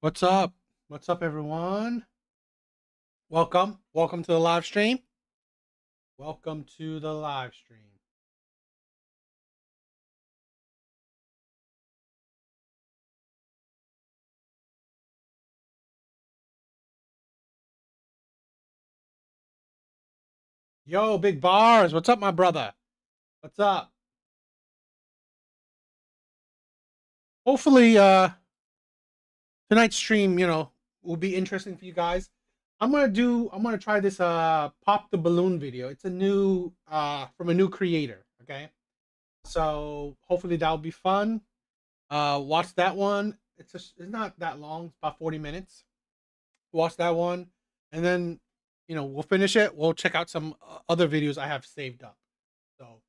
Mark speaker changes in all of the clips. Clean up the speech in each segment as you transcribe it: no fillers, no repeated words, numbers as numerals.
Speaker 1: What's up? What's up, everyone? Welcome to the live stream. Welcome to the live stream. Yo, Big Bars, what's up, my brother? What's up? Hopefully, tonight's stream, will be interesting for you guys. I'm gonna try this pop the balloon video. It's a new from a new creator, okay? So hopefully that'll be fun. Watch that one. It's not that long, it's about 40 minutes. Watch that one, and then we'll finish it. We'll check out some other videos I have saved up. So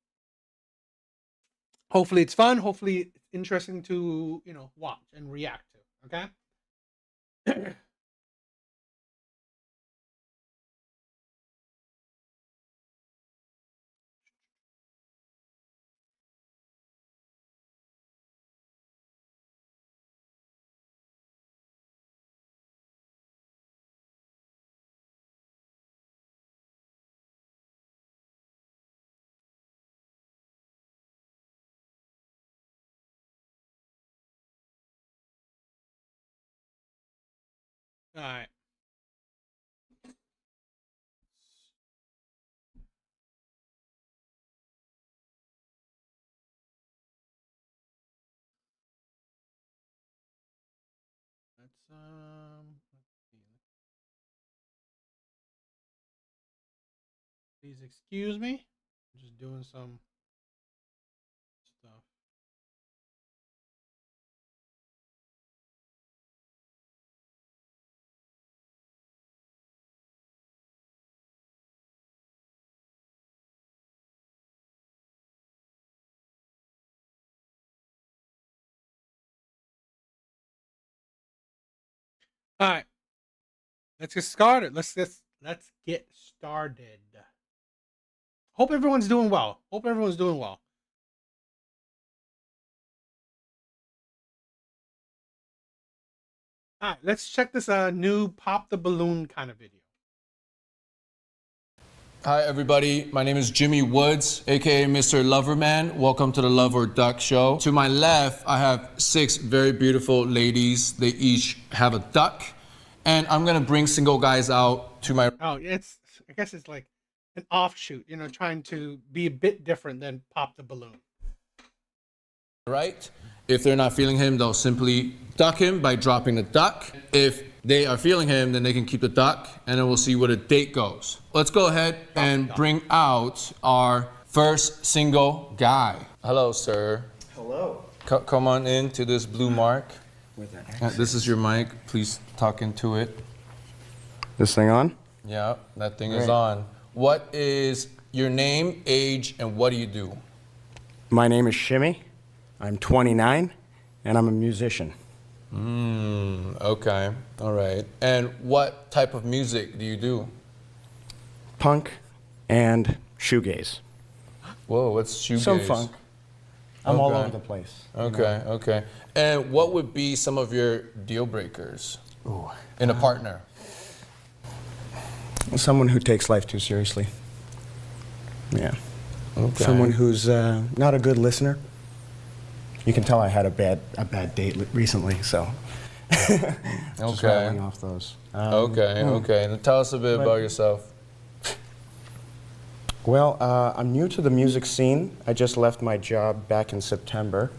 Speaker 1: hopefully it's fun. Hopefully it's interesting to watch and react to. Okay. All right. Let's see. Please excuse me. I'm just doing some stuff. All right. Let's get started. Let's get started. Hope everyone's doing well. Hope everyone's doing well. All right, let's check this new pop the balloon kind of video.
Speaker 2: Hi everybody, my name is Jimmy Woods, aka Mr. Loverman. Welcome to the Love or Duck Show. To my left, I have 6 very beautiful ladies. They each have a duck. And I'm gonna bring single guys out to my...
Speaker 1: Oh, I guess it's like an offshoot, trying to be a bit different than pop the balloon.
Speaker 2: right. If they're not feeling him, they'll simply duck him by dropping the duck. If they are feeling him, then they can keep the duck, and then we'll see where the date goes. Let's go ahead and bring out our first single guy. Hello, sir.
Speaker 3: Hello.
Speaker 2: Come on in to this blue mark.
Speaker 3: With that accent.
Speaker 2: This is your mic. Please talk into it.
Speaker 3: This thing on?
Speaker 2: Yeah, that thing is
Speaker 3: Great.
Speaker 2: on. What is your name, age, and what do you do?
Speaker 3: My name is Shimmy. I'm 29, and I'm a musician.
Speaker 2: Okay, all right. And what type of music do you do?
Speaker 3: Punk and shoegaze.
Speaker 2: Whoa, what's shoegaze?
Speaker 3: Some funk. I'm all
Speaker 2: Okay.
Speaker 3: over the place.
Speaker 2: Okay, okay. And what would be some of your deal breakers
Speaker 3: Ooh.
Speaker 2: in a partner?
Speaker 3: Someone who takes life too seriously. Yeah.
Speaker 2: Okay.
Speaker 3: Someone who's not a good listener. You can tell I had a bad date recently, so. Just
Speaker 2: Okay.
Speaker 3: rattling off those.
Speaker 2: Okay. And tell us a bit about yourself.
Speaker 3: Well, I'm new to the music scene. I just left my job back in September.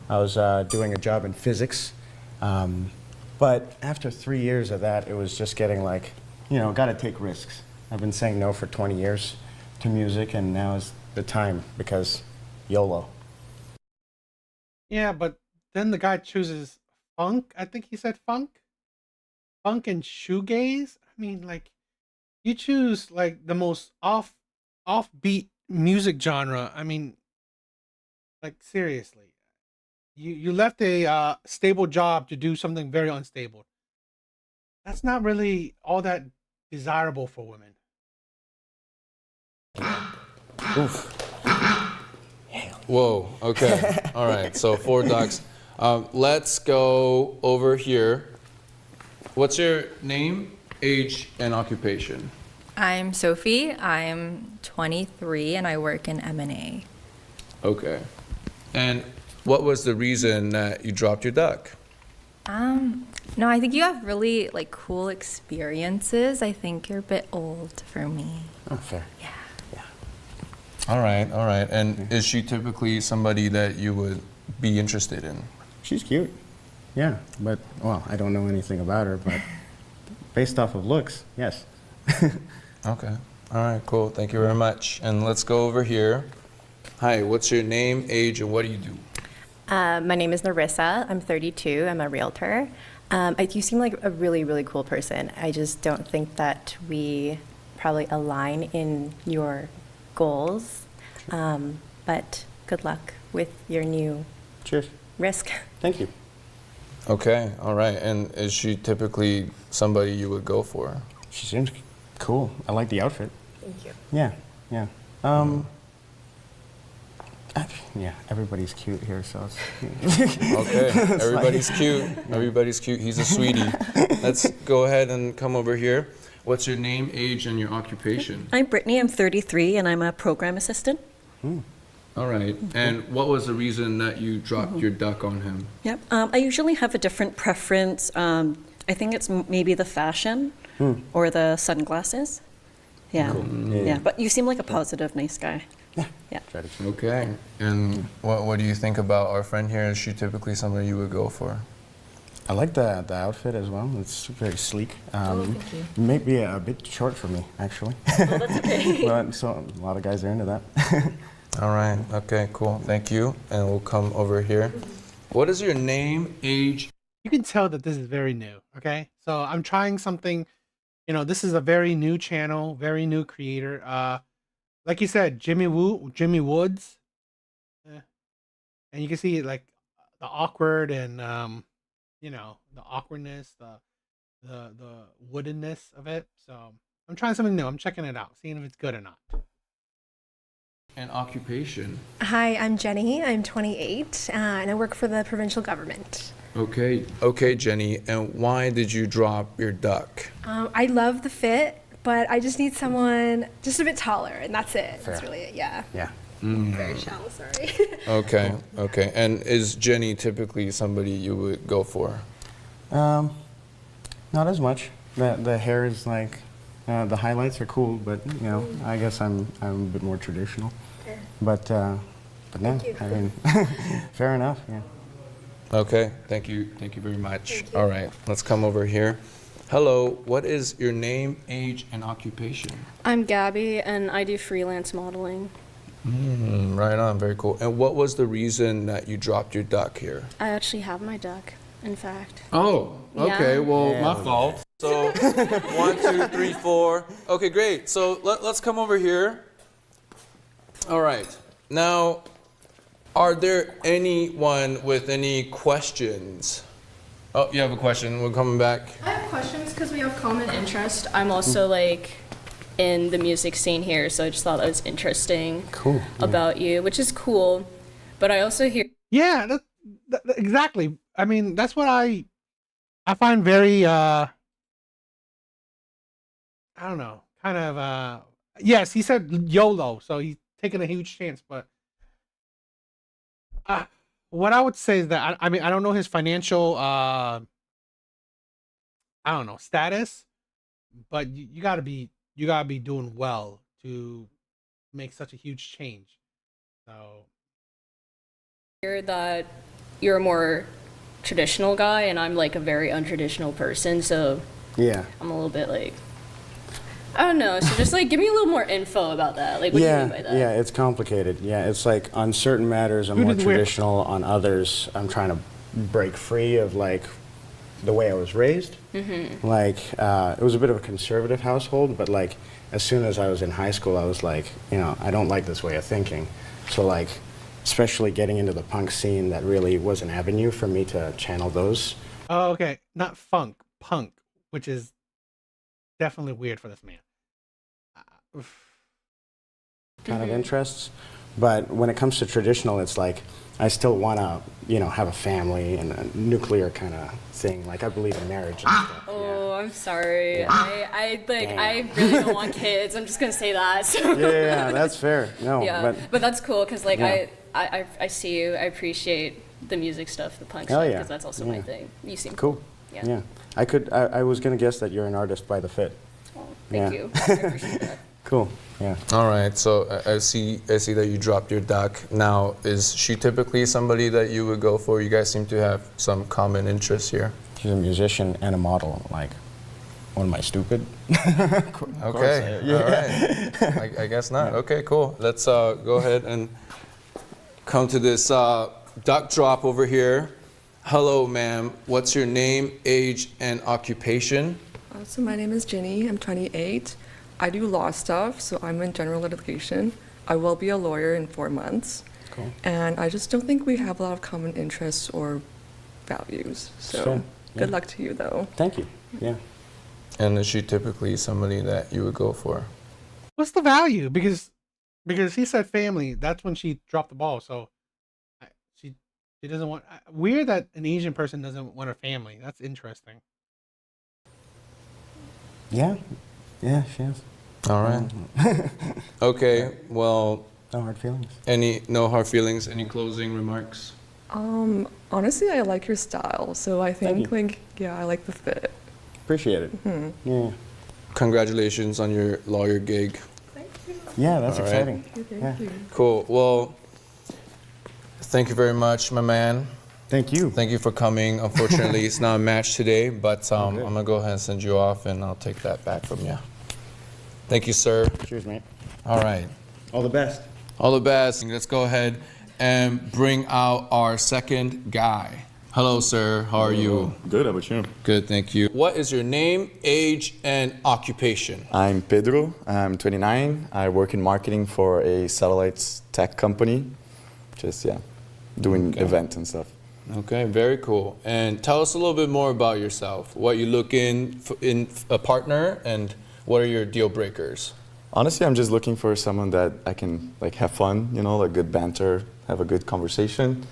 Speaker 3: I was doing a job in physics. But after 3 years of that, it was just getting like, gotta take risks. I've been saying no for 20 years to music, and now is the time because YOLO.
Speaker 1: Yeah, but then the guy chooses funk. I think he said funk. Funk and shoegaze. I mean, like, you choose like the most offbeat music genre. I mean, like, seriously, you left a stable job to do something very unstable. That's not really all that desirable for women.
Speaker 3: Oof.
Speaker 2: Whoa, okay. All right, so 4 ducks. Let's go over here What's your name, age, and occupation?
Speaker 4: I'm Sophie. I'm 23 and I work in M&A.
Speaker 2: Okay. And what was the reason that you dropped your duck?
Speaker 4: No, I think you have really like cool experiences. I think you're a bit old for me.
Speaker 3: Oh, fair.
Speaker 4: Yeah.
Speaker 3: Yeah.
Speaker 2: All right, all right. And is she typically somebody that you would be interested in?
Speaker 3: She's cute. Yeah, but, well, I don't know anything about her, but based off of looks, yes.
Speaker 2: Okay. All right, cool. Thank you very much. And let's go over here. Hi, what's your name, age, and what do you do?
Speaker 5: My name is Narissa. I'm 32. I'm a realtor. You seem like a really, really cool person. I just don't think that we probably align in your goals. But good luck with your new
Speaker 3: Cheers.
Speaker 5: risk.
Speaker 3: Thank you.
Speaker 2: Okay, all right. And is she typically somebody you would go for?
Speaker 3: She seems cool. I like the outfit.
Speaker 5: Thank you.
Speaker 3: Yeah, yeah. Yeah, everybody's cute here, so it's...
Speaker 2: Okay, everybody's cute. Everybody's cute. He's a sweetie. Let's go ahead and come over here. What's your name, age, and your occupation?
Speaker 6: I'm Brittany, I'm 33, and I'm a program assistant.
Speaker 2: All right. And what was the reason that you dropped your duck on him?
Speaker 6: Yep. I usually have a different preference. I think it's maybe the fashion or the sunglasses. Yeah. Yeah. But you seem like a positive, nice guy. Yeah.
Speaker 3: Try to...
Speaker 2: Okay. And what do you think about our friend here? Is she typically somebody you would go for?
Speaker 3: I like the outfit as well. It's very sleek.
Speaker 4: Thank you.
Speaker 3: Maybe a bit short for me, actually.
Speaker 6: Well, that's okay.
Speaker 3: But so a lot of guys are into that.
Speaker 2: All right. Okay, cool. Thank you. And we'll come over here. What is your name, age?
Speaker 1: You can tell that this is very new. Okay, so I'm trying something. You know, this is a very new channel, very new creator. Like you said, Jimmy Woods, and you can see like the awkward and you know, the awkwardness, the woodenness of it. So I'm trying something new. I'm checking it out, seeing if it's good or not.
Speaker 2: And occupation.
Speaker 7: Hi, I'm Jenny. I'm 28, and I work for the provincial government.
Speaker 2: Okay. Okay, Jenny. And why did you drop your duck?
Speaker 7: I love the fit, but I just need someone just a bit taller, and that's it.
Speaker 3: Fair.
Speaker 7: That's really it, yeah.
Speaker 3: Yeah.
Speaker 7: Very shallow, sorry.
Speaker 2: Okay. Okay. And is Jenny typically somebody you would go for?
Speaker 3: Not as much. The hair is like, the highlights are cool, but you know, I guess I'm a bit more traditional.
Speaker 7: Fair.
Speaker 3: But no, I mean, fair enough. Yeah.
Speaker 2: Okay. Thank you. Thank you very much. All right. Let's come over here. Hello. What is your name, age, and occupation?
Speaker 8: I'm Gabby, and I do freelance modeling.
Speaker 2: Right on. Very cool. And what was the reason that you dropped your duck here?
Speaker 8: I actually have my duck, in fact.
Speaker 2: Oh, okay.
Speaker 8: Yeah.
Speaker 2: Well,
Speaker 3: Yeah.
Speaker 2: my fault. So, 1, 2, 3, 4. Okay, great. So let's come over here. All right. Now, are there anyone with any questions? Oh, you have a question. We're coming back.
Speaker 8: I have questions because we have common interest. I'm also like in the music scene here, so I just thought that was interesting
Speaker 3: Cool.
Speaker 8: about you, which is cool. But I also hear
Speaker 1: Yeah, exactly. I mean, that's what I find very I don't know, kind of yes, he said YOLO, so he's taking a huge chance, but what I would say is that I mean, I don't know his financial I don't know, status, but you got to be doing well to make such a huge change. So
Speaker 8: that you're a more traditional guy, and I'm like a very untraditional person, so
Speaker 3: Yeah.
Speaker 8: I'm a little bit like, I don't know. So just like give me a little more info about that. Like, what do you mean by that?
Speaker 3: Yeah, it's complicated. Yeah, it's like on certain matters I'm
Speaker 1: Who
Speaker 3: more
Speaker 1: did we-
Speaker 3: traditional. On others, I'm trying to break free of like the way I was raised. Like it was a bit of a conservative household, but like as soon as I was in high school, I was like, you know, I don't like this way of thinking. So like, especially getting into the punk scene, that really was an avenue for me to channel those.
Speaker 1: oh, okay, not funk, punk, which is definitely weird for this man.
Speaker 3: Kind of interests, But when it comes to traditional, it's like I still want to, have a family and a nuclear kind of thing. Like I believe in marriage and stuff.
Speaker 8: Oh, I'm sorry.
Speaker 3: Yeah.
Speaker 8: I
Speaker 3: Damn.
Speaker 8: really don't want kids. I'm just gonna say that. So.
Speaker 3: Yeah, that's fair. No,
Speaker 8: Yeah, but that's cool because like
Speaker 3: Yeah.
Speaker 8: I see you. I appreciate the music stuff, the punk
Speaker 3: Hell
Speaker 8: stuff,
Speaker 3: yeah.
Speaker 8: because that's also
Speaker 3: Yeah.
Speaker 8: my thing. You seem
Speaker 3: cool.
Speaker 8: Yeah.
Speaker 3: I was gonna guess that you're an artist by the fit.
Speaker 8: Oh, thank
Speaker 3: Yeah.
Speaker 8: you. I appreciate that.
Speaker 3: Cool. Yeah.
Speaker 2: All right, so I see that you dropped your duck. Now, is she typically somebody that you would go for? You guys seem to have some common interests here.
Speaker 3: She's a musician and a model. Like, what am I, stupid?
Speaker 2: Okay,
Speaker 3: Yeah.
Speaker 2: all right. I guess not. Okay, cool. Let's go ahead and come to this duck drop over here. Hello, ma'am. What's your name, age, and occupation?
Speaker 9: So my name is Ginny. I'm 28. I do law stuff, so I'm in general litigation. I will be a lawyer in 4 months.
Speaker 3: Cool.
Speaker 9: And I just don't think we have a lot of common interests or values. So
Speaker 3: Sure.
Speaker 9: good
Speaker 3: Yeah.
Speaker 9: luck to you, though.
Speaker 3: Thank you. Yeah.
Speaker 2: And is she typically somebody that you would go for?
Speaker 1: What's the value? Because he said family. That's when she dropped the ball. So she doesn't want. Weird that an Asian person doesn't want a family. That's interesting.
Speaker 3: Yeah. Yeah, she is.
Speaker 2: All right. Okay, well,
Speaker 3: No hard feelings.
Speaker 2: no hard feelings, any closing remarks?
Speaker 9: Honestly, I like your style. So I
Speaker 3: Thank
Speaker 9: think, I like the fit.
Speaker 3: Appreciate it. Yeah.
Speaker 2: Congratulations on your lawyer gig.
Speaker 3: Yeah, that's
Speaker 2: All right.
Speaker 3: exciting.
Speaker 9: Thank
Speaker 3: Yeah.
Speaker 9: you.
Speaker 2: Cool. Well, thank you very much, my man.
Speaker 3: Thank you.
Speaker 2: Thank you for coming. Unfortunately, it's not a match today, but I'm going to go ahead and send you off, and I'll take that back from you. Thank you, sir.
Speaker 3: Cheers, mate.
Speaker 2: All right.
Speaker 3: All the best.
Speaker 2: All the best. Let's go ahead and bring out our second guy. Hello, sir. How are you?
Speaker 10: Good, how about you?
Speaker 2: Good, thank you. What is your name, age, and occupation?
Speaker 10: I'm Pedro. I'm 29. I work in marketing for a satellites tech company. Doing events and stuff.
Speaker 2: Okay, very cool. And tell us a little bit more about yourself. What you look in a partner, and what are your deal breakers?
Speaker 10: Honestly, I'm just looking for someone that I can have fun, like good banter, have a good conversation.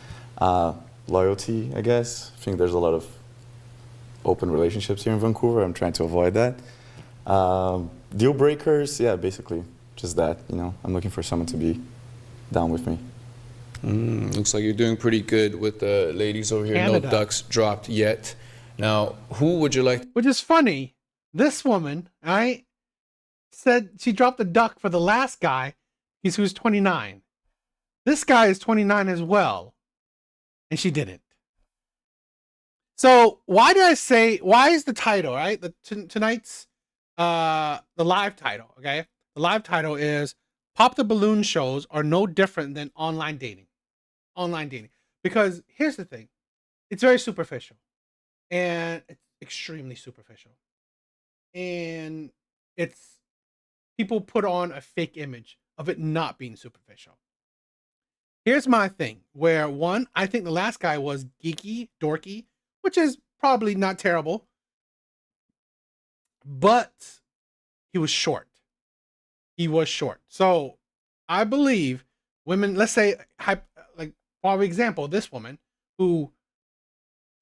Speaker 10: Loyalty, I guess. I think there's a lot of open relationships here in Vancouver. I'm trying to avoid that. Deal breakers, basically just that. I'm looking for someone to be down with me.
Speaker 2: Looks like you're doing pretty good with the ladies over here.
Speaker 1: Canada.
Speaker 2: No ducks dropped yet. Now, who would you like?
Speaker 1: Which is funny. This woman, said she dropped a duck for the last guy. Who's 29. This guy is 29 as well. And she didn't. So why is the title, right? Tonight's the live title, okay? The live title is Pop the Balloon shows are no different than online dating. Online dating. Because here's the thing. It's very superficial. And it's extremely superficial. And it's people put on a fake image of it not being superficial. Here's my thing, where one, I think the last guy was geeky, dorky, which is probably not terrible, but he was short. He was short. So I believe women, let's say, like, for example, this woman who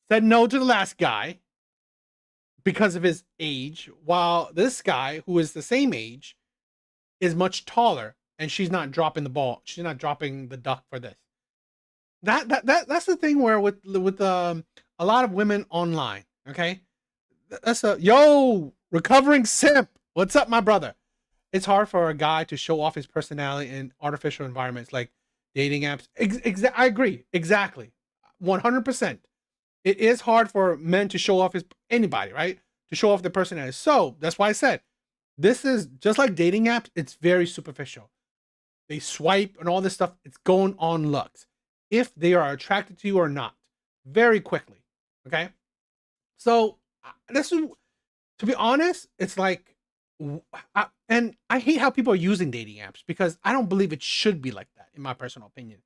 Speaker 1: said no to the last guy because of his age, while this guy, who is the same age, is much taller, and she's not dropping the ball. She's not dropping the duck for this. That's the thing where with a lot of women online, okay? That's recovering simp. What's up, my brother? It's hard for a guy to show off his personality in artificial environments like dating apps. I agree. Exactly. 100%. It is hard for men to show off anybody, right? To show off their personality. So that's why I said, this is just like dating apps. It's very superficial. They swipe and all this stuff. It's going on looks. If they are attracted to you or not, very quickly. Okay. So this is, to be honest, it's like, and I hate how people are using dating apps because I don't believe it should be like that, in my personal opinion.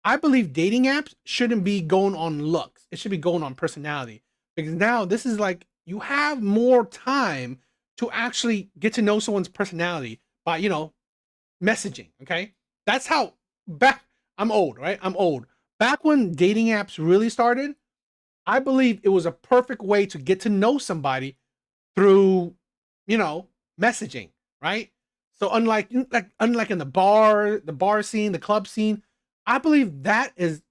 Speaker 1: I believe dating apps shouldn't be going on looks. It should be going on personality, because now this is like, you have more time to actually get to know someone's personality by, messaging. Okay. That's how back, I'm old, right? I'm old. Back when dating apps really started, I believe it was a perfect way to get to know somebody through, you know, messaging, right? So unlike in the bar scene, the club scene, I believe that is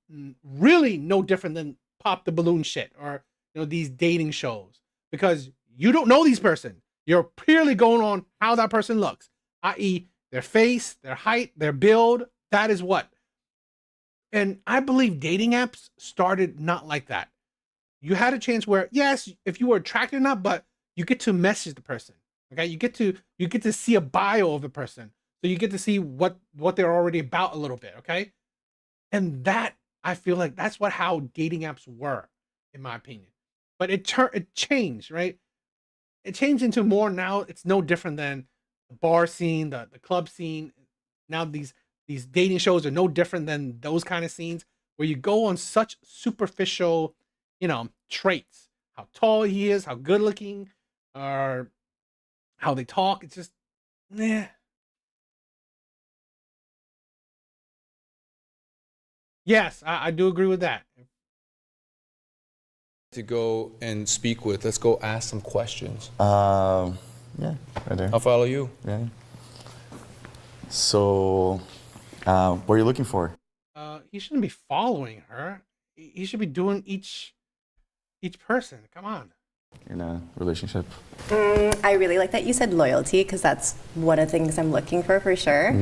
Speaker 1: really no different than pop the balloon shit or these dating shows because you don't know these person. You're purely going on how that person looks, i.e., their face, their height, their build. That is what. And I believe dating apps started not like that. You had a chance where, yes, if you were attracted enough, but you get to message the person. Okay, you get to see a bio of the person, so you get to see what they're already about a little bit. Okay, and that I feel like that's what how dating apps were, in my opinion. But it changed, right? It changed into more now. It's no different than the bar scene, the club scene. Now these dating shows are no different than those kind of scenes where you go on such superficial, traits. How tall he is, how good looking, or how they talk. It's just, nah. Yes, I do agree with that.
Speaker 2: To go and speak with. Let's go ask some questions.
Speaker 10: Yeah, right there.
Speaker 2: I'll follow you.
Speaker 10: Yeah. So, what are you looking for?
Speaker 1: He shouldn't be following her. He should be doing each person. Come on.
Speaker 10: In a relationship?
Speaker 5: I really like that you said loyalty because that's one of the things I'm looking for sure.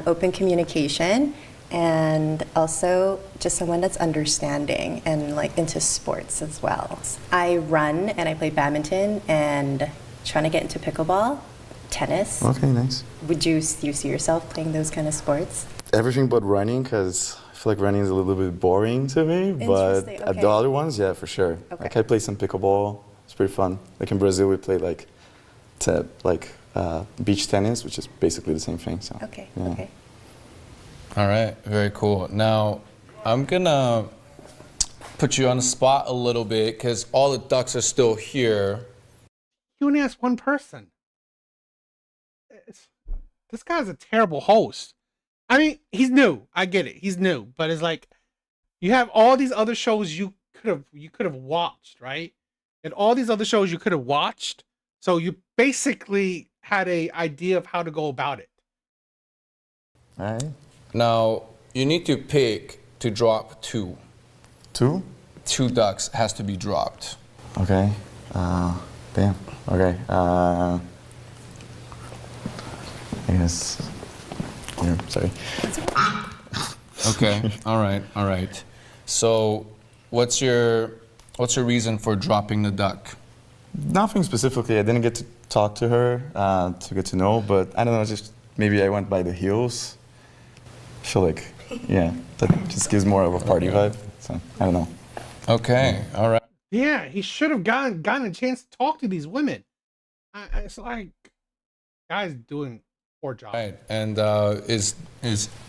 Speaker 5: Open communication and also just someone that's understanding and like into sports as well. I run and I play badminton and trying to get into pickleball, tennis.
Speaker 10: Okay, nice.
Speaker 5: Would you see yourself playing those kind of sports?
Speaker 10: Everything but running, because I feel like running is a little bit boring to me. But
Speaker 5: Interesting,
Speaker 10: at
Speaker 5: okay.
Speaker 10: the other ones, yeah, for sure.
Speaker 5: Okay.
Speaker 10: Like I play some pickleball. It's pretty fun. Like in Brazil, we play like beach tennis, which is basically the same thing. So
Speaker 5: Okay,
Speaker 10: yeah.
Speaker 5: okay.
Speaker 2: All right, very cool. Now, I'm gonna put you on the spot a little bit because all the ducks are still here.
Speaker 1: You only asked one person. This guy's a terrible host. I mean, he's new. I get it. He's new, but it's like you have all these other shows you could have watched, right? And all these other shows you could have watched, so you basically had a idea of how to go about it.
Speaker 10: All right.
Speaker 2: Now, you need to pick to drop two.
Speaker 10: Two?
Speaker 2: Two ducks has to be dropped.
Speaker 10: Okay. Damn. Okay. I guess. Yeah, sorry.
Speaker 2: Okay. All right. So, what's your reason for dropping the duck?
Speaker 10: Nothing specifically. I didn't get to talk to her to get to know, but I don't know. Just maybe I went by the heels. I feel like, yeah, that just gives more of a party vibe. So I don't know.
Speaker 2: Okay. All right.
Speaker 1: Yeah, he should have gotten a chance to talk to these women. It's like guys doing poor job.
Speaker 2: Right. And is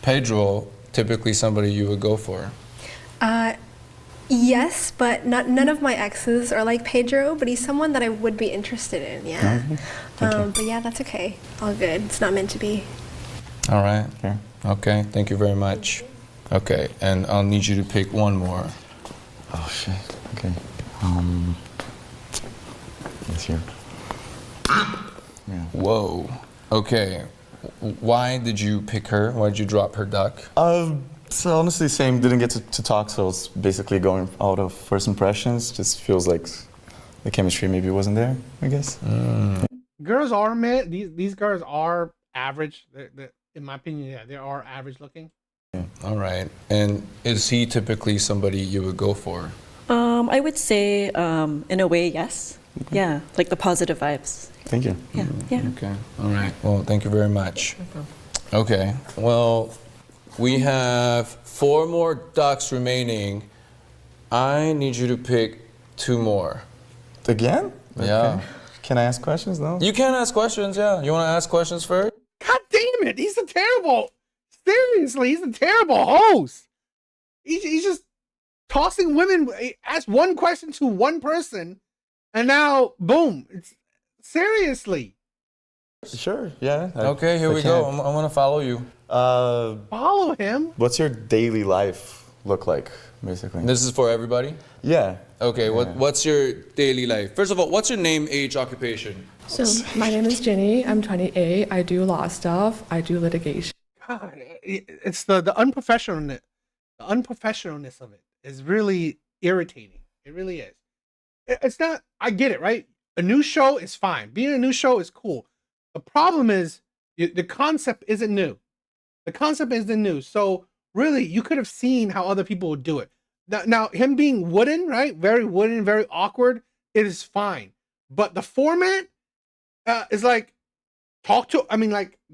Speaker 2: Pedro typically somebody you would go for?
Speaker 7: Yes, but none of my exes are like Pedro, but he's someone that I would be interested in, yeah. But yeah, that's okay. All good. It's not meant to be.
Speaker 2: All right.
Speaker 10: Yeah.
Speaker 2: Okay. Thank you very much. Okay. And I'll need you to pick one more.
Speaker 10: Oh shit. Okay. Let's hear. Yeah.
Speaker 2: Whoa. Okay. Why did you pick her? Why did you drop her duck?
Speaker 10: So honestly, same. Didn't get to talk, so it's basically going out of first impressions. Just feels like the chemistry maybe wasn't there. I guess.
Speaker 1: Girls are these girls are average. They're, in my opinion, yeah, they are average looking.
Speaker 2: All right. And is he typically somebody you would go for?
Speaker 6: I would say, in a way, yes.
Speaker 10: Okay.
Speaker 6: Yeah, like the positive vibes.
Speaker 10: Thank you.
Speaker 6: Yeah, yeah.
Speaker 2: Okay. All right. Well, thank you very much. Okay. Well, we have 4 more ducks remaining. I need you to pick 2 more.
Speaker 10: Again?
Speaker 2: Yeah.
Speaker 10: Okay. Can I ask questions? No.
Speaker 2: You can ask questions, yeah. You want to ask questions first?
Speaker 1: God damn it! He's a terrible. Seriously, he's a terrible host. He's just tossing women. He asked one question to one person, and now boom! It's seriously.
Speaker 10: Sure. Yeah.
Speaker 2: Okay, here
Speaker 10: I
Speaker 2: we go.
Speaker 10: can.
Speaker 2: I'm gonna follow you.
Speaker 1: Follow him.
Speaker 10: What's your daily life look like, basically?
Speaker 2: This is for everybody.
Speaker 10: Yeah.
Speaker 2: Okay,
Speaker 10: Yeah.
Speaker 2: what's your daily life? First of all, what's your name, age, occupation?
Speaker 9: So my name is Jenny. I'm 28. I do law stuff. I do litigation.
Speaker 1: God, it's the unprofessionalness of it is really irritating. It really is. It's not. I get it, right? A new show is fine. Being a new show is cool. The problem is the concept isn't new. The concept isn't new. So really, you could have seen how other people would do it. Now him being wooden, right? Very wooden, very awkward. It is fine. But the format is like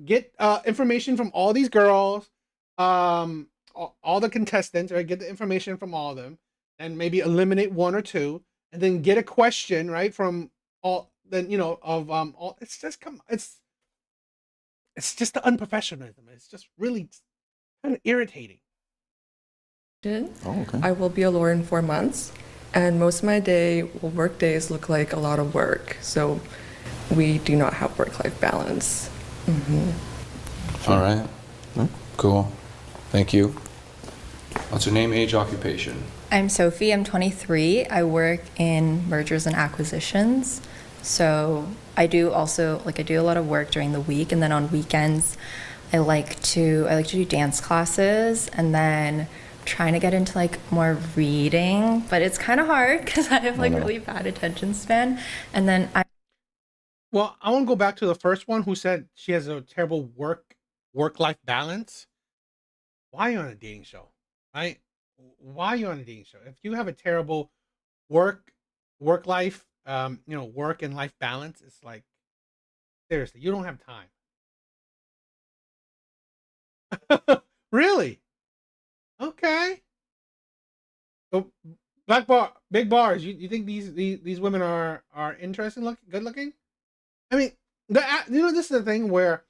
Speaker 1: get information from all these girls, all the contestants, right? Get the information from all of them, and maybe eliminate one or two, and then get a question, right, from all. Then of all. It's just it's just the unprofessionalism. It's just really kind of irritating.
Speaker 10: Oh, okay.
Speaker 9: I will be a lawyer in 4 months, and most of my work days look like a lot of work. So we do not have work-life balance.
Speaker 2: All right. Cool. Thank you. What's your name, age, occupation?
Speaker 4: I'm Sophie. I'm 23. I work in mergers and acquisitions. So I do a lot of work during the week, and then on weekends, I like to do dance classes, and then trying to get into like more reading, but it's kind of hard because I have like really bad attention span. And then
Speaker 1: Well, I want to go back to the first one who said she has a terrible work-life balance. Why are you on a dating show, right? Why are you on a dating show? If you have a terrible work life, work and life balance, it's like, seriously, you don't have time. Really? Okay. So big bars. You think these women are interesting good looking? I mean, this is the thing where,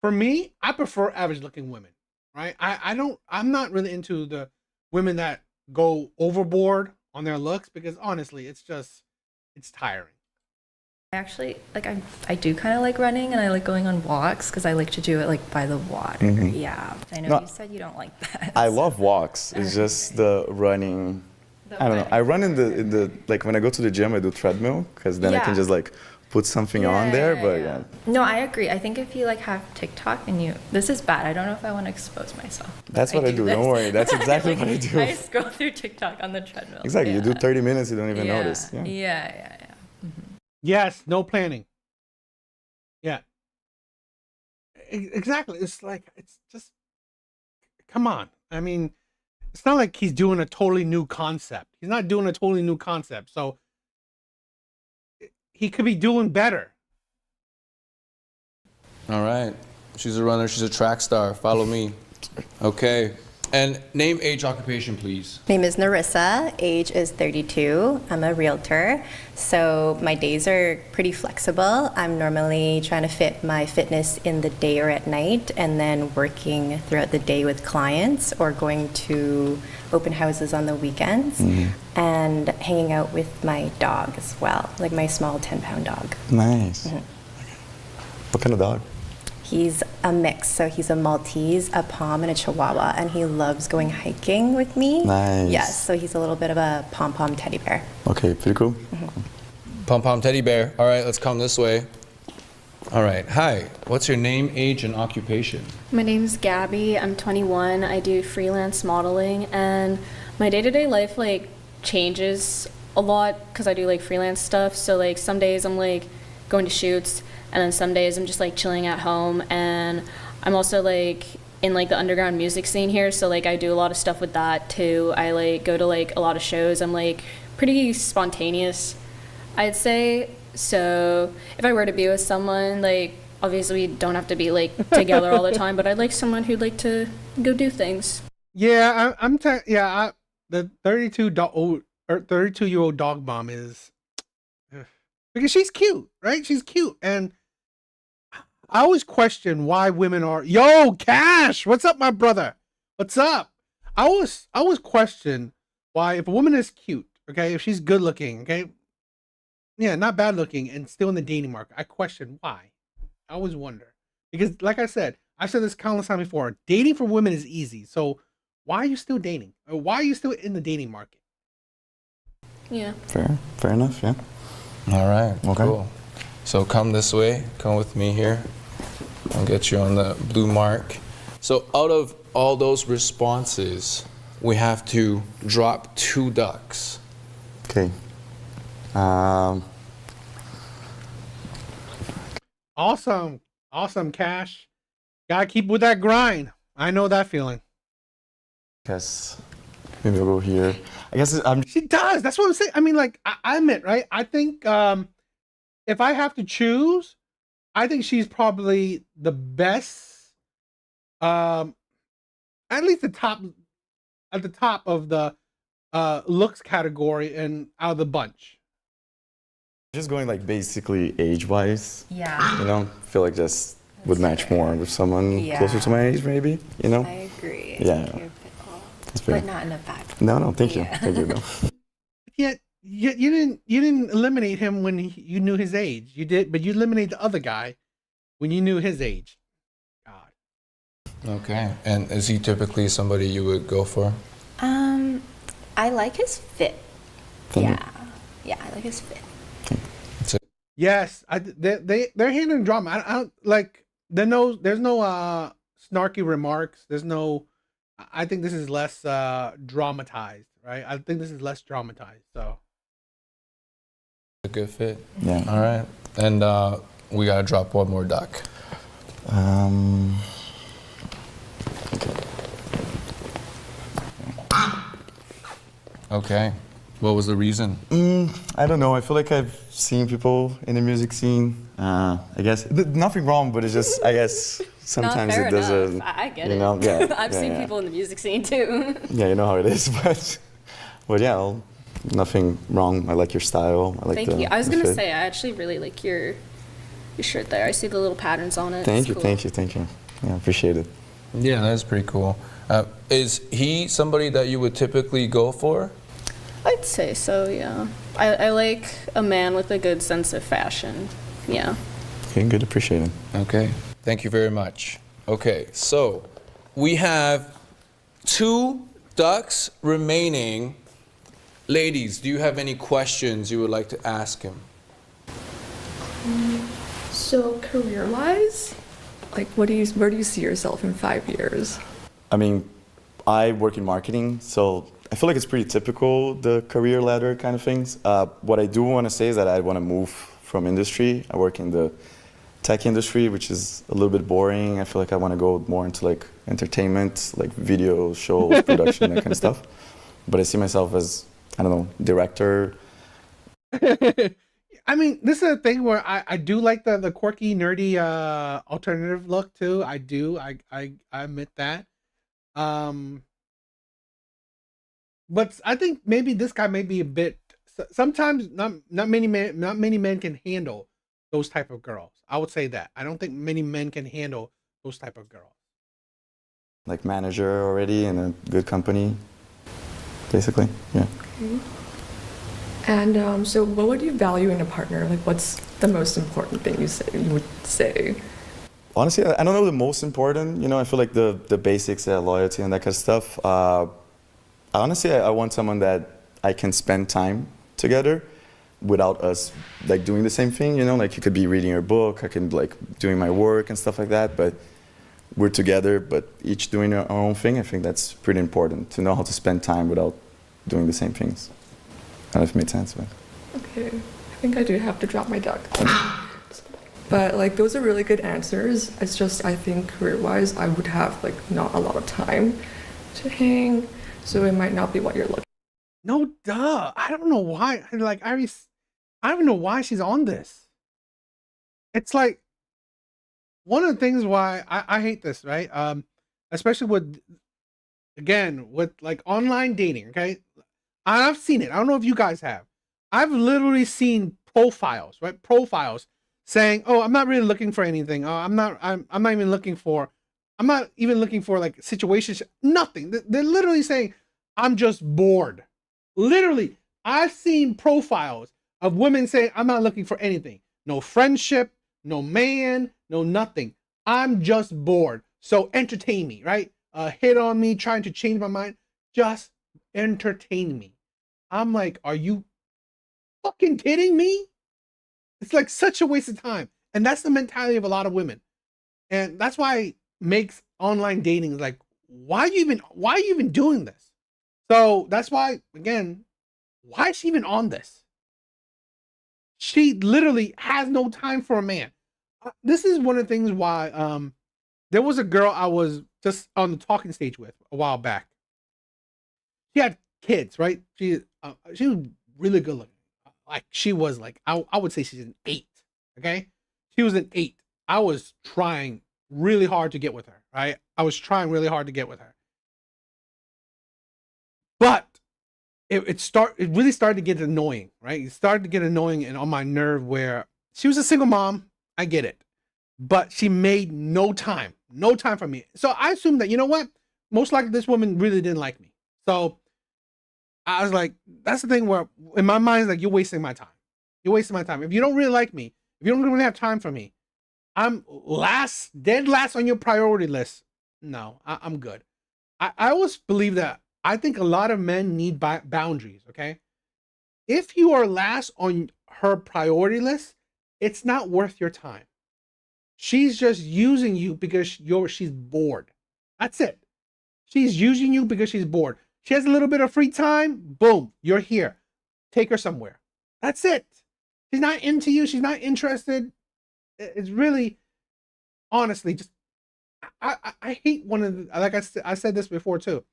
Speaker 1: for me, I prefer average looking women, right? I'm not really into the women that go overboard on their looks, because honestly, it's tiring.
Speaker 4: actually I do kind of like running, and I like going on walks because I like to do it like by the water. Yeah, I know
Speaker 10: No,
Speaker 4: you said you don't like that.
Speaker 10: I love walks. It's just the running. I don't know. I run in the like when I go to the gym, I do treadmill because then I can
Speaker 4: Yeah.
Speaker 10: just like put something on there. But yeah.
Speaker 4: No, I agree. I think if you like have TikTok and this is bad. I don't know if I want to expose myself.
Speaker 10: That's what I do.
Speaker 4: this.
Speaker 10: Don't worry. That's exactly what I do.
Speaker 4: I scroll through TikTok on the treadmill.
Speaker 10: Exactly. You do
Speaker 4: Yeah.
Speaker 10: 30 minutes, you don't even notice. Yeah.
Speaker 4: Yeah.
Speaker 1: Yes, no planning. Yeah. Exactly. It's like, it's just, come on. I mean, it's not like he's doing a totally new concept. He's not doing a totally new concept. So he could be doing better.
Speaker 2: All right. She's a runner. She's a track star. Follow me. Okay. And name, age, occupation, please.
Speaker 5: Name is Narissa, age is 32. I'm a realtor, so my days are pretty flexible. I'm normally trying to fit my fitness in the day or at night, and then working throughout the day with clients or going to open houses on the weekends, and hanging out with my dog as well, like my small 10-pound dog.
Speaker 10: Nice. What kind of dog?
Speaker 5: He's a mix, so he's a Maltese, a Pom, and a Chihuahua, and he loves going hiking with me.
Speaker 10: Nice.
Speaker 5: Yes, so he's a little bit of a pom-pom teddy bear.
Speaker 10: Okay, pretty cool.
Speaker 2: Pom Pom Teddy Bear. All right, let's come this way. All right. Hi. What's your name, age, and occupation?
Speaker 8: My name's Gabby. I'm 21. I do freelance modeling, and my day-to-day life like changes a lot because I do like freelance stuff. So like some days I'm like going to shoots, and then some days I'm just like chilling at home. And I'm also like in like the underground music scene here, so like I do a lot of stuff with that too. I like go to like a lot of shows. I'm like pretty spontaneous, I'd say. So if I were to be with someone, like obviously we don't have to be like together all the time, but I'd like someone who'd like to go do things.
Speaker 1: Yeah, the 32-year-old dog mom is, because she's cute, right? She's cute, and I always question why women are. Yo, Cash, what's up, my brother? What's up? I always question why, if a woman is cute, okay, if she's good looking, okay, yeah, not bad looking, and still in the dating market, I question why. I always wonder because, like I said, I've said this countless times before. Dating for women is easy. So why are you still dating? Or why are you still in the dating market?
Speaker 8: Yeah.
Speaker 10: Fair enough. Yeah.
Speaker 2: All right,
Speaker 10: Okay.
Speaker 2: cool. So come this way, come with me here. I'll get you on the blue mark. So out of all those responses, we have to drop 2 ducks.
Speaker 10: Okay.
Speaker 1: Awesome. Awesome, Cash. Gotta keep with that grind. I know that feeling.
Speaker 10: Guess maybe I'll go here. I guess I'm.
Speaker 1: She does. That's what I'm saying. I mean, like, I admit, right? I think if I have to choose, I think she's probably the best, at least at the top of the looks category and out of the bunch.
Speaker 10: Just going like basically age-wise.
Speaker 4: Yeah.
Speaker 10: You know, feel like just would match
Speaker 4: fair.
Speaker 10: more with someone
Speaker 4: Yeah.
Speaker 10: closer to my age, maybe. You know.
Speaker 4: I agree.
Speaker 10: Yeah.
Speaker 4: You're a bit off,
Speaker 10: That's fair.
Speaker 4: but not in a bad way.
Speaker 10: No, thank you,
Speaker 4: Yeah.
Speaker 10: thank you. No.
Speaker 1: Yet you didn't eliminate him when you knew his age. You did, but you eliminated the other guy when you knew his age. God.
Speaker 2: Okay. And is he typically somebody you would go for?
Speaker 4: I like his fit.
Speaker 10: Thank you.
Speaker 4: Yeah, I like his fit.
Speaker 1: Yes, they're handling drama. I don't like. There's no snarky remarks. There's no. I think this is less dramatized, right? I think this is less dramatized. So
Speaker 2: A good fit.
Speaker 10: Yeah.
Speaker 2: All right. And we gotta drop 1 more duck. Okay. What was the reason?
Speaker 10: I don't know. I feel like I've seen people in the music scene. I guess nothing wrong, but it's just I guess sometimes
Speaker 8: fair
Speaker 10: it doesn't.
Speaker 8: enough. I get
Speaker 10: you
Speaker 8: it.
Speaker 10: know? Yeah.
Speaker 8: I've
Speaker 10: yeah,
Speaker 8: seen
Speaker 10: yeah.
Speaker 8: people in the music scene too.
Speaker 10: Yeah, you know how it is, but yeah, nothing wrong. I like your style. I like
Speaker 8: Thank
Speaker 10: the,
Speaker 8: you. I was
Speaker 10: the
Speaker 8: gonna
Speaker 10: fit.
Speaker 8: say I actually really like your shirt there. I see the little patterns on it.
Speaker 10: Thank
Speaker 8: It's
Speaker 10: you,
Speaker 8: cool.
Speaker 10: thank you, thank you. Yeah, appreciate it.
Speaker 2: Yeah, that's pretty cool. Is he somebody that you would typically go for?
Speaker 8: I'd say so. Yeah. I like a man with a good sense of fashion. Yeah.
Speaker 10: Okay, good, appreciate it.
Speaker 2: Okay. Thank you very much. Okay, so we have 2 ducks remaining. Ladies, do you have any questions you would like to ask him?
Speaker 9: So career-wise, like where do you see yourself in 5 years?
Speaker 10: I mean, I work in marketing, so I feel like it's pretty typical, the career ladder kind of things. What I do want to say is that I want to move from industry. I work in the tech industry, which is a little bit boring. I feel like I want to go more into like entertainment, like video, shows, production, that kind of stuff. But I see myself as, I don't know, director.
Speaker 1: I mean, this is a thing where I do like the quirky, nerdy alternative look too. I do. I admit that. But I think maybe this guy may be a bit. Sometimes not many men can handle those type of girls. I would say that. I don't think many men can handle those type of girls.
Speaker 10: Like manager already in a good company, basically, yeah.
Speaker 9: And so what would you value in a partner? Like what's the most important thing you would say?
Speaker 10: Honestly, I don't know the most important. You know, I feel like the basics, loyalty and that kind of stuff. Honestly, I want someone that I can spend time together without us like doing the same thing. You know, like you could be reading your book, I can like doing my work and stuff like that, but we're together, but each doing our own thing. I think that's pretty important to know how to spend time without doing the same things. I don't know if it made sense, but.
Speaker 9: Okay, I think I do have to drop my duck. But like those are really good answers. It's just I think career-wise I would have like not a lot of time to hang, so it might not be what you're looking.
Speaker 1: No, duh. I don't know why. Like I don't know why she's on this. It's like one of the things why I hate this, right? Especially with like online dating. Okay, I've seen it. I don't know if you guys have. I've literally seen profiles, right? Profiles saying, "Oh, I'm not really looking for anything. Oh, I'm not even looking for. I'm not even looking for like situations. Nothing. They're literally saying, I'm just bored." Literally, I've seen profiles of women saying, "I'm not looking for anything. No friendship, no man, no nothing. I'm just bored. So entertain me, right? Hit on me, trying to change my mind. Just entertain me. I'm like, are you fucking kidding me? It's like such a waste of time. And that's the mentality of a lot of women. And that's why it makes online dating like, why are you even doing this? So that's why, again, why is she even on this? She literally has no time for a man. This is one of the things why there was a girl I was just on the talking stage with a while back. She had kids, right? She was really good looking. Like she was like I would say she's an 8. Okay, she was an 8. I was trying really hard to get with her. Right, I was trying really hard to get with her, but it really started to get annoying. Right, it started to get annoying and on my nerve where she was a single mom. I get it, but she made no time for me. So I assumed that, you know what, most likely this woman really didn't like me. So I was like, that's the thing where in my mind, it's like, you're wasting my time. You're wasting my time. If you don't really like me, if you don't really have time for me, I'm dead last on your priority list. No, I'm good. I always believe that. I think a lot of men need boundaries, okay? If you are last on her priority list, it's not worth your time. She's just using you because she's bored. That's it. She's using you because she's bored. She has a little bit of free time. Boom, you're here. Take her somewhere. That's it. She's not into you. She's not interested. It's really, honestly, just I hate one of the, like I said this before too.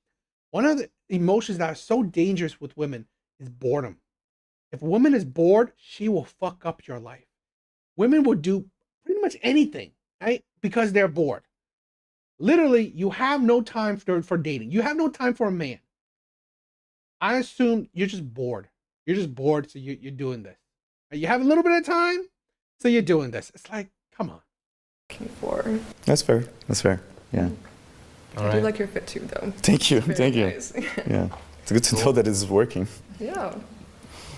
Speaker 1: One of the emotions that are so dangerous with women is boredom. If a woman is bored, she will fuck up your life. Women will do pretty much anything, right? Because they're bored. Literally, you have no time for dating. You have no time for a man. I assume you're just bored. You're just bored, so you're doing this. You have a little bit of time, so you're doing this. It's like, come on.
Speaker 9: Looking for.
Speaker 10: That's fair. That's fair. Yeah.
Speaker 9: I do like your fit too, though.
Speaker 10: Thank you.
Speaker 9: Very
Speaker 10: Thank you.
Speaker 9: nice.
Speaker 10: Yeah. It's good to know that it's working.
Speaker 9: Yeah.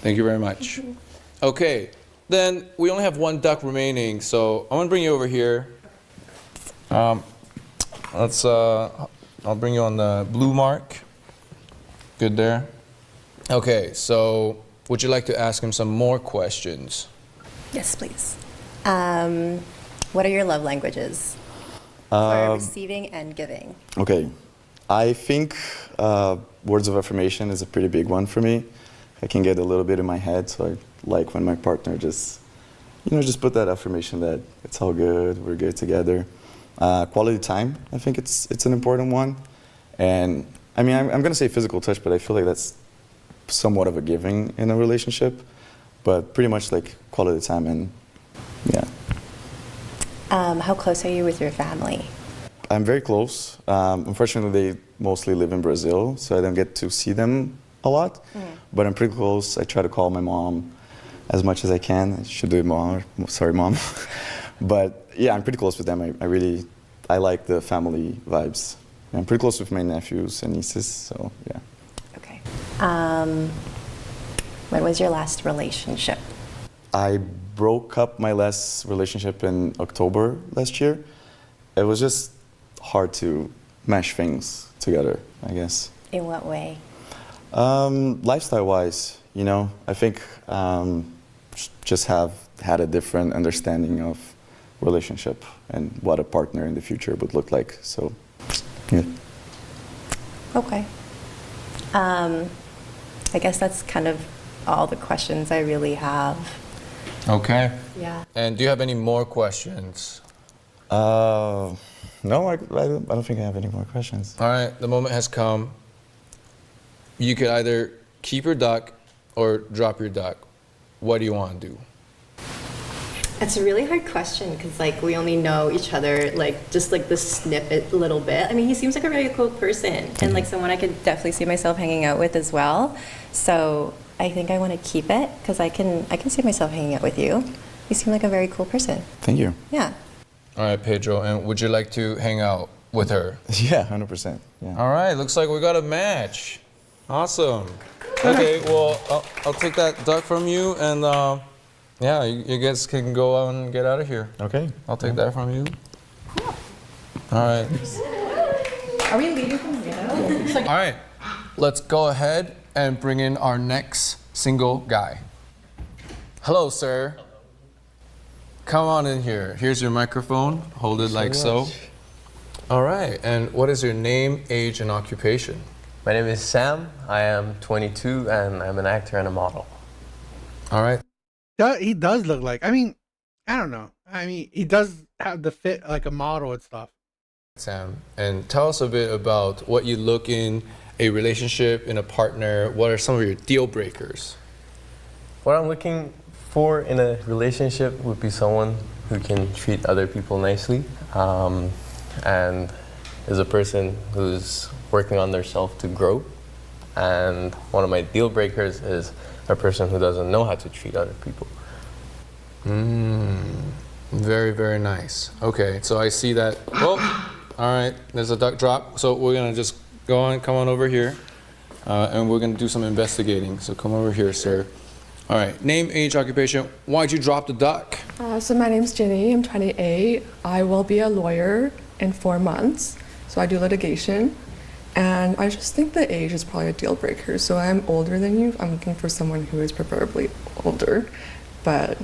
Speaker 2: Thank you very much. Okay, then we only have one duck remaining, so I'm gonna bring you over here. I'll bring you on the blue mark. Good there. Okay, so would you like to ask him some more questions?
Speaker 5: Yes, please. What are your love languages? For receiving and giving.
Speaker 10: Okay. I think words of affirmation is a pretty big one for me. I can get a little bit in my head, so I like when my partner just put that affirmation that it's all good, we're good together. Quality time, I think it's an important one. And I mean, I'm going to say physical touch, but I feel like that's somewhat of a giving in a relationship. But pretty much like quality time and yeah.
Speaker 5: How close are you with your family?
Speaker 10: I'm very close. Unfortunately, they mostly live in Brazil, so I don't get to see them a lot. But I'm pretty close. I try to call my mom as much as I can. I should do it more. Sorry, Mom. But yeah, I'm pretty close with them. I like the family vibes. I'm pretty close with my nephews and nieces, so yeah.
Speaker 5: Okay. When was your last relationship?
Speaker 10: I broke up my last relationship in October last year. It was just hard to mesh things together, I guess.
Speaker 5: In what way?
Speaker 10: Lifestyle-wise, I think just have had a different understanding of relationship and what a partner in the future would look like. So, yeah.
Speaker 5: Okay. I guess that's kind of all the questions I really have.
Speaker 2: Okay.
Speaker 5: Yeah.
Speaker 2: And do you have any more questions?
Speaker 10: No, I don't think I have any more questions.
Speaker 2: All right, the moment has come. You could either keep your duck or drop your duck. What do you want to do?
Speaker 5: It's a really hard question because we only know each other just the snippet a little bit. I mean, he seems like a really cool person and someone I could definitely see myself hanging out with as well. So I think I want to keep it because I can see myself hanging out with you. You seem like a very cool person.
Speaker 10: Thank you.
Speaker 5: Yeah.
Speaker 2: All right, Pedro, and would you like to hang out with her?
Speaker 10: Yeah, 100%. Yeah.
Speaker 2: All right, looks like we got a match. Awesome. Okay, well, I'll take that duck from you, and Yeah, you guys can go out and get out of here.
Speaker 10: Okay.
Speaker 2: I'll take that from you. All right.
Speaker 6: Are we leaving from here?
Speaker 2: All right. Let's go ahead and bring in our next single guy. Hello, sir. Come on in here. Here's your microphone. Hold it like so. All right. And what is your name, age, and occupation?
Speaker 11: My name is Sam. I am 22 and I'm an actor and a model.
Speaker 2: All right.
Speaker 1: He does look like. I mean, I don't know. I mean, he does have the fit like a model and stuff.
Speaker 2: Sam, and tell us a bit about what you look in a relationship, in a partner. What are some of your deal breakers?
Speaker 11: What I'm looking for in a relationship would be someone who can treat other people nicely and is a person who's working on themselves to grow. And one of my deal breakers is a person who doesn't know how to treat other people.
Speaker 2: Very, very nice. Okay, so I see that. Oh, all right, there's a duck drop. So we're gonna just go on, come on over here, and we're gonna do some investigating. So come over here, sir. All right, name, age, occupation. Why'd you drop the duck?
Speaker 9: So my name's Ginny. I'm 28. I will be a lawyer in 4 months. So I do litigation. And I just think the age is probably a deal breaker. So I'm older than you. I'm looking for someone who is preferably older. But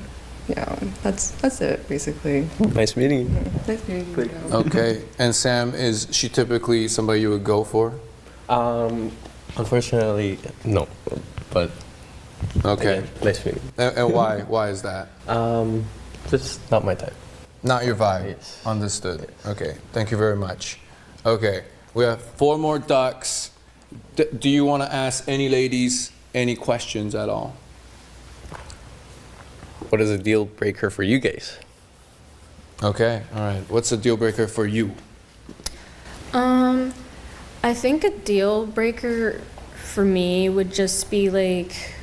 Speaker 9: yeah, that's it basically.
Speaker 11: Nice meeting you.
Speaker 9: Nice meeting you.
Speaker 2: Okay, and Sam, is she typically somebody you would go for?
Speaker 11: Unfortunately, no. But
Speaker 2: Okay.
Speaker 11: again, nice meeting you.
Speaker 2: And why? Why is that?
Speaker 11: Just not my type.
Speaker 2: Not your vibe.
Speaker 11: Yes.
Speaker 2: Understood.
Speaker 11: Yes.
Speaker 2: Okay. Thank you very much. Okay. We have 4 more ducks. Do you want to ask any ladies any questions at all?
Speaker 11: What is a deal breaker for you guys?
Speaker 2: Okay. All right. What's a deal breaker for you?
Speaker 8: I think a deal breaker for me would just be like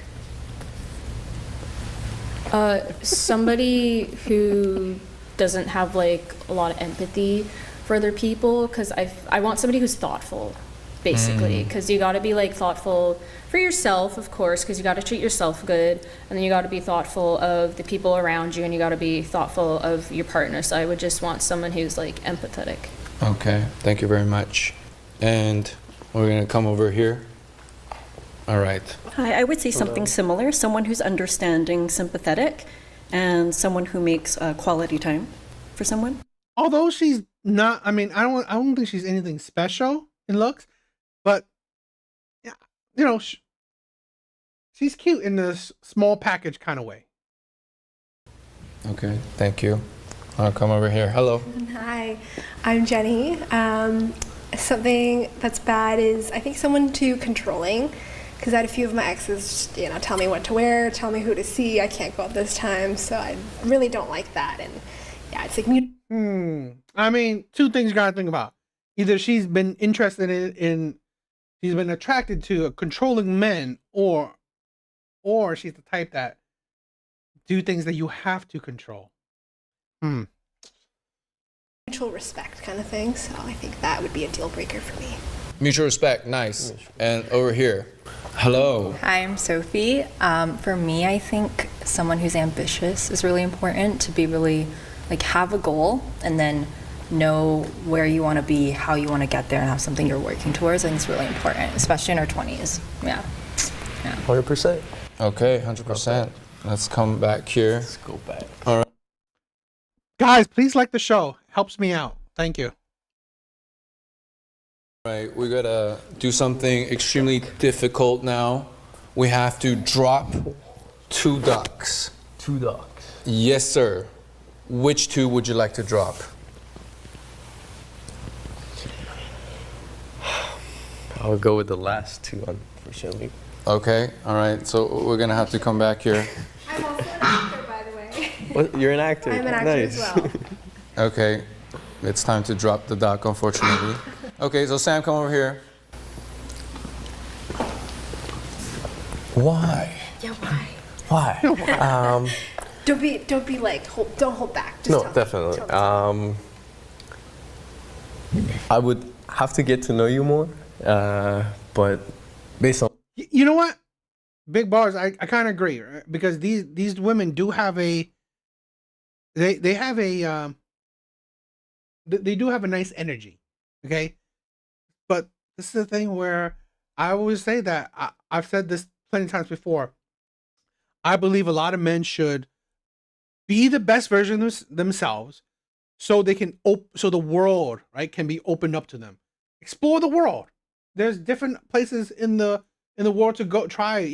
Speaker 8: somebody who doesn't have like a lot of empathy for other people, because I want somebody who's thoughtful, basically, because you got to be like thoughtful for yourself, of course, because you got to treat yourself good, and then you got to be thoughtful of the people around you, and you got to be thoughtful of your partner. So I would just want someone who's like empathetic.
Speaker 2: Okay. Thank you very much. And we're going to come over here. All right.
Speaker 6: Hi, I would say something similar. Someone who's understanding, sympathetic, and someone who makes quality time for someone.
Speaker 1: Although she's not, I mean, I don't think she's anything special in looks, but yeah, you know, she's cute in this small package kind of way.
Speaker 2: Okay. Thank you. I'll come over here. Hello.
Speaker 7: Hi, I'm Jenny. Something that's bad is I think someone too controlling, because I had a few of my exes, you know, tell me what to wear, tell me who to see. I can't go out this time, so I really don't like that. And yeah, it's like
Speaker 1: I mean, 2 things you gotta think about. Either she's been interested she's been attracted to controlling men, or she's the type that do things that you have to control.
Speaker 7: mutual respect kind of thing. So I think that would be a deal breaker for me.
Speaker 2: Mutual respect. Nice. And over here. Hello.
Speaker 4: Hi, I'm Sophie. For me, I think someone who's ambitious is really important, to be really, like, have a goal and then know where you want to be, how you want to get there, and have something you're working towards. I think it's really important, especially in our 20s. Yeah.
Speaker 11: 100%.
Speaker 2: Okay, 100%. Let's come back here.
Speaker 11: Let's go back.
Speaker 2: All right.
Speaker 1: Guys, please like the show. Helps me out. Thank you.
Speaker 2: All right, we gotta do something extremely difficult now. We have to drop 2 ducks.
Speaker 11: 2 ducks.
Speaker 2: Yes, sir. Which 2 would you like to drop?
Speaker 11: I would go with the last 2, unfortunately.
Speaker 2: Okay, all right. So we're gonna have to come back here.
Speaker 7: I'm also an actor, by the way.
Speaker 11: What? You're an actor?
Speaker 7: I'm an actor
Speaker 11: Nice.
Speaker 7: as well.
Speaker 2: Okay, it's time to drop the duck, unfortunately. Okay, so Sam, come over here. Why?
Speaker 7: Yeah, why?
Speaker 11: Why?
Speaker 7: Don't be like, don't hold back. Just
Speaker 11: No,
Speaker 7: tell me.
Speaker 11: definitely.
Speaker 7: Tell me.
Speaker 11: I would have to get to know you more, but based on
Speaker 1: You know what? big bars. I kind of agree, right? Because these women do have a they have a they do have a nice energy. Okay, but this is the thing where I always say that I've said this plenty of times before. I believe a lot of men should be the best version of themselves, so they can so the world, right, can be opened up to them. Explore the world. There's different places in the world to go. Try,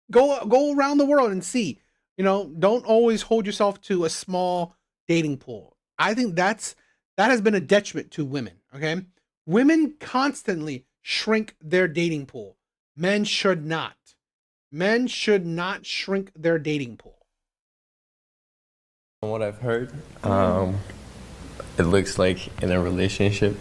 Speaker 1: go around the world and see. Don't always hold yourself to a small dating pool. I think that has been a detriment to women. Okay, women constantly shrink their dating pool. Men should not. Men should not shrink their dating pool.
Speaker 11: From what I've heard, it looks like in a relationship,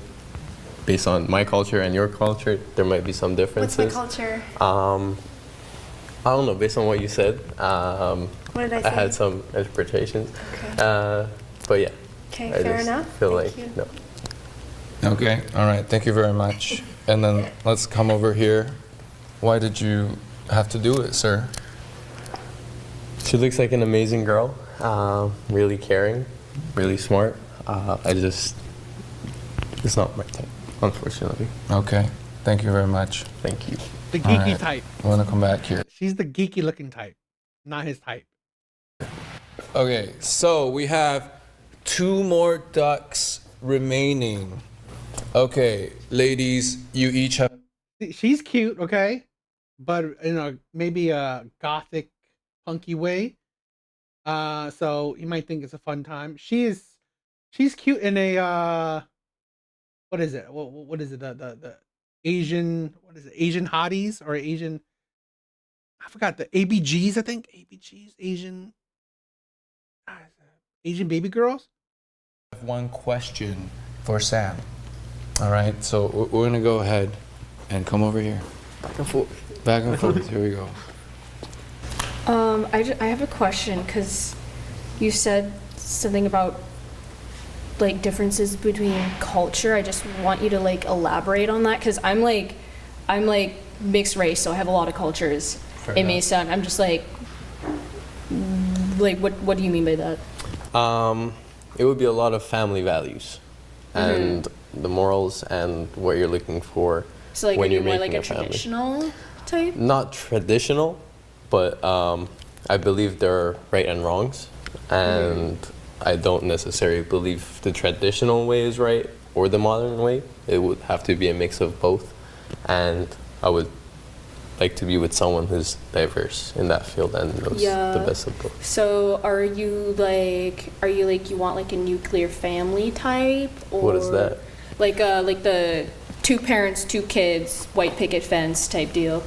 Speaker 11: based on my culture and your culture, there might be some differences.
Speaker 7: What's my culture?
Speaker 11: I don't know. Based on what you said,
Speaker 7: What did I say?
Speaker 11: I had some interpretations.
Speaker 7: Okay.
Speaker 11: But yeah.
Speaker 7: Okay,
Speaker 11: I
Speaker 7: fair
Speaker 11: just
Speaker 7: enough.
Speaker 11: Feel
Speaker 7: Thank
Speaker 11: like
Speaker 7: you.
Speaker 11: no.
Speaker 2: Okay. All right. Thank you very much. And then let's come over here. Why did you have to do it, sir?
Speaker 11: She looks like an amazing girl. Really caring, really smart. It's not my type, unfortunately.
Speaker 2: Okay. Thank you very much.
Speaker 11: Thank you.
Speaker 1: The geeky
Speaker 2: All right.
Speaker 1: type.
Speaker 2: I want to come back here.
Speaker 1: She's the geeky looking type, not his type.
Speaker 2: Okay, so we have 2 more ducks remaining. Okay, ladies, you each have.
Speaker 1: She's cute, okay, but in a maybe a gothic, punky way. So you might think it's a fun time. She's cute in a what is it? What is it? The Asian, what is it? Asian hotties or Asian? I forgot the ABGs. I think ABGs, Asian baby girls.
Speaker 2: I have one question for Sam. All right, so we're gonna go ahead and come over here. Back and forth. Back and forth. Here we go.
Speaker 8: I have a question because you said something about like differences between culture. I just want you to like elaborate on that because I'm like mixed race, so I have a lot of cultures.
Speaker 11: Fair
Speaker 8: It may
Speaker 11: enough.
Speaker 8: sound I'm just like what do you mean by that?
Speaker 11: It would be a lot of family values and the morals and what you're looking for
Speaker 8: So like
Speaker 11: when
Speaker 8: are you
Speaker 11: you're
Speaker 8: more
Speaker 11: making
Speaker 8: like a
Speaker 11: a family.
Speaker 8: traditional type?
Speaker 11: Not traditional, but I believe there are right and wrongs, and I don't necessarily believe the traditional way is right or the modern way. It would have to be a mix of both, and I would like to be with someone who's diverse in that field and knows the best of both.
Speaker 8: So are you like you want like a nuclear family type or
Speaker 11: What is that?
Speaker 8: Like the 2 parents, 2 kids, white picket fence type deal.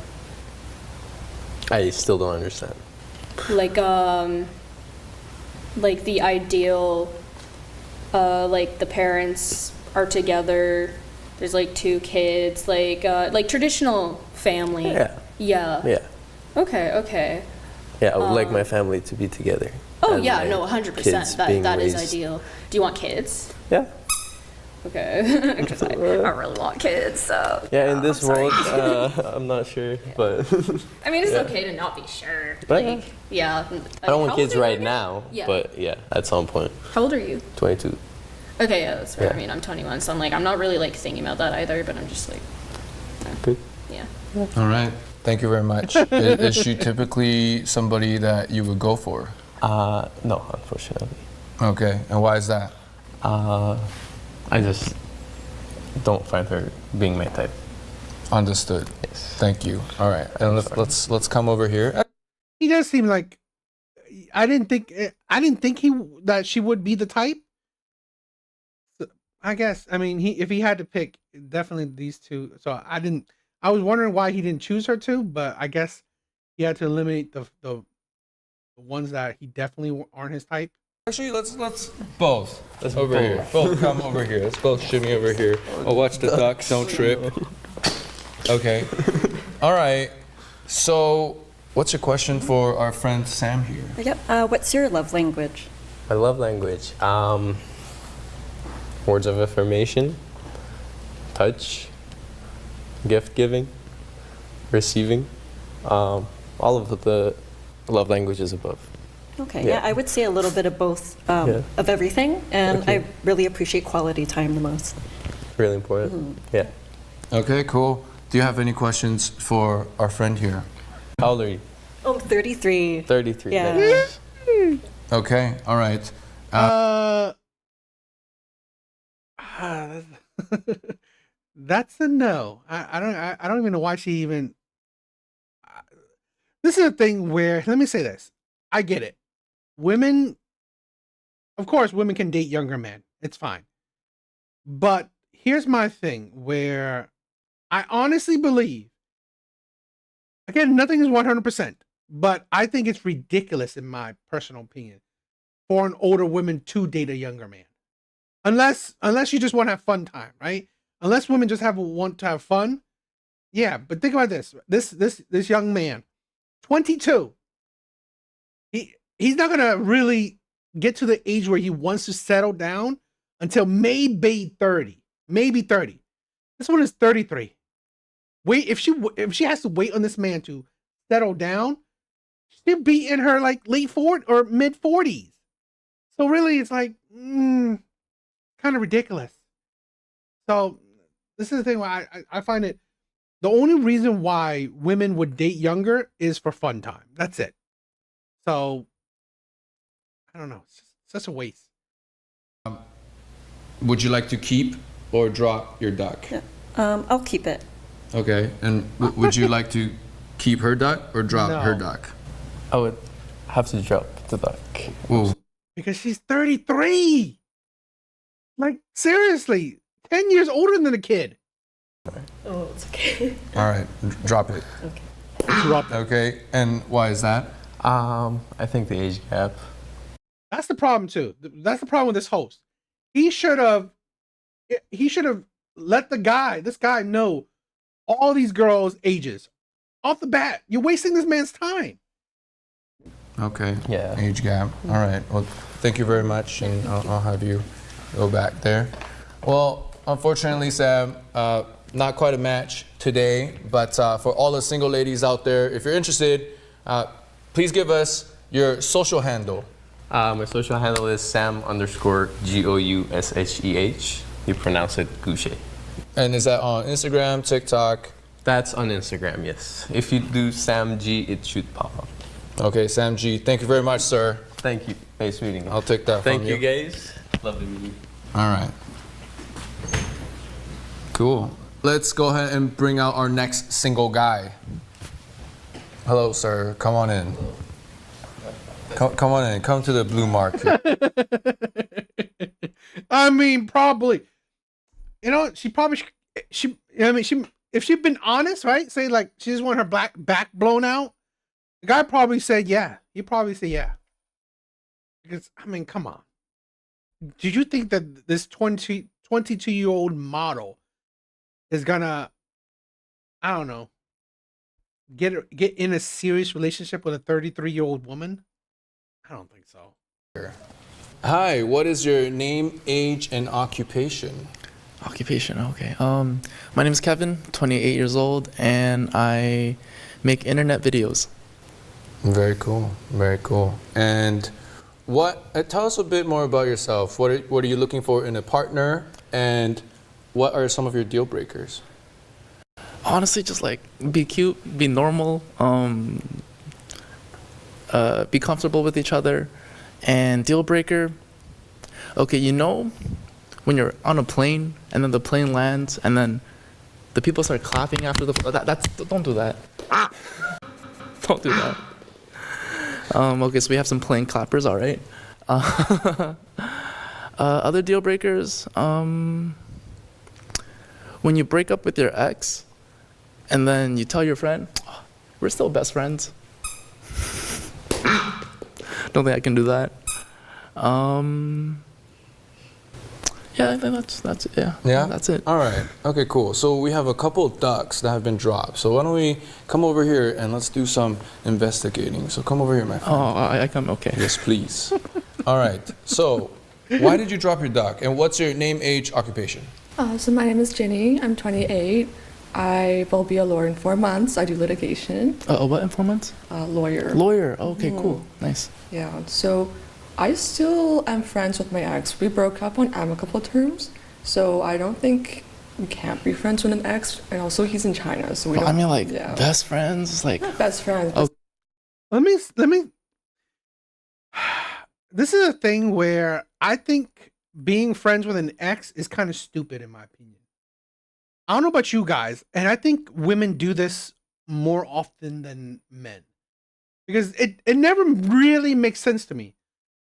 Speaker 11: I still don't understand.
Speaker 8: Like the ideal like the parents are together, there's like 2 kids, like traditional family.
Speaker 11: Yeah.
Speaker 8: Yeah. Okay.
Speaker 11: Yeah, I would like my family to be together.
Speaker 8: Oh
Speaker 11: and
Speaker 8: yeah,
Speaker 11: my
Speaker 8: no, 100%.
Speaker 11: kids being
Speaker 8: That is
Speaker 11: raised-
Speaker 8: ideal. Do you want kids?
Speaker 11: Yeah.
Speaker 8: Okay. Because I really want kids, so.
Speaker 11: Yeah, in this
Speaker 8: I'm sorry.
Speaker 11: world, I'm not sure, but
Speaker 8: I mean, it's
Speaker 11: Yeah.
Speaker 8: okay to not be sure.
Speaker 11: But
Speaker 8: Like, yeah.
Speaker 11: I don't want
Speaker 8: How
Speaker 11: kids
Speaker 8: old are you
Speaker 11: right
Speaker 8: again?
Speaker 11: now.
Speaker 8: Yeah.
Speaker 11: But yeah, at some point.
Speaker 8: How old are you?
Speaker 11: 22.
Speaker 8: Okay, yeah, that's fair.
Speaker 11: Yeah.
Speaker 8: I mean, I'm 21, so I'm like, I'm not really like thinking about that either, but I'm just like,
Speaker 11: Good.
Speaker 8: yeah.
Speaker 2: All right. Thank you very much. Is she typically somebody that you would go for?
Speaker 11: No, unfortunately.
Speaker 2: Okay, and why is that?
Speaker 11: I just don't find her being my type.
Speaker 2: Understood.
Speaker 11: Yes.
Speaker 2: Thank you. All right, and let's come over here.
Speaker 1: He does seem like I didn't think that she would be the type. So, I guess I mean if he had to pick, definitely these 2. So I was wondering why he didn't choose her too, but I guess he had to eliminate the ones that he definitely aren't his type.
Speaker 2: Actually, let's both. Let's over here. Both come over here. Let's both shimmy over here. Oh, watch the ducks. Don't trip. Okay. All right. So, what's your question for our friend Sam here?
Speaker 6: Yep. What's your love language?
Speaker 11: My love language. Words of affirmation, touch, gift giving, receiving. All of the love languages above.
Speaker 6: Okay,
Speaker 11: Yeah.
Speaker 6: yeah, I would say a little bit of both,
Speaker 11: Yeah.
Speaker 6: of everything, and
Speaker 11: Okay.
Speaker 6: I really appreciate quality time the most.
Speaker 11: Really important. Yeah.
Speaker 2: Okay, cool. Do you have any questions for our friend here?
Speaker 11: How old are you?
Speaker 6: Oh, 33.
Speaker 11: 33.
Speaker 6: Yeah.
Speaker 11: Nice.
Speaker 2: Okay, all right.
Speaker 1: That's a no. I don't even know why she even. This is a thing where, let me say this. I get it. Women, of course, women can date younger men. It's fine. But here's my thing where I honestly believe, again, nothing is 100%, but I think it's ridiculous, in my personal opinion, for an older woman to date a younger man. Unless you just want to have fun time, right? Unless women just want to have fun. Yeah, but think about this. This young man, 22. He's not gonna really get to the age where he wants to settle down until maybe 30. Maybe 30. This one is 33. Wait, if she has to wait on this man to settle down, she'll be in her like late 40s or mid 40s. So really, it's like kind of ridiculous. So this is the thing where I find it, the only reason why women would date younger is for fun time. That's it. So I don't know. It's just such a waste.
Speaker 2: Would you like to keep or drop your duck?
Speaker 6: Yeah. I'll keep it.
Speaker 2: Okay, and would you like to keep her duck or drop
Speaker 1: No.
Speaker 2: her duck?
Speaker 11: I would have to drop the duck.
Speaker 2: Ooh.
Speaker 1: Because she's 33. Like, seriously, 10 years older than a kid.
Speaker 6: Oh, it's okay.
Speaker 2: All right, drop it.
Speaker 1: Drop it.
Speaker 2: Okay, and why is that?
Speaker 11: I think the age gap.
Speaker 1: That's the problem too. That's the problem with this host. He should have let this guy know all these girls' ages off the bat. You're wasting this man's time.
Speaker 2: Okay.
Speaker 11: Yeah.
Speaker 2: Age gap. All right. Well, thank you very much, and I'll have you go back there. Well, unfortunately, Sam, not quite a match today, but for all the single ladies out there, if you're interested, please give us your social handle.
Speaker 11: My social handle is Sam_GOUSHEH. You pronounce it Gouche.
Speaker 2: And is that on Instagram, TikTok?
Speaker 11: That's on Instagram, yes. If you do Sam G, it should pop up.
Speaker 2: Okay, Sam G. Thank you very much, sir.
Speaker 11: Thank you. Nice meeting you.
Speaker 2: I'll take that
Speaker 11: Thank
Speaker 2: from
Speaker 11: you, guys. Love to meet you.
Speaker 2: All right. Cool. Let's go ahead and bring out our next single guy. Hello, sir. Come on in. Come on in. Come to the blue market.
Speaker 1: I mean, probably. You know, she probably if she'd been honest, right? Say like she just want her back blown out. The guy probably said yeah. He probably said yeah. Because I mean, come on. Did you think that this 22-year-old model is gonna, I don't know, get in a serious relationship with a 33-year-old woman? I don't think so.
Speaker 2: Hi, what is your name, age, and occupation?
Speaker 12: Occupation, okay. My name is Kevin, 28 years old, and I make internet videos.
Speaker 2: Very cool. Very cool. And tell us a bit more about yourself. What are you looking for in a partner, and what are some of your deal breakers?
Speaker 12: Honestly, just like be cute, be normal, be comfortable with each other, and deal breaker. Okay, you know, when you're on a plane and then the plane lands and then the people start clapping after don't do that. Don't do that. Okay, so we have some plane clappers, all right. Other deal breakers, when you break up with your ex and then you tell your friend, oh, we're still best friends. Don't think I can do that. Yeah, I think that's it. Yeah, that's it.
Speaker 2: All right. Okay, cool. So we have a couple ducks that have been dropped. So why don't we come over here and let's do some investigating. So come over here, my friend.
Speaker 12: Oh, I come. Okay.
Speaker 2: Yes, please. All right. So why did you drop your duck, and what's your name, age, occupation?
Speaker 9: So my name is Jenny. I'm 28. I will be a lawyer in 4 months. I do litigation.
Speaker 12: What in 4 months?
Speaker 9: Lawyer.
Speaker 12: Lawyer. Okay, cool. Nice.
Speaker 9: Yeah. So I still am friends with my ex. We broke up on amicable terms. So I don't think we can't be friends with an ex. And also he's in China, so we
Speaker 12: Well,
Speaker 9: don't.
Speaker 12: I mean, like
Speaker 9: yeah.
Speaker 12: best friends, like
Speaker 9: Not best friends.
Speaker 12: Oh.
Speaker 1: Let me. This is a thing where I think being friends with an ex is kind of stupid, in my opinion. I don't know about you guys, and I think women do this more often than men because it never really makes sense to me.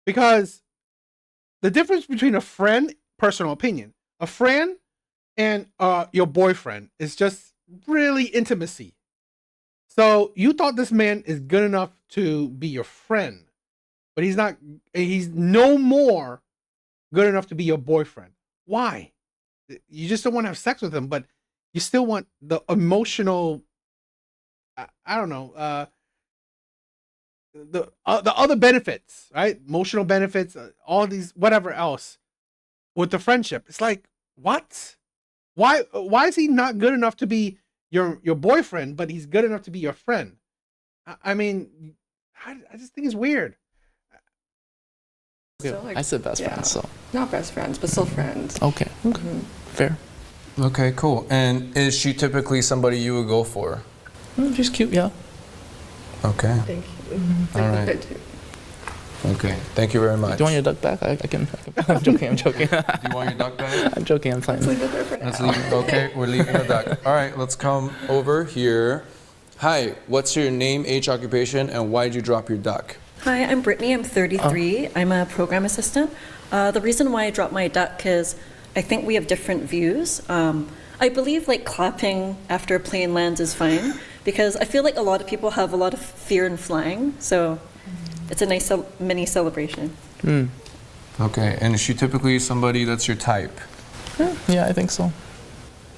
Speaker 1: Because the difference between a friend, personal opinion, a friend and your boyfriend is just really intimacy. So you thought this man is good enough to be your friend, but he's not. He's no more good enough to be your boyfriend. Why? You just don't want to have sex with him, but you still want the emotional. I don't know. The other benefits, right? Emotional benefits, all these whatever else with the friendship. It's like, what? Why is he not good enough to be your boyfriend, but he's good enough to be your friend? I mean, I just think it's weird.
Speaker 9: Still, like,
Speaker 12: I said best
Speaker 9: yeah.
Speaker 12: friends, so
Speaker 9: Not best friends, but still friends.
Speaker 12: okay. Fair.
Speaker 2: Okay, cool. And is she typically somebody you would go for?
Speaker 12: She's cute, yeah.
Speaker 2: Okay.
Speaker 9: Thank you.
Speaker 2: All
Speaker 9: I
Speaker 2: right.
Speaker 9: think I do.
Speaker 2: Okay. Thank you very much.
Speaker 12: Do you want your duck back? I can. I'm joking. I'm joking.
Speaker 2: Do you want your duck back?
Speaker 12: I'm joking. I'm playing.
Speaker 9: Leave it there for now.
Speaker 2: Let's leave. Okay, we're leaving the duck. All right, let's come over here. Hi, what's your name, age, occupation, and why did you drop your duck?
Speaker 6: Hi, I'm Brittany. I'm 33. I'm a program assistant. The reason why I dropped my duck is I think we have different views. I believe like clapping after a plane lands is fine because I feel like a lot of people have a lot of fear in flying. So it's a nice mini celebration.
Speaker 2: Okay, and is she typically somebody that's your type?
Speaker 12: Yeah, I think so.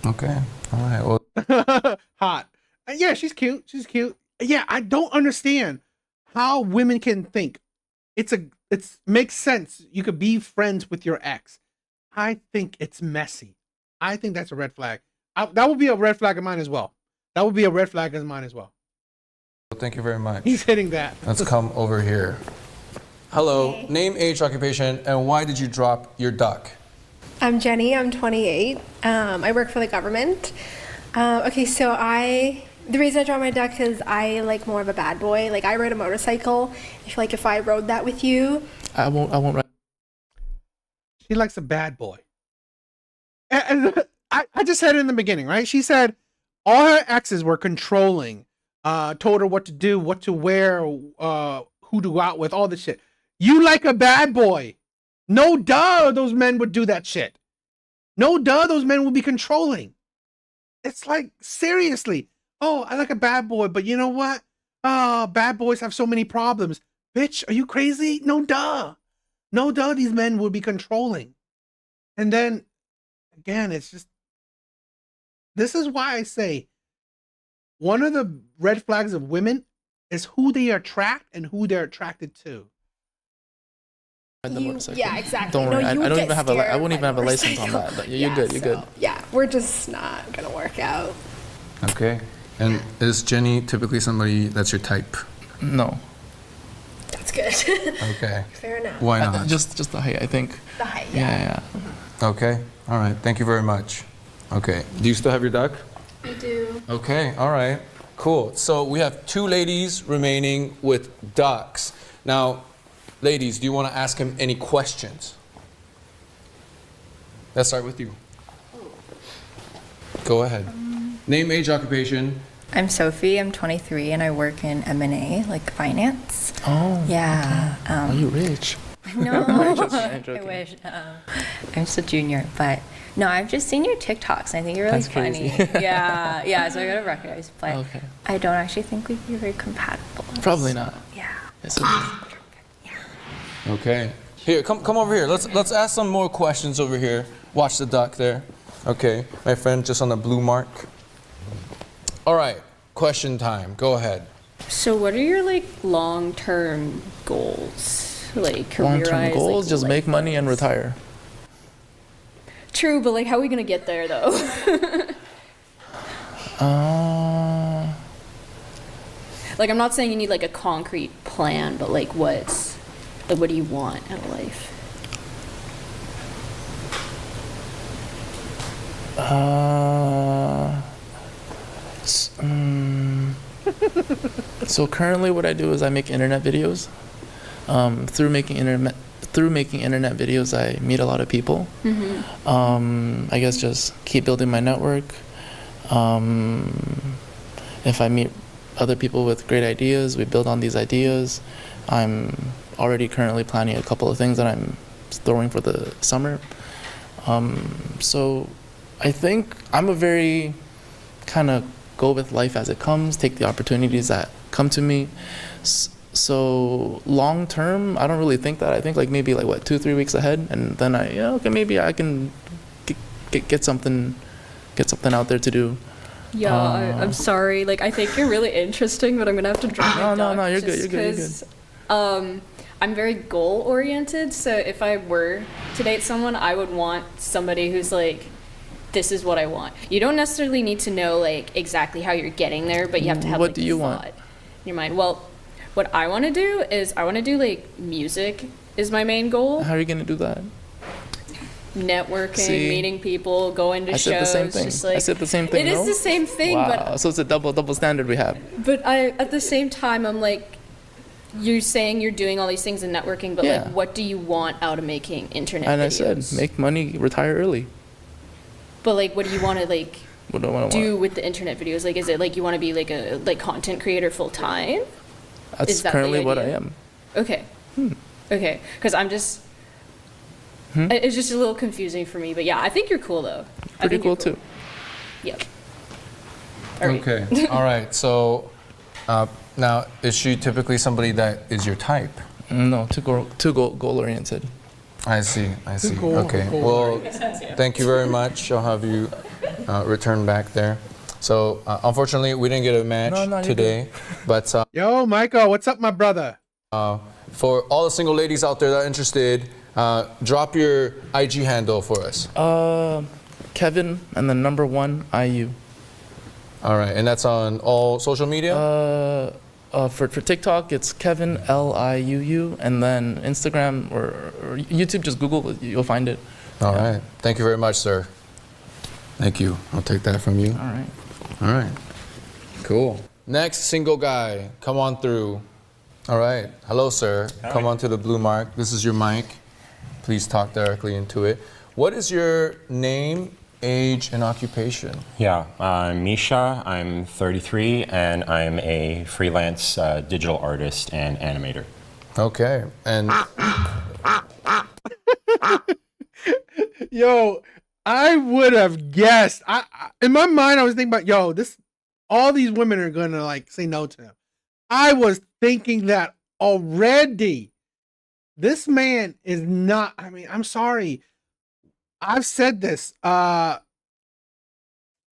Speaker 2: Okay, all right. Well,
Speaker 1: Hot. Yeah, she's cute. She's cute. Yeah, I don't understand how women can think it's makes sense. You could be friends with your ex. I think it's messy. I think that's a red flag. That would be a red flag of mine as well. That would be a red flag of mine as well.
Speaker 2: thank you very much.
Speaker 1: He's hitting that.
Speaker 2: Let's come over here. Hello,
Speaker 7: Hey.
Speaker 2: name, age, occupation, and why did you drop your duck?
Speaker 7: I'm Jenny. I'm 28. I work for the government. Okay, so the reason I dropped my duck is I like more of a bad boy. Like I ride a motorcycle. I feel like if I rode that with you,
Speaker 12: I won't ride.
Speaker 1: She likes a bad boy. And I just said it in the beginning, right? She said all her exes were controlling, told her what to do, what to wear, who to go out with, all this shit. You like a bad boy. No duh, those men would do that shit. No duh, those men would be controlling. It's like, seriously. Oh, I like a bad boy, but you know what? Oh, bad boys have so many problems. Bitch, are you crazy? No duh. No duh, these men would be controlling. And then, again, it's just, this is why I say one of the red flags of women is who they attract and who they're attracted to.
Speaker 12: Ride the motorcycle.
Speaker 7: yeah, exactly.
Speaker 12: Don't worry.
Speaker 7: No, you
Speaker 12: I don't
Speaker 7: get
Speaker 12: even have a. I
Speaker 7: scared
Speaker 12: won't even
Speaker 7: by
Speaker 12: have a license on that.
Speaker 7: motorcycle.
Speaker 12: But you're good. You're good.
Speaker 7: Yeah, we're just not gonna work out.
Speaker 2: Okay. And is Jenny typically somebody that's your type?
Speaker 12: No.
Speaker 7: That's good.
Speaker 2: Okay.
Speaker 7: Fair enough.
Speaker 2: Why not?
Speaker 12: Just the height. I think.
Speaker 7: The height,
Speaker 12: Yeah.
Speaker 2: Okay. All right. Thank you very much. Okay. Do you still have your duck?
Speaker 8: I do.
Speaker 2: Okay. All right. Cool. So we have two ladies remaining with ducks. Now, ladies, do you want to ask him any questions? Let's start with you. Go ahead. Name, age, occupation.
Speaker 4: I'm Sophie. I'm 23, and I work in M&A, like finance.
Speaker 12: Oh.
Speaker 4: Yeah.
Speaker 12: Are you rich?
Speaker 4: No,
Speaker 12: I'm joking, I'm
Speaker 4: I
Speaker 12: joking.
Speaker 4: wish. I'm just a junior, but no, I've just seen your TikToks. And I think you're really
Speaker 12: That's
Speaker 4: funny.
Speaker 12: crazy.
Speaker 4: Yeah. So I gotta recognize, but
Speaker 12: Okay.
Speaker 4: I don't actually think we'd be very compatible.
Speaker 12: Probably not.
Speaker 4: Yeah.
Speaker 12: Yes, it is.
Speaker 2: Okay. Here, come over here. Let's ask some more questions over here. Watch the duck there. Okay. My friend just on the blue mark. All right. Question time. Go ahead.
Speaker 8: So what are your like long-term goals? Like career-wise?
Speaker 12: Long-term goals:
Speaker 8: like,
Speaker 12: just make money and
Speaker 8: life-wise?
Speaker 12: retire.
Speaker 8: True, but like how are we gonna get there though? Like, I'm not saying you need like a concrete plan, but like what do you want out of life?
Speaker 12: So currently, what I do is I make internet videos. Through making internet videos, I meet a lot of people. I guess just keep building my network. If I meet other people with great ideas, we build on these ideas. I'm already currently planning a couple of things that I'm throwing for the summer. So I think I'm a very kind of go with life as it comes, take the opportunities that come to me. So long term, I don't really think that. I think like maybe like what 2-3 weeks ahead, and then okay, maybe I can get something out there to do.
Speaker 8: Yeah, I'm sorry. Like, I think you're really interesting, but I'm gonna have to drop my duck.
Speaker 12: No, you're good. You're good.
Speaker 8: I'm very goal oriented, so if I were to date someone, I would want somebody who's like, this is what I want. You don't necessarily need to know like exactly how you're getting there, but you have to have
Speaker 12: What
Speaker 8: like
Speaker 12: do you
Speaker 8: thought
Speaker 12: want?
Speaker 8: in your mind. Well, what I want to do is I want to do like music is my main goal.
Speaker 12: How are you gonna do that?
Speaker 8: Networking,
Speaker 12: See?
Speaker 8: meeting people, going to
Speaker 12: I
Speaker 8: shows.
Speaker 12: said the same thing.
Speaker 8: Just like,
Speaker 12: I said the same thing.
Speaker 8: It is
Speaker 12: no?
Speaker 8: the same thing,
Speaker 12: Wow. So it's a double standard we have.
Speaker 8: but at the same time, I'm like, you're saying you're doing all these things in networking, but
Speaker 12: Yeah.
Speaker 8: like, what do you want out of making internet
Speaker 12: And
Speaker 8: videos?
Speaker 12: I said, make money, retire early.
Speaker 8: But like, what do you want to like
Speaker 12: What do I want?
Speaker 8: do with the internet videos? Like, is it like you want to be like a content creator full time?
Speaker 12: That's
Speaker 8: is that the
Speaker 12: currently what I
Speaker 8: idea?
Speaker 12: am.
Speaker 8: Okay. Okay, because I'm just. It's just a little confusing for me, but yeah, I think you're cool though. I
Speaker 12: Pretty
Speaker 8: think you're
Speaker 12: cool too.
Speaker 8: Yep. All right.
Speaker 2: Okay. All right. So now, is she typically somebody that is your type?
Speaker 12: No, too goal oriented.
Speaker 2: I see.
Speaker 1: Goal-
Speaker 2: Okay.
Speaker 1: goal
Speaker 2: Well, thank you very much. I'll have you return back there. So unfortunately, we didn't get a match
Speaker 12: No, you're
Speaker 2: today, but
Speaker 1: Yo, Michael, what's up, my brother?
Speaker 2: for all the single ladies out there that are interested, drop your IG handle for us.
Speaker 12: Kevin and then number 1 IU.
Speaker 2: All right, and that's on all social media.
Speaker 12: For TikTok, it's Kevin LIUU, and then Instagram or YouTube, just Google it, you'll find it.
Speaker 2: All right. Thank you very much, sir. Thank you. I'll take that from you.
Speaker 12: All right.
Speaker 2: All right. Cool. Next single guy, come on through. All right. Hello, sir. Come on to the blue mark. This is your mic. Please talk directly into it. What is your name, age, and occupation?
Speaker 13: Yeah, I'm Misha. I'm 33, and I'm a freelance digital artist and animator.
Speaker 2: Okay. And
Speaker 1: Yo, I would have guessed. I in my mind, I was thinking about, all these women are gonna like say no to him. I was thinking that already. This man is not. I mean, I'm sorry. I've said this.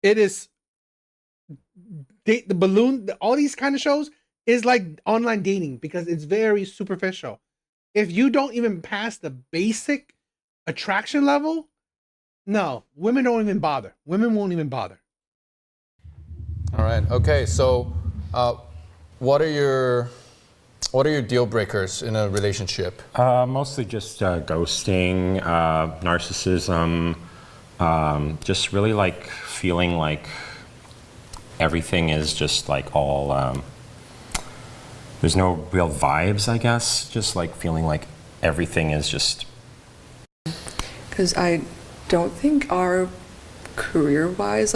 Speaker 1: It is the balloon. All these kind of shows is like online dating because it's very superficial. If you don't even pass the basic attraction level, no, women don't even bother. Women won't even bother.
Speaker 2: all right. Okay. So, what are your deal breakers in a relationship?
Speaker 13: Mostly just ghosting, narcissism, just really like feeling like everything is just like all, there's no real vibes, I guess. Just like feeling like everything is just.
Speaker 9: Because I don't think our career-wise,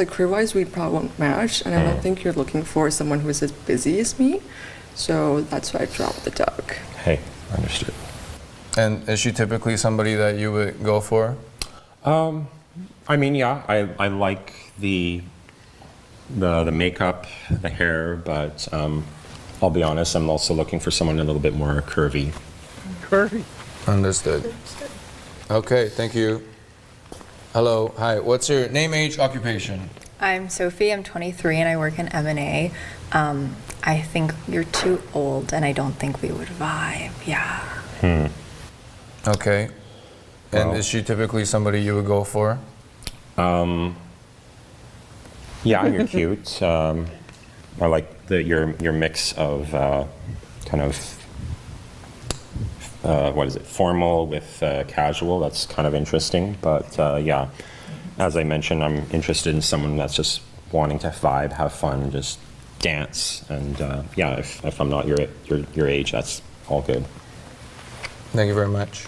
Speaker 9: we probably won't match, and I don't think you're looking for someone who's as busy as me. So that's why I dropped the duck.
Speaker 13: Hey, understood.
Speaker 2: And is she typically somebody that you would go for?
Speaker 13: I mean, yeah, I like the makeup, the hair, but I'll be honest, I'm also looking for someone a little bit more curvy.
Speaker 1: Curvy.
Speaker 2: Understood. Okay, thank you. Hello, hi. What's your name, age, occupation?
Speaker 4: I'm Sophie. I'm 23 and I work in M&A. I think you're too old and I don't think we would vibe. Yeah.
Speaker 2: Okay. And
Speaker 13: Well-
Speaker 2: is she typically somebody you would go for?
Speaker 13: Yeah, you're cute. I like your mix of kind of what is it, formal with casual. That's kind of interesting. But yeah, as I mentioned, I'm interested in someone that's just wanting to vibe, have fun, just dance. And yeah, if I'm not your age, that's all good.
Speaker 2: Thank you very much.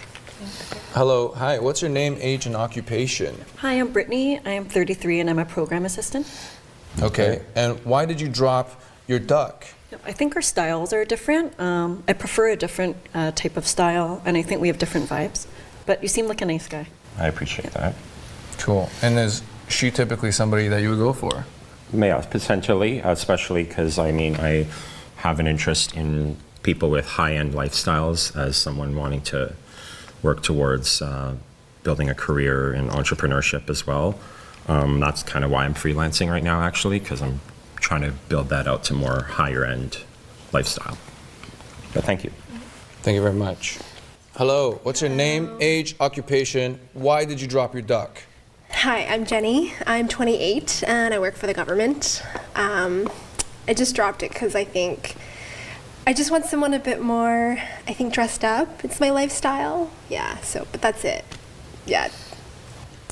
Speaker 2: Hello, hi, what's your name, age, and occupation?
Speaker 6: Hi, I'm Brittany. I am 33 and I'm a program assistant.
Speaker 2: Okay, and why did you drop your duck?
Speaker 6: I think our styles are different. I prefer a different type of style, and I think we have different vibes. But you seem like a nice guy.
Speaker 13: I appreciate that.
Speaker 2: Cool. And is she typically somebody that you would go for?
Speaker 13: Yeah, potentially, especially because I mean, I have an interest in people with high-end lifestyles as someone wanting to work towards building a career in entrepreneurship as well. That's kind of why I'm freelancing right now, actually, because I'm trying to build that out to more higher-end lifestyle. But thank you.
Speaker 2: Thank you very much. Hello, what's your name, age, occupation? Why did you drop your duck?
Speaker 7: Hi, I'm Jenny. I'm 28 and I work for the government. I just dropped it because I think I just want someone a bit more, I think, dressed up. It's my lifestyle. Yeah, so, but that's it. Yeah.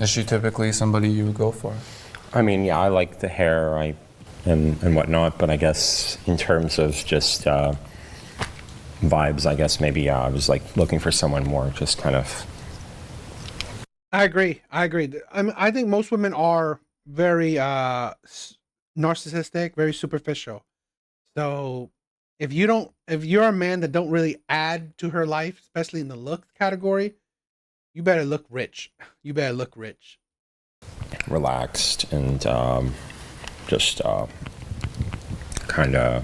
Speaker 2: Is she typically somebody you would go for?
Speaker 13: I mean, yeah, I like the hair and whatnot, but I guess in terms of just vibes, I guess maybe I was like looking for someone more just kind of.
Speaker 1: I agree. I think most women are very narcissistic, very superficial. So if you're a man that don't really add to her life, especially in the look category, you better look rich. You better look rich.
Speaker 13: Relaxed and just kind of,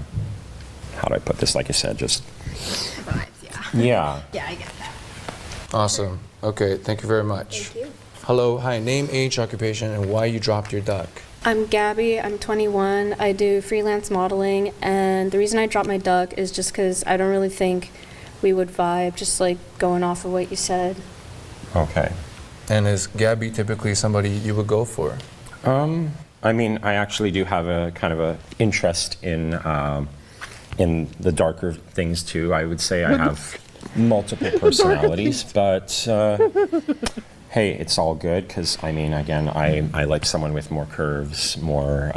Speaker 13: how do I put this? Like I said, just.
Speaker 7: Vibes, yeah.
Speaker 13: Yeah.
Speaker 7: Yeah, I get that.
Speaker 2: Awesome. Okay, thank you very much.
Speaker 7: Thank you.
Speaker 2: Hello, hi, name, age, occupation, and why you dropped your duck.
Speaker 8: I'm Gabby, I'm 21, I do freelance modeling, and the reason I dropped my duck is just because I don't really think we would vibe, just like going off of what you said.
Speaker 13: Okay.
Speaker 2: And is Gabby typically somebody you would go for?
Speaker 13: I mean, I actually do have a kind of a interest in the darker things too. I would say I have multiple personalities, but hey, it's all good because I mean, again, I like someone with more curves, more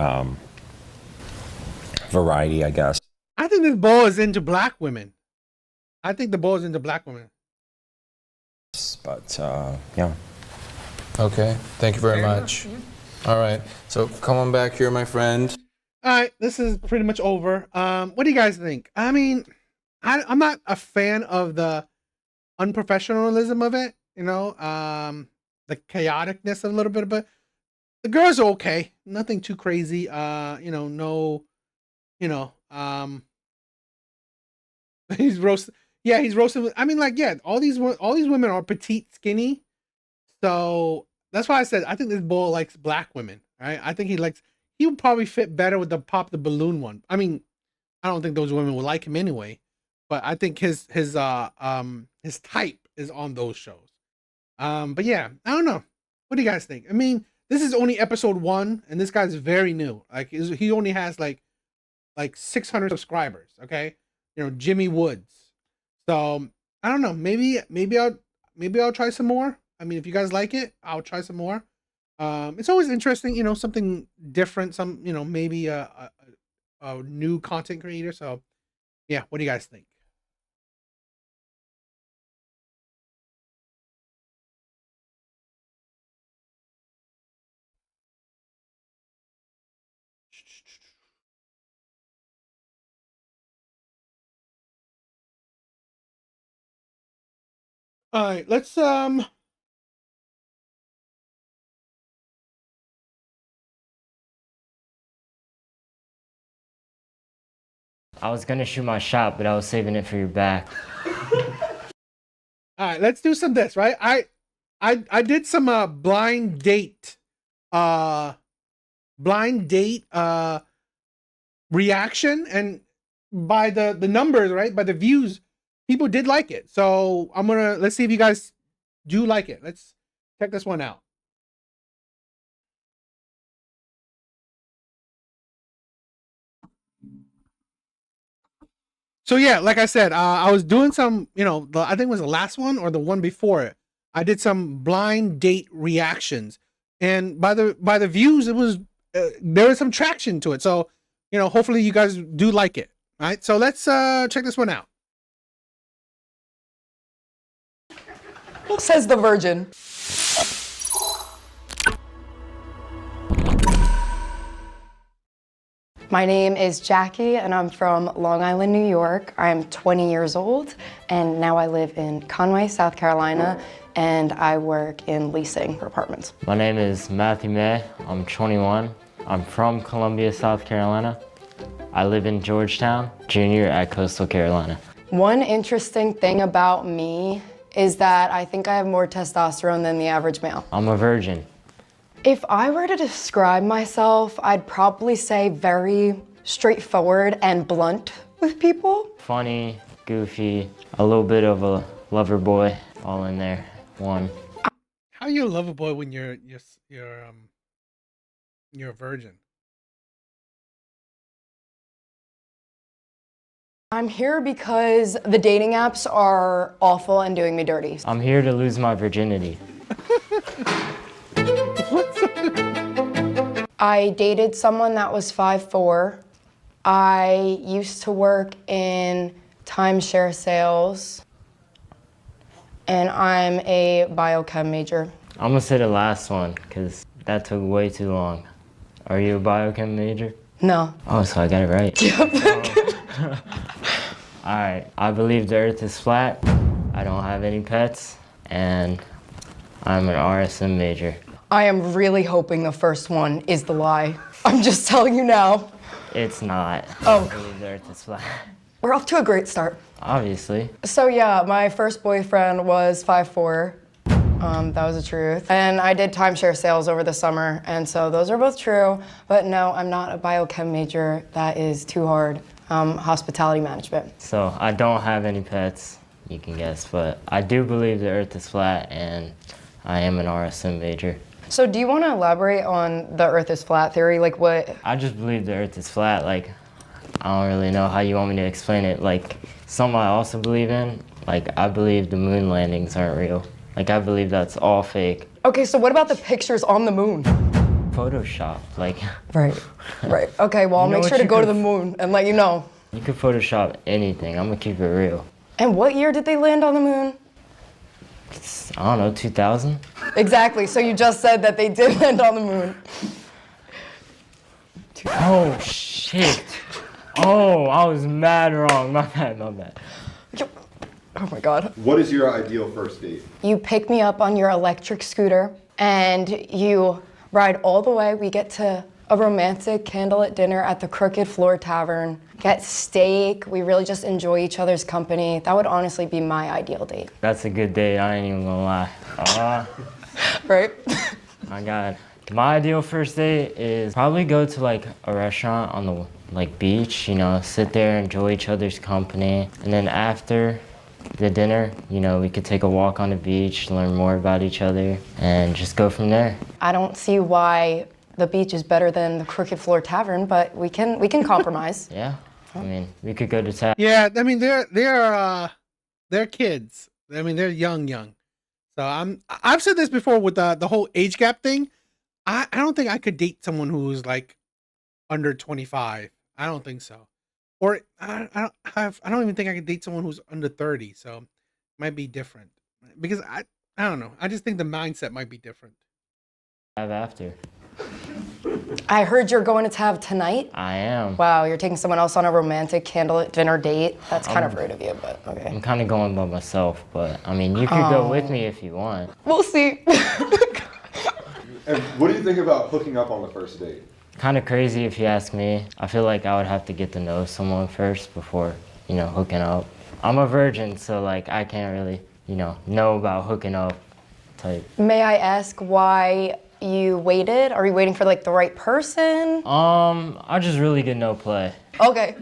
Speaker 13: variety, I guess.
Speaker 1: I think this boy is into black women. I think the boy is into black women.
Speaker 13: But yeah.
Speaker 2: Okay, thank you very much. All right, so come on back here, my friend.
Speaker 1: All right, this is pretty much over. What do you guys think? I mean, I'm not a fan of the unprofessionalism of it, you know, the chaoticness a little bit, but the girls are okay. Nothing too crazy. No, he's roasting. Yeah, he's roasting. I mean, like, yeah, all these women are petite, skinny. So that's why I said I think this boy likes black women, right? I think he would probably fit better with the pop the balloon one. I mean, I don't think those women would like him anyway, but I think his type is on those shows. But yeah, I don't know. What do you guys think? I mean, this is only episode 1, and this guy's very new. Like, he only has like 600 subscribers. Okay, Jimmy Woods. So I don't know. Maybe I'll try some more. I mean, if you guys like it, I'll try some more. It's always interesting, something different. Some, maybe a new content creator. So yeah, what do you guys think? All right, let's
Speaker 14: I was gonna shoot my shot, but I was saving it for your back.
Speaker 1: all right, let's do some this, right? I did some blind date reaction, and by the numbers, right? By the views, people did like it. So let's see if you guys do like it. Let's check this one out. So yeah, like I said, I was doing some, I think it was the last one or the one before it. I did some blind date reactions, and by the views, it was there was some traction to it. So hopefully you guys do like it. All right, so let's check this one out.
Speaker 15: Says the virgin. My name is Jackie, and I'm from Long Island, New York. I'm 20 years old, and now I live in Conway, South Carolina, and I work in leasing for apartments.
Speaker 14: My name is Matthew May. I'm 21. I'm from Columbia, South Carolina. I live in Georgetown, Junior at Coastal Carolina.
Speaker 15: One interesting thing about me is that I think I have more testosterone than the average male.
Speaker 14: I'm a virgin.
Speaker 15: If I were to describe myself, I'd probably say very straightforward and blunt with people.
Speaker 14: Funny, goofy, a little bit of a lover boy, all in there. One.
Speaker 1: How are you a lover boy when you're a virgin?
Speaker 15: I'm here because the dating apps are awful and doing me dirty.
Speaker 14: I'm here to lose my virginity.
Speaker 15: I dated someone that was 5'4". I used to work in timeshare sales, and I'm a biochem major.
Speaker 14: I'm gonna say the last one, because that took way too long. Are you a biochem major?
Speaker 15: No.
Speaker 14: Oh, so I got it right. Alright, I believe the earth is flat, I don't have any pets, and I'm an RSM major.
Speaker 15: I am really hoping the first one is the lie. I'm just telling you now.
Speaker 14: It's not.
Speaker 15: Oh.
Speaker 14: I believe the earth is flat.
Speaker 15: We're off to a great start.
Speaker 14: Obviously.
Speaker 15: So yeah, my first boyfriend was 5'4". That was the truth. And I did timeshare sales over the summer, and so those are both true. But no, I'm not a biochem major. That is too hard. Hospitality management.
Speaker 14: So I don't have any pets, you can guess, but I do believe the earth is flat, and I am an RSM major.
Speaker 15: So do you want to elaborate on the earth is flat theory? Like what?
Speaker 14: I just believe the earth is flat. Like, I don't really know how you want me to explain it. Like, something I also believe in, like, I believe the moon landings aren't real. Like, I believe that's all fake.
Speaker 15: Okay, so what about the pictures on the moon?
Speaker 14: Photoshop, like.
Speaker 15: Right, right. Okay, well, I'll make sure to go to the moon and let you know.
Speaker 14: You could Photoshop anything. I'm gonna keep it real.
Speaker 15: And what year did they land on the moon?
Speaker 14: I don't know, 2000?
Speaker 15: Exactly, so you just said that they did land on the moon.
Speaker 14: Oh, shit. Oh, I was mad wrong. My bad, my bad.
Speaker 15: Oh my God.
Speaker 16: What is your ideal first date?
Speaker 15: You pick me up on your electric scooter and you ride all the way. We get to a romantic candlelit dinner at the Crooked Floor Tavern, get steak. We really just enjoy each other's company. That would honestly be my ideal date.
Speaker 14: That's a good date, I ain't even gonna lie.
Speaker 15: Right?
Speaker 14: My God. My ideal first date is probably go to like a restaurant on the beach, sit there, enjoy each other's company. And then after the dinner, we could take a walk on the beach, learn more about each other, and just go from there.
Speaker 15: I don't see why the beach is better than the Crooked Floor Tavern, but we can compromise.
Speaker 14: Yeah, I mean, we could go to town.
Speaker 1: Yeah, I mean they're kids. I mean they're young. So I've said this before with the whole age gap thing. I don't think I could date someone who's like under 25. I don't think so. Or I don't even think I could date someone who's under 30. So it might be different because I don't know. I just think the mindset might be different.
Speaker 14: Have after.
Speaker 15: I heard you're going to TAV tonight.
Speaker 14: I am.
Speaker 15: Wow, you're taking someone else on a romantic candlelit dinner date. That's kind of rude of you, but okay.
Speaker 14: I'm kind of going by myself, but I mean, you could go with me if you want.
Speaker 15: We'll see.
Speaker 16: And what do you think about hooking up on the first date?
Speaker 14: Kind of crazy if you ask me. I feel like I would have to get to know someone first before, hooking up. I'm a virgin, so like I can't really, know about hooking up type.
Speaker 15: May I ask why you waited? Are you waiting for like the right person?
Speaker 14: I just really get no play.
Speaker 15: Okay.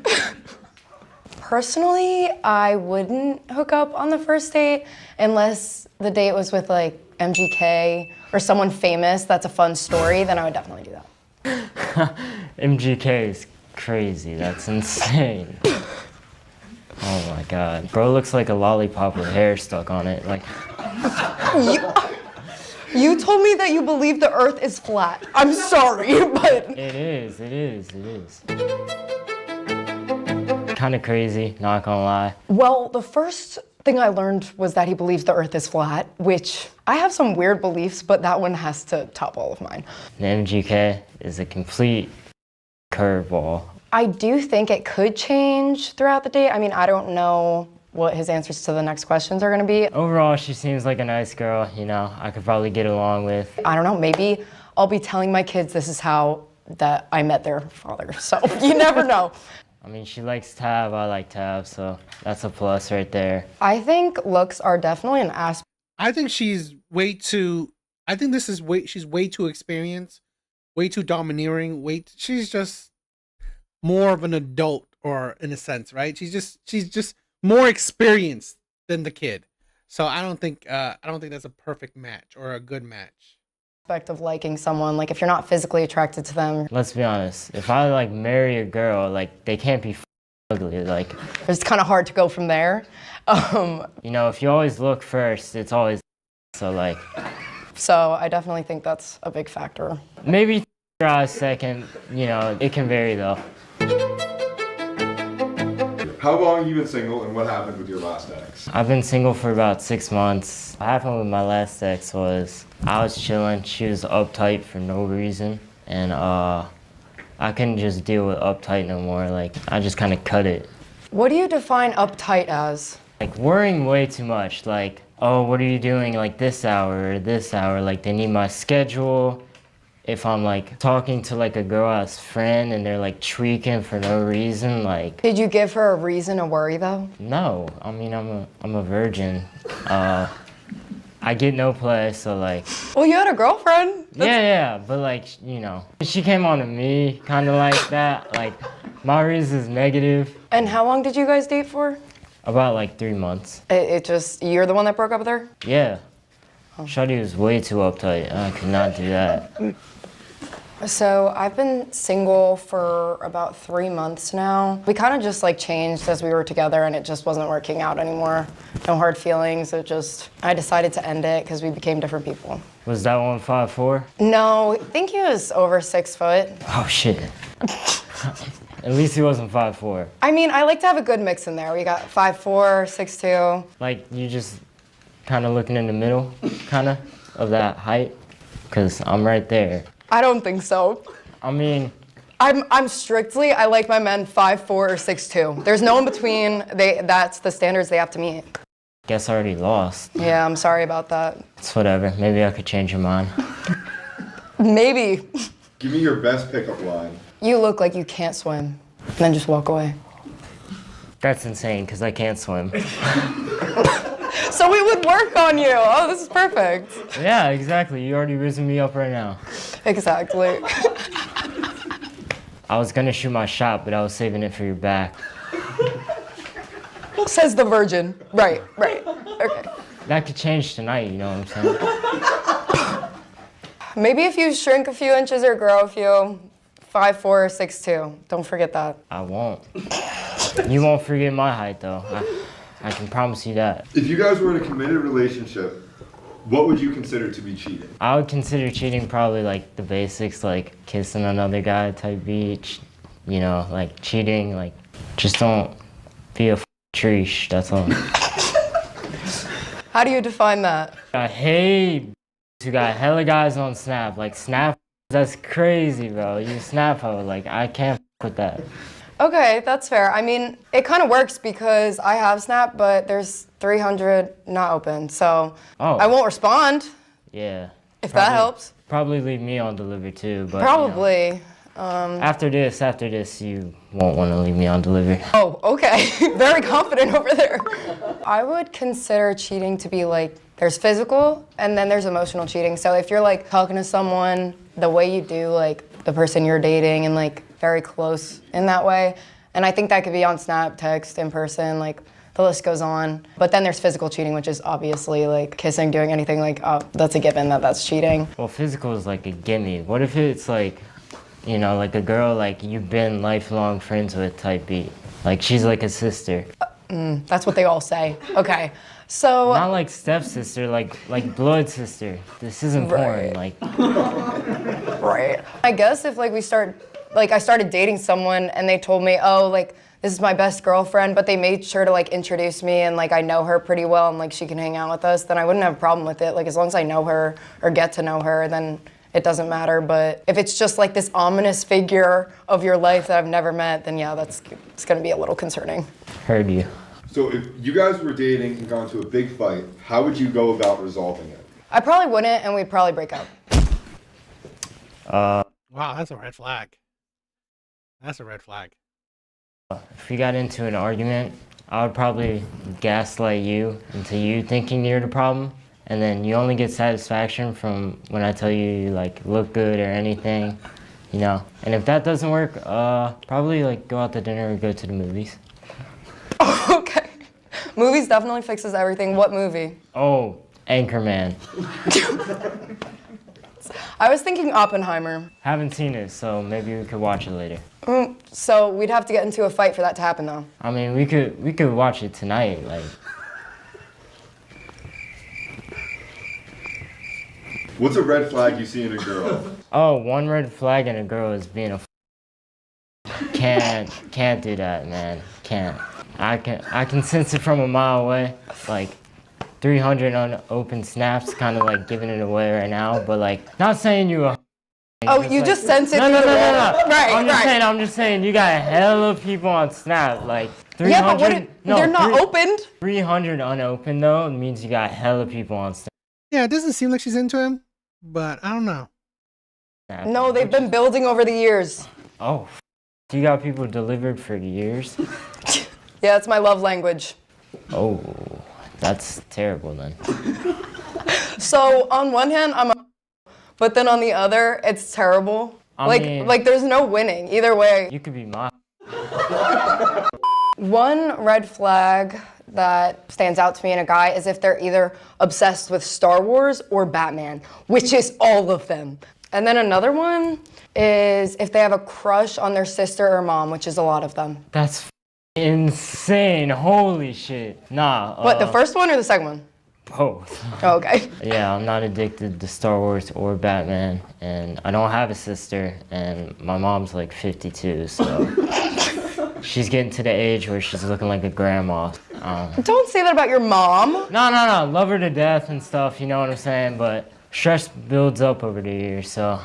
Speaker 15: Personally, I wouldn't hook up on the first date unless the date was with like MGK or someone famous that's a fun story, then I would definitely do that.
Speaker 14: MGK is crazy, that's insane. Oh my god. Bro looks like a lollipop with hair stuck on it. Like,
Speaker 15: You told me that you believe the earth is flat. I'm sorry, but...
Speaker 14: it is. Kind of crazy, not gonna lie.
Speaker 15: Well, the first thing I learned was that he believes the earth is flat, which I have some weird beliefs, but that one has to top all of mine.
Speaker 14: The MGK is a complete curveball.
Speaker 15: I do think it could change throughout the day. I mean, I don't know what his answers to the next questions are gonna be.
Speaker 14: Overall, she seems like a nice girl, you know, I could probably get along with.
Speaker 15: I don't know, maybe I'll be telling my kids this is how that I met their father, so you never know.
Speaker 14: I mean, she likes Tab, I like Tab, so that's a plus right there.
Speaker 15: I think looks are definitely an aspect.
Speaker 1: I think she's way too. I think this is way. She's way too experienced, way too domineering. She's just more of an adult, or in a sense, right? She's just more experienced than the kid. So I don't think that's a perfect match or a good match.
Speaker 15: Of liking someone, like if you're not physically attracted to them.
Speaker 14: Let's be honest, if I like marry a girl, like they can't be ugly, like.
Speaker 15: It's kind of hard to go from there.
Speaker 14: You know, if you always look first, it's always so like.
Speaker 15: So I definitely think that's a big factor.
Speaker 14: Maybe try a second, you know, it can vary though.
Speaker 16: How long have you been single and what happened with your last ex?
Speaker 14: I've been single for about 6 months. What happened with my last ex was I was chilling, she was uptight for no reason, and I couldn't just deal with uptight no more. Like, I just kind of cut it.
Speaker 15: What do you define uptight as?
Speaker 14: Like, worrying way too much. Like, oh, what are you doing like this hour or this hour? Like, they need my schedule. If I'm like talking to like a girl as friend and they're like tweaking for no reason, like.
Speaker 15: Did you give her a reason to worry though?
Speaker 14: No, I mean I'm a virgin. I get no play, so like.
Speaker 15: Well, you had a girlfriend.
Speaker 14: Yeah, but like, you know, she came on to me kind of like that. Like, my reason is negative.
Speaker 15: And how long did you guys date for?
Speaker 14: About like 3 months.
Speaker 15: It just, you're the one that broke up with her?
Speaker 14: Yeah. Shawty was way too uptight. I could not do that.
Speaker 15: So I've been single for about 3 months now. We kind of just like changed as we were together and it just wasn't working out anymore. No hard feelings, I decided to end it because we became different people.
Speaker 14: Was that one 5'4"?
Speaker 15: No, I think he was over 6 foot.
Speaker 14: Oh shit. At least he wasn't 5'4".
Speaker 15: I mean, I like to have a good mix in there. We got 5'4", 6'2".
Speaker 14: Like, you just kind of looking in the middle, kind of that height? Because I'm right there.
Speaker 15: I don't think so.
Speaker 14: I mean...
Speaker 15: I'm strictly, I like my men 5'4" or 6'2". There's no in between. That's the standards they have to meet.
Speaker 14: Guess I already lost.
Speaker 15: Yeah, I'm sorry about that.
Speaker 14: It's whatever. Maybe I could change your mind.
Speaker 15: Maybe.
Speaker 16: Give me your best pickup line.
Speaker 15: You look like you can't swim. And then just walk away.
Speaker 14: That's insane, because I can't swim.
Speaker 15: So we would work on you. Oh, this is perfect.
Speaker 14: Yeah, exactly. You already risen me up right now.
Speaker 15: Exactly.
Speaker 14: I was gonna shoot my shot, but I was saving it for your back.
Speaker 15: Says the virgin. Right. Okay.
Speaker 14: That could change tonight, you know what I'm saying?
Speaker 15: Maybe if you shrink a few inches or grow a few, 5'4" or 6'2". Don't forget that.
Speaker 14: I won't. You won't forget my height, though. I can promise you that.
Speaker 16: If you guys were in a committed relationship, what would you consider to be cheating?
Speaker 14: I would consider cheating probably like the basics, like kissing another guy type beach. You know, like cheating, like just don't be a treesh, that's all.
Speaker 15: How do you define that?
Speaker 14: I hate who got hella guys on Snap. Like Snap, that's crazy, bro. You Snap hoe, like I can't with that.
Speaker 15: Okay, that's fair. I mean, it kind of works because I have Snap, but there's 300 not open, so I won't respond.
Speaker 14: Yeah.
Speaker 15: If that helps.
Speaker 14: Probably leave me on delivery too, but
Speaker 15: probably.
Speaker 14: You know, after this, you won't want to leave me on delivery.
Speaker 15: Oh, okay. Very confident over there. I would consider cheating to be like, there's physical and then there's emotional cheating. So if you're like talking to someone the way you do, like the person you're dating and like very close in that way. And I think that could be on Snap, text, in person, like the list goes on. But then there's physical cheating, which is obviously like kissing, doing anything like, oh, that's a given that that's cheating.
Speaker 14: Well, physical is like a gimme. What if it's like, you know, like a girl like you've been lifelong friends with type beat? Like she's like a sister.
Speaker 15: That's what they all say. Okay, so
Speaker 14: Not like stepsister, like blood sister. This isn't porn. Like,
Speaker 15: right. I guess if like I started dating someone and they told me, oh, like this is my best girlfriend, but they made sure to like introduce me and like I know her pretty well and like she can hang out with us, then I wouldn't have a problem with it. Like as long as I know her or get to know her, then it doesn't matter. But if it's just like this ominous figure of your life that I've never met, then yeah, it's gonna be a little concerning.
Speaker 14: heard you.
Speaker 16: So if you guys were dating and got into a big fight, how would you go about resolving it?
Speaker 15: I probably wouldn't, and we'd probably break up.
Speaker 1: Wow, that's a red flag. That's a red flag.
Speaker 14: If we got into an argument, I would probably gaslight you into you thinking you're the problem, and then you only get satisfaction from when I tell you like look good or anything, you know. And if that doesn't work, probably like go out to dinner or go to the movies.
Speaker 15: Okay. Movies definitely fixes everything. What movie?
Speaker 14: Oh, Anchorman.
Speaker 15: I was thinking Oppenheimer.
Speaker 14: Haven't seen it, so maybe we could watch it later.
Speaker 15: So we'd have to get into a fight for that to happen, though.
Speaker 14: I mean, we could watch it tonight, like.
Speaker 16: What's a red flag you see in a girl?
Speaker 14: Oh, one red flag in a girl is being a. Can't do that, man. Can't. I can sense it from a mile away. Like 300 unopened snaps, kind of like giving it away right now. But like, not saying you a.
Speaker 15: Oh, you just sense it.
Speaker 14: No.
Speaker 15: Right,
Speaker 14: I'm just saying you got hella people on Snap, like 300.
Speaker 15: Yeah, but they're not opened.
Speaker 14: 300 unopened though means you got hella people on Snap.
Speaker 1: Yeah, it doesn't seem like she's into him, but I don't know.
Speaker 15: No, they've been building over the years.
Speaker 14: Oh, you got people delivered for years?
Speaker 15: Yeah, it's my love language.
Speaker 14: Oh, that's terrible then.
Speaker 15: So on one hand, but then on the other, it's terrible.
Speaker 14: I mean,
Speaker 15: like there's no winning either way.
Speaker 14: You could be my.
Speaker 15: One red flag that stands out to me in a guy is if they're either obsessed with Star Wars or Batman, which is all of them. And then another one is if they have a crush on their sister or mom, which is a lot of them.
Speaker 14: That's insane. Holy shit. Nah.
Speaker 15: What, the first one or the second one?
Speaker 14: Both.
Speaker 15: Oh, okay.
Speaker 14: Yeah, I'm not addicted to Star Wars or Batman, and I don't have a sister, and my mom's like 52, so she's getting to the age where she's looking like a grandma.
Speaker 15: Don't say that about your mom.
Speaker 14: No. Love her to death and stuff, you know what I'm saying, but stress builds up over the years, so.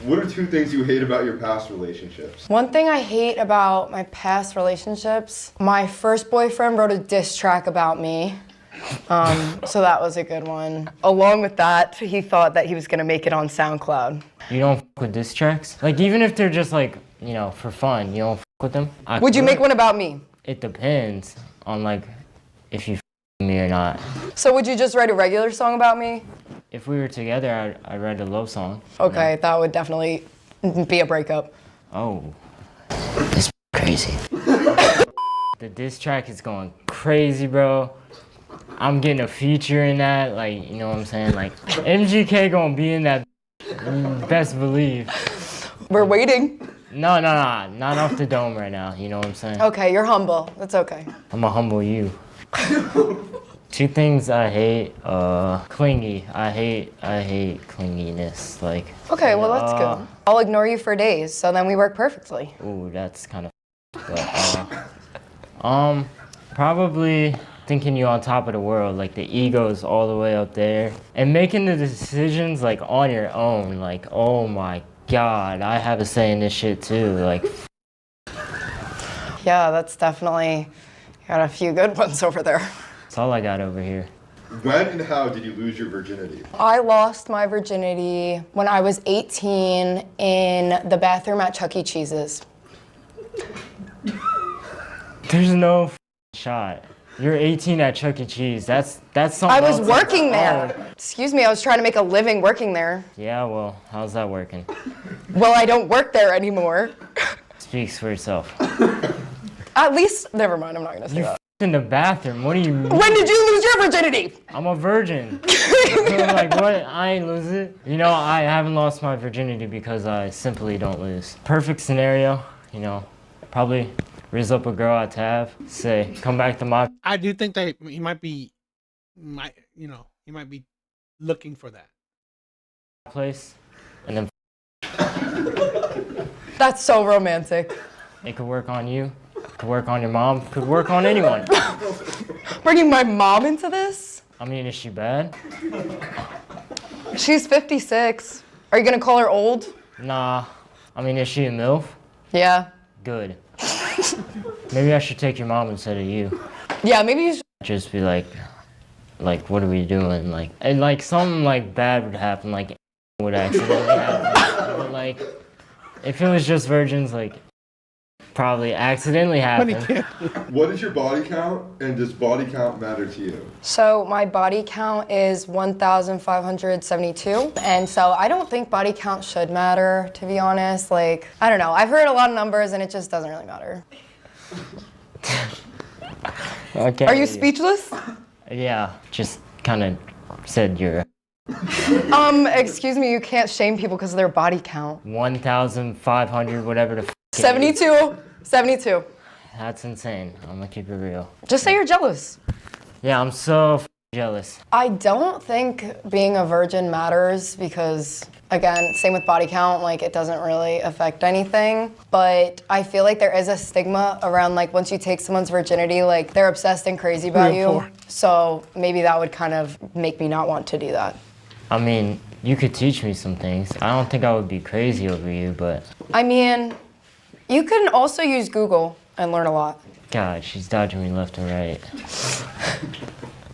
Speaker 16: What are two things you hate about your past relationships?
Speaker 15: One thing I hate about my past relationships, my first boyfriend wrote a diss track about me. So that was a good one. Along with that, he thought that he was gonna make it on SoundCloud.
Speaker 14: You don't fuck with diss tracks? Like, even if they're just like, you know, for fun, you don't fuck with them?
Speaker 15: Would you make one about me?
Speaker 14: It depends on like, if you fuck with me or not.
Speaker 15: So would you just write a regular song about me?
Speaker 14: If we were together, I'd write a love song.
Speaker 15: Okay, that would definitely be a breakup.
Speaker 14: Oh, it's crazy. The diss track is going crazy, bro. I'm getting a feature in that, like, you know what I'm saying? Like, MGK gonna be in that, best believe.
Speaker 15: We're waiting.
Speaker 14: No, not off the dome right now, you know what I'm saying?
Speaker 15: Okay, you're humble. That's okay.
Speaker 14: I'm gonna humble you. Two things I hate, clingy. I hate clinginess, like.
Speaker 15: Okay, well that's good. I'll ignore you for days, so then we work perfectly.
Speaker 14: Ooh, that's kind of. But, probably thinking you on top of the world, like the ego's all the way up there, and making the decisions like on your own. Like, oh my God, I have a say in this shit too. Like.
Speaker 15: Yeah, that's definitely got a few good ones over there.
Speaker 14: That's all I got over here.
Speaker 16: When and how did you lose your virginity?
Speaker 15: I lost my virginity when I was 18 in the bathroom at Chuck E. Cheese's.
Speaker 14: There's no shot. You're 18 at Chuck E. Cheese. That's something.
Speaker 15: I was
Speaker 14: else.
Speaker 15: working there. Excuse me, I was trying to make a living working there.
Speaker 14: Yeah, well, how's that working?
Speaker 15: Well, I don't work there anymore.
Speaker 14: Speaks for itself.
Speaker 15: At least, never mind, I'm not gonna say that.
Speaker 14: In the bathroom, what do you mean?
Speaker 15: When did you lose your virginity?
Speaker 14: I'm a virgin. Like, what? I ain't lose it. You know, I haven't lost my virginity because I simply don't lose. Perfect scenario, you know, probably rizz up a girl at Tab, say, come back to my
Speaker 1: I do think that he might be looking for that.
Speaker 14: place, and then
Speaker 15: That's so romantic.
Speaker 14: it could work on you, could work on your mom, could work on anyone.
Speaker 15: Bringing my mom into this?
Speaker 14: I mean, is she bad?
Speaker 15: She's 56. Are you gonna call her old?
Speaker 14: Nah. I mean, is she a MILF?
Speaker 15: Yeah.
Speaker 14: Good. Maybe I should take your mom instead of you.
Speaker 15: Yeah, maybe you should.
Speaker 14: Just be like, what are we doing? Like, and like something like bad would happen, like would accidentally happen. Or, like, if it was just virgins, like, probably accidentally happen.
Speaker 16: What is your body count, and does body count matter to you?
Speaker 15: So my body count is 1,572, and so I don't think body count should matter, to be honest. Like, I don't know. I've heard a lot of numbers, and it just doesn't really matter.
Speaker 14: Okay.
Speaker 15: Are you speechless?
Speaker 14: Yeah, just kind of said you're
Speaker 15: Excuse me, you can't shame people because of their body count.
Speaker 14: 1,500, whatever the f.
Speaker 15: 72. 72.
Speaker 14: That's insane. I'm gonna keep it real.
Speaker 15: Just say you're jealous.
Speaker 14: Yeah, I'm so jealous.
Speaker 15: I don't think being a virgin matters because, again, same with body count, like it doesn't really affect anything. But I feel like there is a stigma around like once you take someone's virginity, like they're obsessed and crazy about you. So maybe that would kind of make me not want to do that.
Speaker 14: I mean, you could teach me some things. I don't think I would be crazy over you, but
Speaker 15: I mean, you can also use Google and learn a lot.
Speaker 14: God, she's dodging me left and right.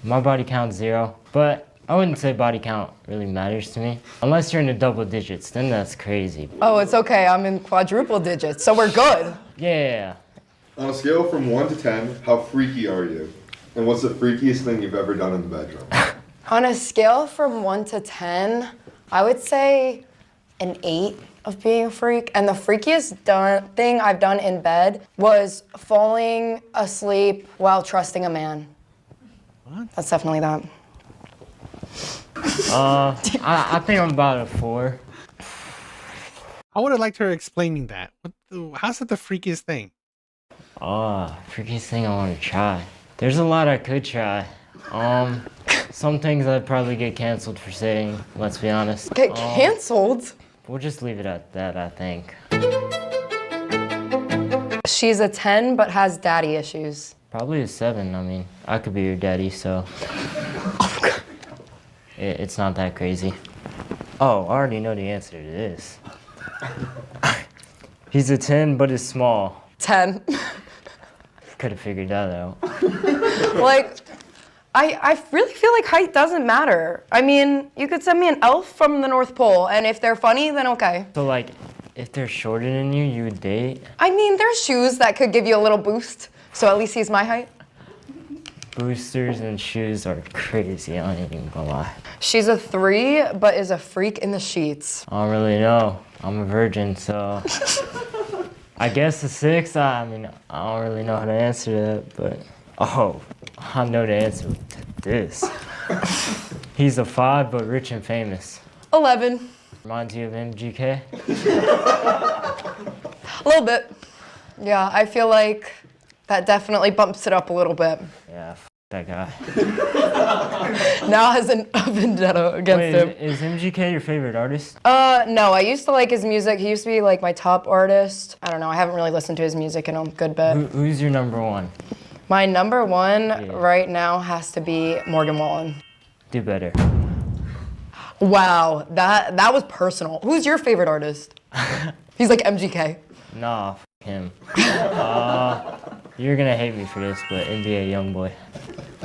Speaker 14: My body count's 0, but I wouldn't say body count really matters to me. Unless you're in the double digits, then that's crazy.
Speaker 15: Oh, it's okay. I'm in quadruple digits, so we're good.
Speaker 14: Yeah.
Speaker 16: On a scale from 1 to 10, how freaky are you? And what's the freakiest thing you've ever done in the bedroom?
Speaker 15: On a scale from 1 to 10, I would say an 8 of being a freak. And the freakiest thing I've done in bed was falling asleep while trusting a man.
Speaker 1: What?
Speaker 15: That's definitely that.
Speaker 14: I think I'm about a 4.
Speaker 1: I would have liked her explaining that. How's that the freakiest thing?
Speaker 14: Freakiest thing I want to try. There's a lot I could try. Some things I'd probably get canceled for saying, let's be honest.
Speaker 15: Get canceled?
Speaker 14: We'll just leave it at that, I think.
Speaker 15: She's a 10 but has daddy issues.
Speaker 14: Probably a 7. I mean, I could be your daddy, so it's not that crazy. Oh, I already know the answer to this. He's a 10 but is small.
Speaker 15: 10.
Speaker 14: Could have figured that out.
Speaker 15: Like, I really feel like height doesn't matter. I mean, you could send me an elf from the North Pole, and if they're funny, then okay.
Speaker 14: So like, if they're shorter than you, you would date?
Speaker 15: I mean, there's shoes that could give you a little boost, so at least he's my height.
Speaker 14: Boosters and shoes are crazy, I ain't even gonna lie.
Speaker 15: She's a 3, but is a freak in the sheets.
Speaker 14: I don't really know. I'm a virgin, so I guess a 6. I mean, I don't really know how to answer that, but I know the answer to this. He's a 5, but rich and famous.
Speaker 15: 11.
Speaker 14: Reminds you of MGK?
Speaker 15: A little bit. Yeah, I feel like that definitely bumps it up a little bit.
Speaker 14: Yeah, that guy.
Speaker 15: Now has a vendetta against him.
Speaker 14: Is MGK your favorite artist?
Speaker 15: No, I used to like his music. He used to be like my top artist. I don't know, I haven't really listened to his music in a good bit.
Speaker 14: Who's your number 1?
Speaker 15: My number 1 right now has to be Morgan Wallen.
Speaker 14: Do better.
Speaker 15: Wow, that was personal. Who's your favorite artist? He's like MGK.
Speaker 14: Nah, him. You're gonna hate me for this, but NBA YoungBoy.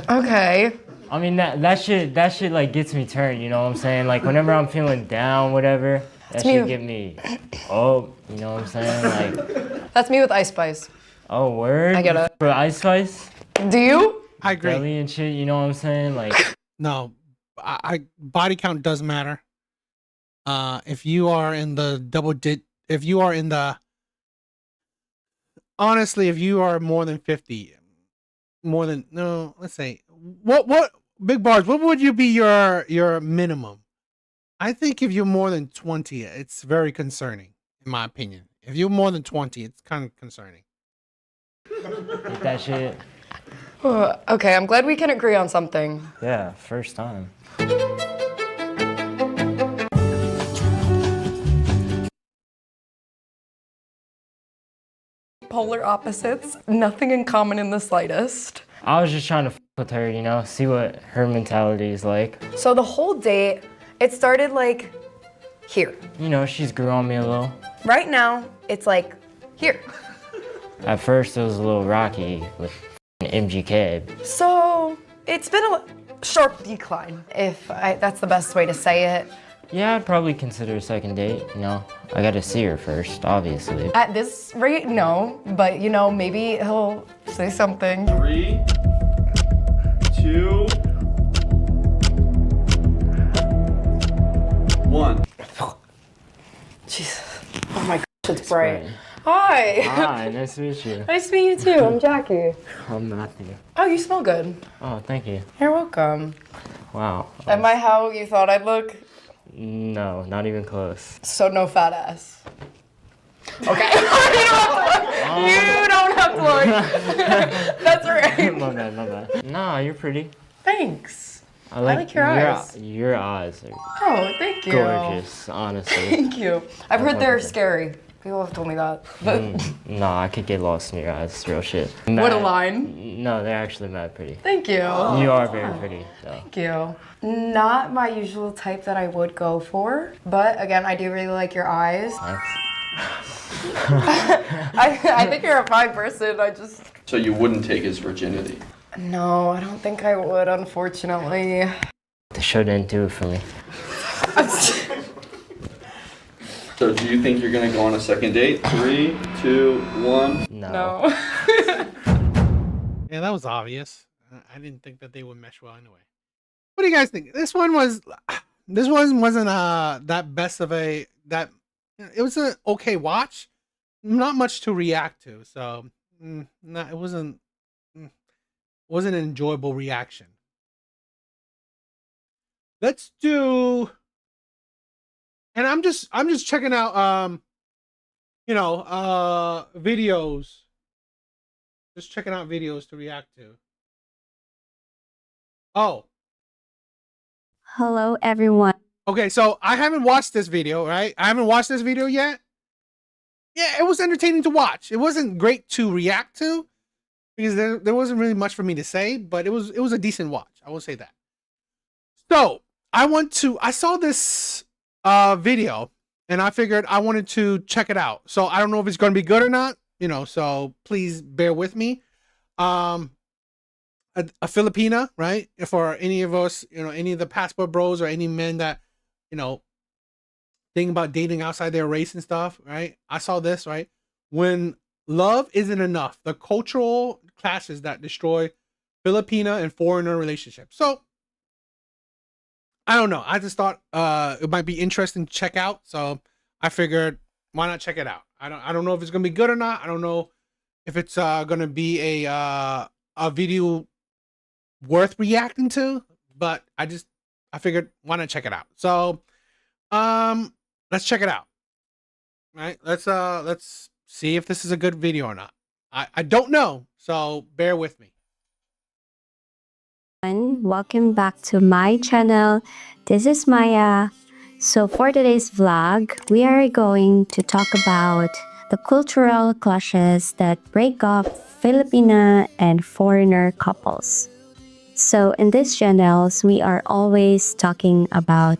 Speaker 15: Okay.
Speaker 14: I mean that shit like gets me turned. You know what I'm saying? Like whenever I'm feeling down, whatever, that shit get me. Oh, you know what I'm saying? Like.
Speaker 15: That's me with Ice Spice.
Speaker 14: Oh, word.
Speaker 15: I get it.
Speaker 14: For Ice Spice.
Speaker 15: Do you?
Speaker 1: I agree.
Speaker 14: Belly and shit. You know what I'm saying? Like.
Speaker 1: No, I body count does matter. If you are in the honestly, if you are more than 50, let's say, what big bars, what would you be your minimum? I think if you're more than 20, it's very concerning, in my opinion. If you're more than 20, it's kind of concerning.
Speaker 14: Eat that shit.
Speaker 15: Okay, I'm glad we can agree on something.
Speaker 14: Yeah, first time.
Speaker 15: Polar opposites, nothing in common in the slightest.
Speaker 14: I was just trying to f with her, you know, see what her mentality is like.
Speaker 15: So the whole date, it started like here.
Speaker 14: You know, she's grew on me a little.
Speaker 15: Right now, it's like here.
Speaker 14: At first, it was a little rocky with MGK.
Speaker 15: So it's been a sharp decline, if that's the best way to say it.
Speaker 14: Yeah, I'd probably consider a second date, you know. I gotta see her first, obviously.
Speaker 15: At this rate, no, but you know, maybe he'll say something.
Speaker 17: 3, 2, 1.
Speaker 15: Jesus. Oh my gosh, it's bright. Hi.
Speaker 14: Hi, nice to meet you.
Speaker 15: Nice to meet you too. I'm Jackie.
Speaker 14: I'm Matthew.
Speaker 15: Oh, you smell good.
Speaker 14: Oh, thank you.
Speaker 15: You're welcome.
Speaker 14: Wow.
Speaker 15: Am I how you thought I'd look?
Speaker 14: No, not even close.
Speaker 15: So no fat ass. Okay. You don't have to look. That's right.
Speaker 14: My bad, my bad. Nah, you're pretty.
Speaker 15: Thanks.
Speaker 14: I like
Speaker 15: your eyes.
Speaker 14: Your eyes are
Speaker 15: Oh, thank you.
Speaker 14: gorgeous, honestly.
Speaker 15: Thank you. I've heard
Speaker 14: That's
Speaker 15: they're
Speaker 14: wonderful.
Speaker 15: scary. People have told me that. But
Speaker 14: Nah, I could get lost in your eyes. It's real shit.
Speaker 15: what a line.
Speaker 14: No, they're actually mad pretty.
Speaker 15: Thank you.
Speaker 14: You are very pretty, though.
Speaker 15: Thank you. Not my usual type that I would go for, but again, I do really like your eyes. I think you're a fine person. I just.
Speaker 17: So you wouldn't take his virginity?
Speaker 15: No, I don't think I would, unfortunately.
Speaker 14: The show didn't do it for me.
Speaker 17: So do you think you're gonna go on a second date? 3, 2, 1.
Speaker 14: No.
Speaker 1: Yeah, that was obvious. I didn't think that they would mesh well anyway. What do you guys think? This one wasn't that best of a that. It was an okay watch, not much to react to. So, it wasn't an enjoyable reaction. Let's do. And I'm just checking out videos. Just checking out videos to react to. Oh.
Speaker 18: Hello, everyone.
Speaker 1: Okay, so I haven't watched this video, right? I haven't watched this video yet. Yeah, it was entertaining to watch. It wasn't great to react to because there wasn't really much for me to say, but it was a decent watch. I will say that. So I saw this video and I figured I wanted to check it out. So I don't know if it's going to be good or not, so please bear with me. A Filipina, right? For any of us, any of the passport bros or any men that, think about dating outside their race and stuff, right? I saw this, right? When love isn't enough, the cultural clashes that destroy Filipina and foreigner relationships. So I don't know. I just thought it might be interesting to check out. So I figured, why not check it out? I don't know if it's gonna be good or not. I don't know if it's gonna be a video worth reacting to, but I figured, why not check it out? So let's check it out. All right, let's see if this is a good video or not. I don't know, so bear with me.
Speaker 18: Welcome back to my channel. This is Maya. So for today's vlog, we are going to talk about the cultural clashes that break up Filipina and foreigner couples. So in these channels, we are always talking about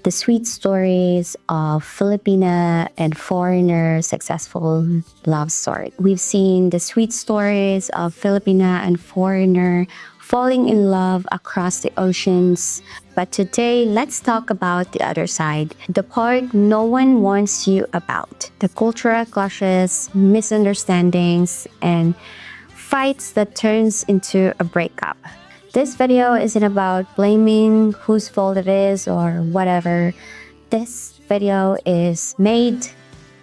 Speaker 18: the sweet stories of Filipina and foreigner successful love story. We've seen the sweet stories of Filipina and foreigner falling in love across the oceans. But today, let's talk about the other side, the part no one warns you about, the cultural clashes, misunderstandings, and fights that turns into a breakup. This video isn't about blaming whose fault it is or whatever. This video is made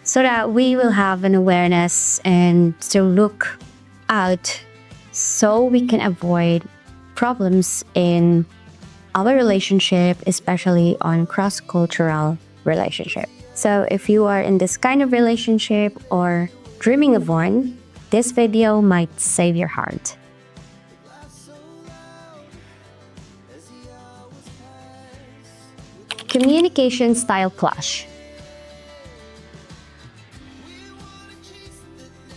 Speaker 18: so that we will have an awareness and to look out so we can avoid problems in our relationship, especially on cross-cultural relationship. So if you are in this kind of relationship or dreaming of one, this video might save your heart. Communication style clash.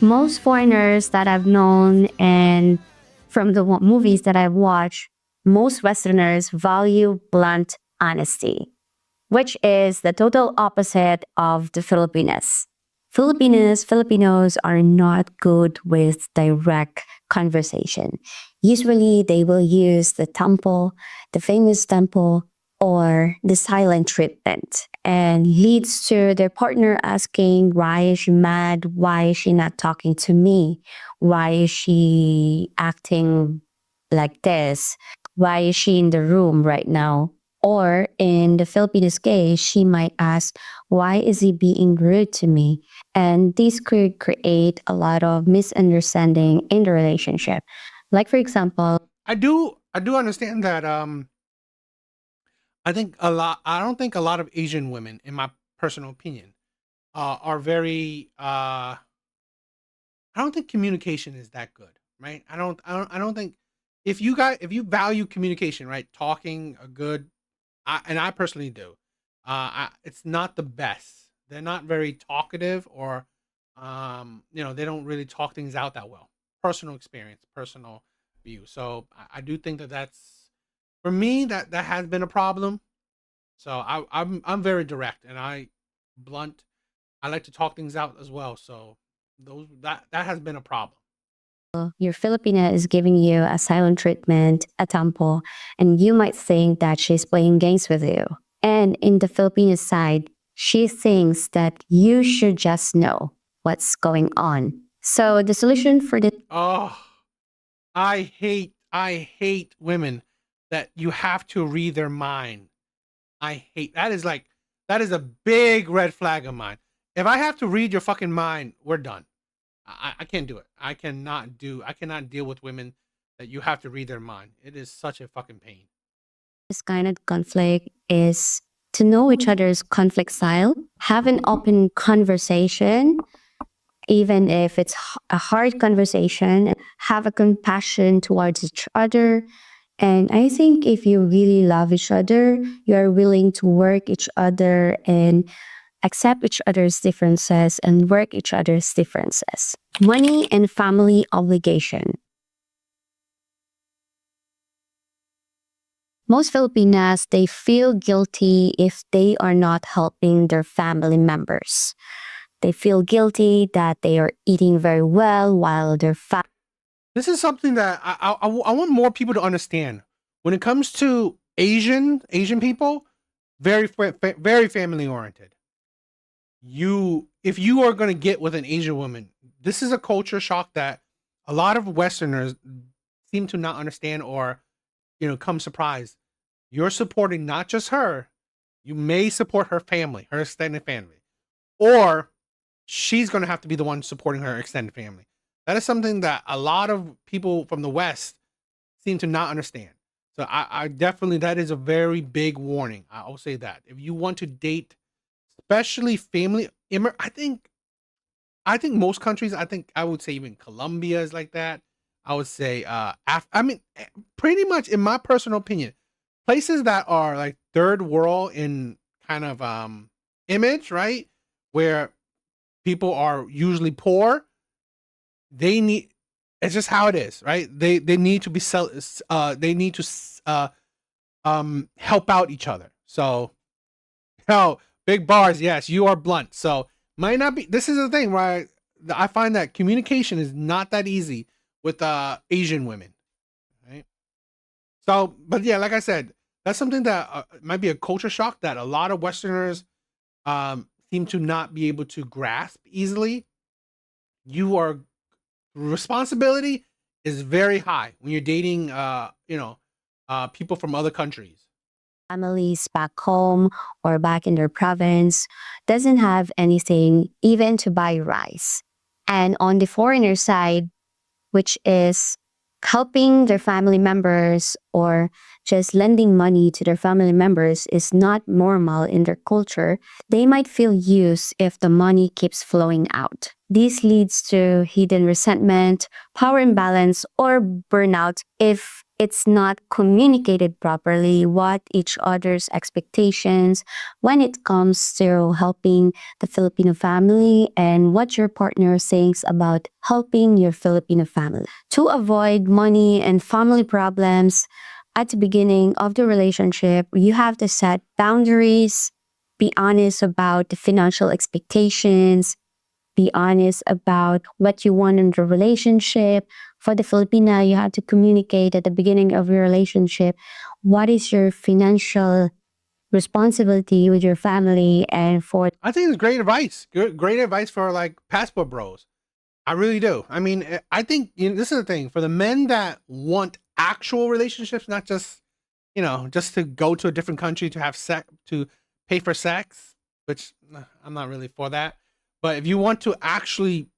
Speaker 18: Most foreigners that I've known and from the movies that I've watched, most Westerners value blunt honesty, which is the total opposite of the Filipinos. Filipinos are not good with direct conversation. Usually they will use the tempo, the famous tempo, or the silent treatment, and leads to their partner asking, why is she mad? Why is she not talking to me? Why is she acting like this? Why is she in the room right now? Or in the Filipinos case, she might ask, why is he being rude to me? And this could create a lot of misunderstanding in the relationship. Like, for example,
Speaker 1: I do understand that. I don't think a lot of Asian women, in my personal opinion, are very. I don't think communication is that good, right? I don't think if you value communication, right? Talking a good, and I personally do. It's not the best. They're not very talkative, or they don't really talk things out that well. Personal experience, personal view. So I do think that that's for me that has been a problem. So I'm very direct and blunt. I like to talk things out as well. So that has been a problem.
Speaker 18: your Filipina is giving you a silent treatment, a tempo, and you might think that she's playing games with you. And in the Filipino side, she thinks that you should just know what's going on. So the solution for the
Speaker 1: Oh, I hate women that you have to read their mind. I hate that is a big red flag of mine. If I have to read your fucking mind, we're done. I can't do it. I cannot deal with women that you have to read their mind. It is such a fucking pain.
Speaker 18: this kind of conflict is to know each other's conflict style, have an open conversation, even if it's a hard conversation, have a compassion towards each other. And I think if you really love each other, you are willing to work each other and accept each other's differences and work each other's differences. Money and family obligation. Most Filipinas, they feel guilty if they are not helping their family members. They feel guilty that they are eating very well while their
Speaker 1: This is something that I want more people to understand. When it comes to Asian people, very very family oriented. If you are going to get with an Asian woman, this is a culture shock that a lot of Westerners seem to not understand, or come surprised. You're supporting not just her, you may support her family, her extended family, or she's going to have to be the one supporting her extended family. That is something that a lot of people from the West seem to not understand. So I definitely, that is a very big warning. I'll say that if you want to date, especially family, I think most countries, I would say even Colombia is like that. I would say, pretty much in my personal opinion, places that are like third world in kind of image, right? Where people are usually poor, they need, it's just how it is, right? They need to be they need to help out each other. So, big bars, yes, you are blunt. So might not be, this is the thing where I find that communication is not that easy with Asian women, right? So, but yeah, like I said, that's something that might be a culture shock that a lot of Westerners seem to not be able to grasp easily. Responsibility is very high when you're dating, people from other countries.
Speaker 18: families back home or back in their province doesn't have anything even to buy rice. And on the foreigner side, which is helping their family members or just lending money to their family members is not normal in their culture, they might feel used if the money keeps flowing out. This leads to hidden resentment, power imbalance, or burnout if it's not communicated properly what each other's expectations when it comes to helping the Filipino family and what your partner thinks about helping your Filipino family. To avoid money and family problems at the beginning of the relationship, you have to set boundaries, be honest about the financial expectations, be honest about what you want in the relationship. For the Filipina, you have to communicate at the beginning of your relationship what is your financial responsibility with your family. And for
Speaker 1: I think it's great advice. Great advice for like passport bros. I really do. I mean, I think this is the thing for the men that want actual relationships, not just just to go to a different country to have sex, to pay for sex, which I'm not really for that. But if you want to actually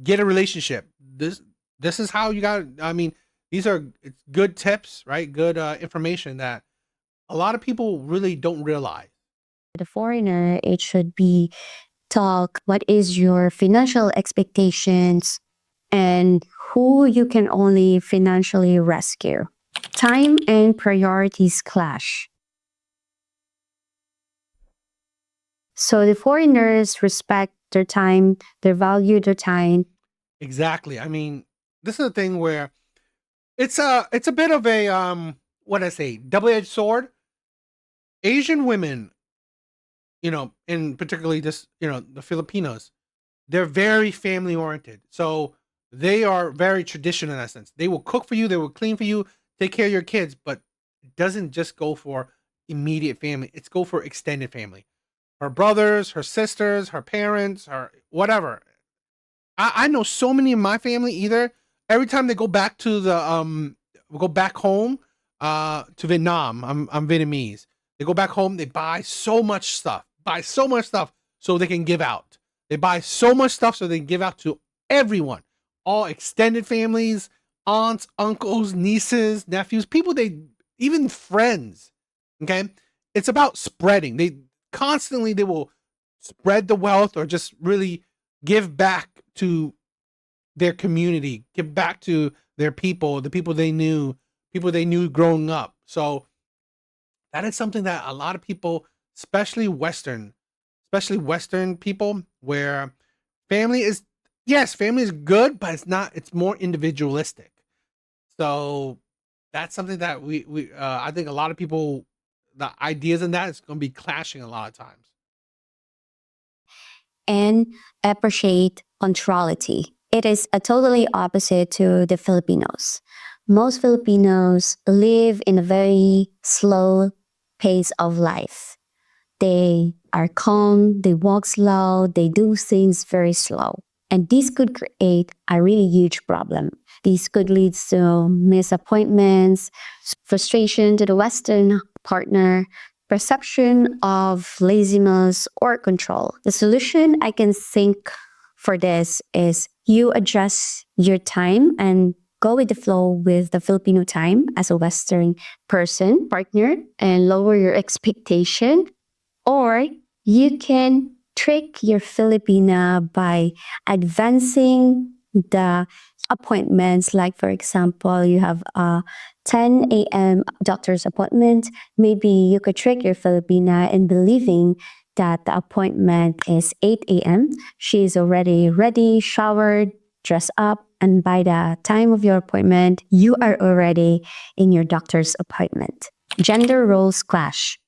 Speaker 1: get a relationship, this is how you got. I mean, these are good tips, right? Good information that a lot of people really don't realize.
Speaker 18: the foreigner, it should be talk what is your financial expectations and who you can only financially rescue. Time and priorities clash. So the foreigners respect their time, they value their time.
Speaker 1: Exactly. I mean, this is a thing where it's a bit of a what I say, double-edged sword. Asian women, and particularly this, the Filipinos, they're very family oriented. So they are very traditional in that sense. They will cook for you, they will clean for you, take care of your kids, but it doesn't just go for immediate family. It's go for extended family. Her brothers, her sisters, her parents, her whatever. I know so many in my family either every time they go back to the go back home to Vietnam. I'm Vietnamese. They go back home, they buy so much stuff. Buy so much stuff so they can give out. They buy so much stuff so they can give out to everyone. All extended families, aunts, uncles, nieces, nephews, people they even friends. Okay? It's about spreading. They will spread the wealth or just really give back to their community, give back to their people, the people they knew growing up. So that is something that a lot of people, especially Western people, where family is yes, family is good, but it's not. It's more individualistic. So that's something that we I think a lot of people, the ideas in that is going to be clashing a lot of times.
Speaker 18: And appreciate punctuality. It is a totally opposite to the Filipinos. Most Filipinos live in a very slow pace of life. They are calm, they walk slow, they do things very slow. And this could create a really huge problem. This could lead to missed appointments, frustration to the Western partner, perception of laziness or control. The solution I can think for this is you adjust your time and go with the flow with the Filipino time as a Western person, partner, and lower your expectation. Or you can trick your Filipina by advancing the appointments. Like, for example, you have a 10 a.m. doctor's appointment. Maybe you could trick your Filipina in believing that the appointment is 8 a.m. She's already ready, showered, dressed up, and by the time of your appointment, you are already in your doctor's appointment. Gender roles clash.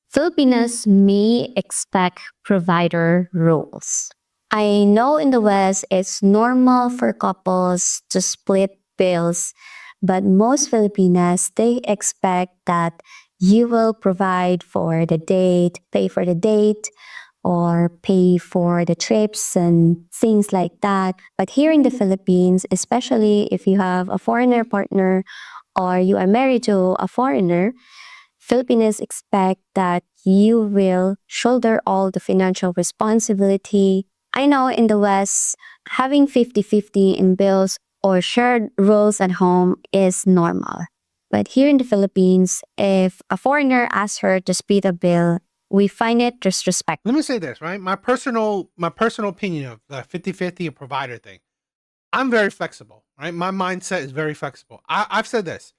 Speaker 18: Filipinos may expect provider roles. I know in the West it's normal for couples to split bills, but most Filipinas, they expect that you will provide for the date, pay for the date, or pay for the trips and things like that. But here in the Philippines, especially if you have a foreigner partner or you are married to a foreigner, Filipinos expect that you will shoulder all the financial responsibility, I know in the West, having 50-50 in bills or shared rules at home is normal. But here in the Philippines, if a foreigner asks her to split a bill, we find it disrespectful.
Speaker 1: Let me say this, right? My personal opinion of the 50-50 provider thing. I'm very flexible, right? My mindset is very flexible. I've said this.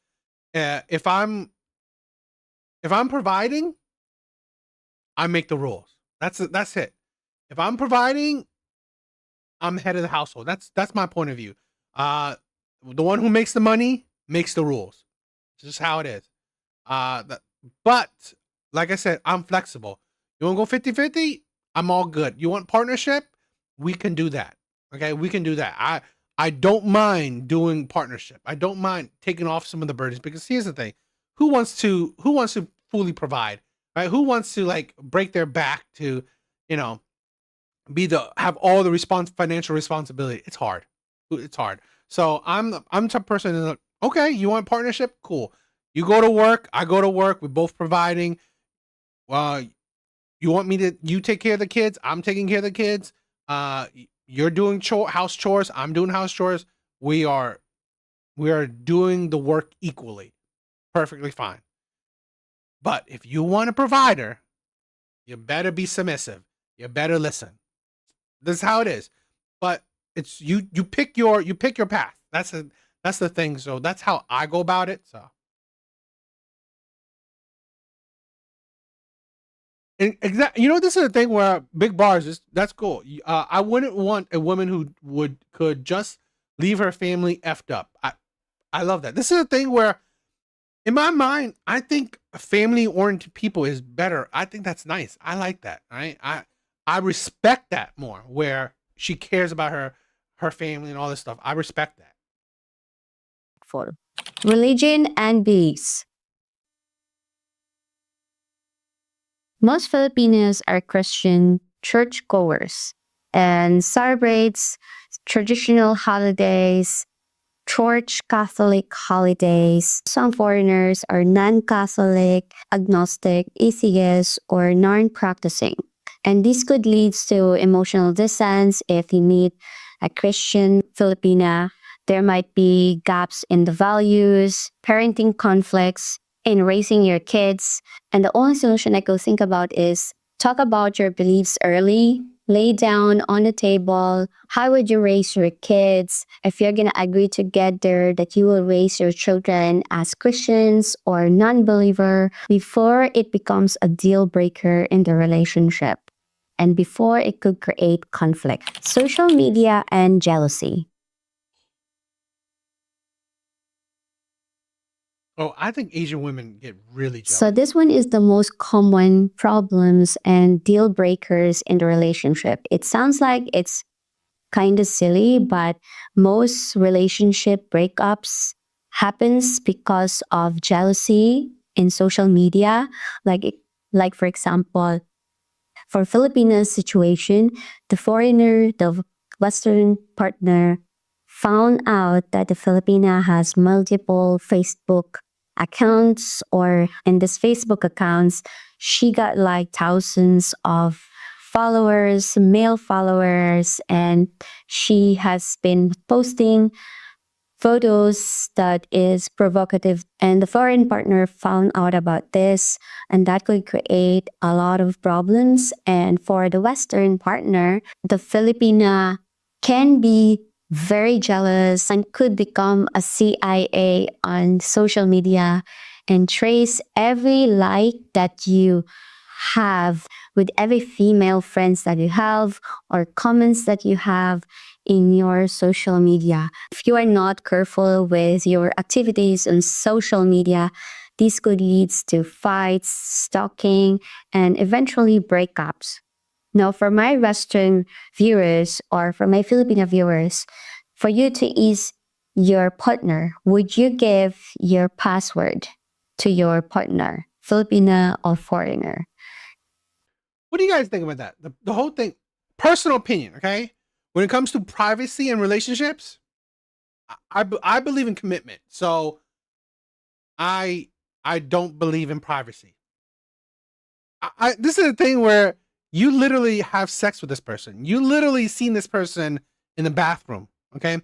Speaker 1: If I'm providing, I make the rules. That's it. If I'm providing, I'm head of the household. That's my point of view. The one who makes the money makes the rules. It's just how it is. But like I said, I'm flexible. You want to go 50-50? I'm all good. You want partnership? We can do that. Okay, we can do that. I don't mind doing partnership. I don't mind taking off some of the burdens, because here's the thing: who wants to fully provide, right? Who wants to like break their back to, you know, have all the financial responsibility? It's hard. It's hard. So I'm the type of person that's like, okay, you want partnership? Cool. You go to work, I go to work. We're both providing. You want me to? You take care of the kids. I'm taking care of the kids. You're doing house chores. I'm doing house chores. We are doing the work equally. Perfectly fine. But if you want a provider, you better be submissive. You better listen. This is how it is. But it's you pick your path. That's the thing. So that's how I go about it. So exactly, this is the thing where big bars is that's cool. I wouldn't want a woman who could just leave her family effed up. I love that. This is a thing where, in my mind, I think family-oriented people is better. I think that's nice. I like that. Right? I respect that more, where she cares about her family and all this stuff. I respect that.
Speaker 18: For religion and beliefs. Most Filipinos are Christian churchgoers and celebrates traditional holidays, church Catholic holidays. Some foreigners are non-Catholic, agnostic, atheist, or non-practicing. And this could lead to emotional distance if you meet a Christian Filipina. There might be gaps in the values, parenting conflicts, in raising your kids. And the only solution I could think about is talk about your beliefs early, lay down on the table. How would you raise your kids? If you're going to agree together that you will raise your children as Christians or non-believer before it becomes a deal breaker in the relationship and before it could create conflict. Social media and jealousy.
Speaker 1: Oh, I think Asian women get really jealous.
Speaker 18: So this one is the most common problems and deal breakers in the relationship. It sounds like it's kind of silly, but most relationship breakups happens because of jealousy in social media. Like for example, for Filipino situation, the Western partner found out that the Filipina has multiple Facebook accounts, or in this Facebook accounts, she got like thousands of followers, male followers, and she has been posting photos that is provocative, and the foreign partner found out about this, and that could create a lot of problems. And for the Western partner, the Filipina can be very jealous and could become a CIA on social media and trace every like that you have with every female friends that you have or comments that you have in your social media. If you are not careful with your activities on social media, this could lead to fights, stalking, and eventually breakups. Now, for my Western viewers or for my Filipino viewers, for you to ease your partner, would you give your password to your partner, Filipina or foreigner?
Speaker 1: What do you guys think about that? The whole thing, personal opinion, okay? When it comes to privacy and relationships, I believe in commitment. So I don't believe in privacy. This is a thing where You literally have sex with this person. You literally seen this person in the bathroom. Okay.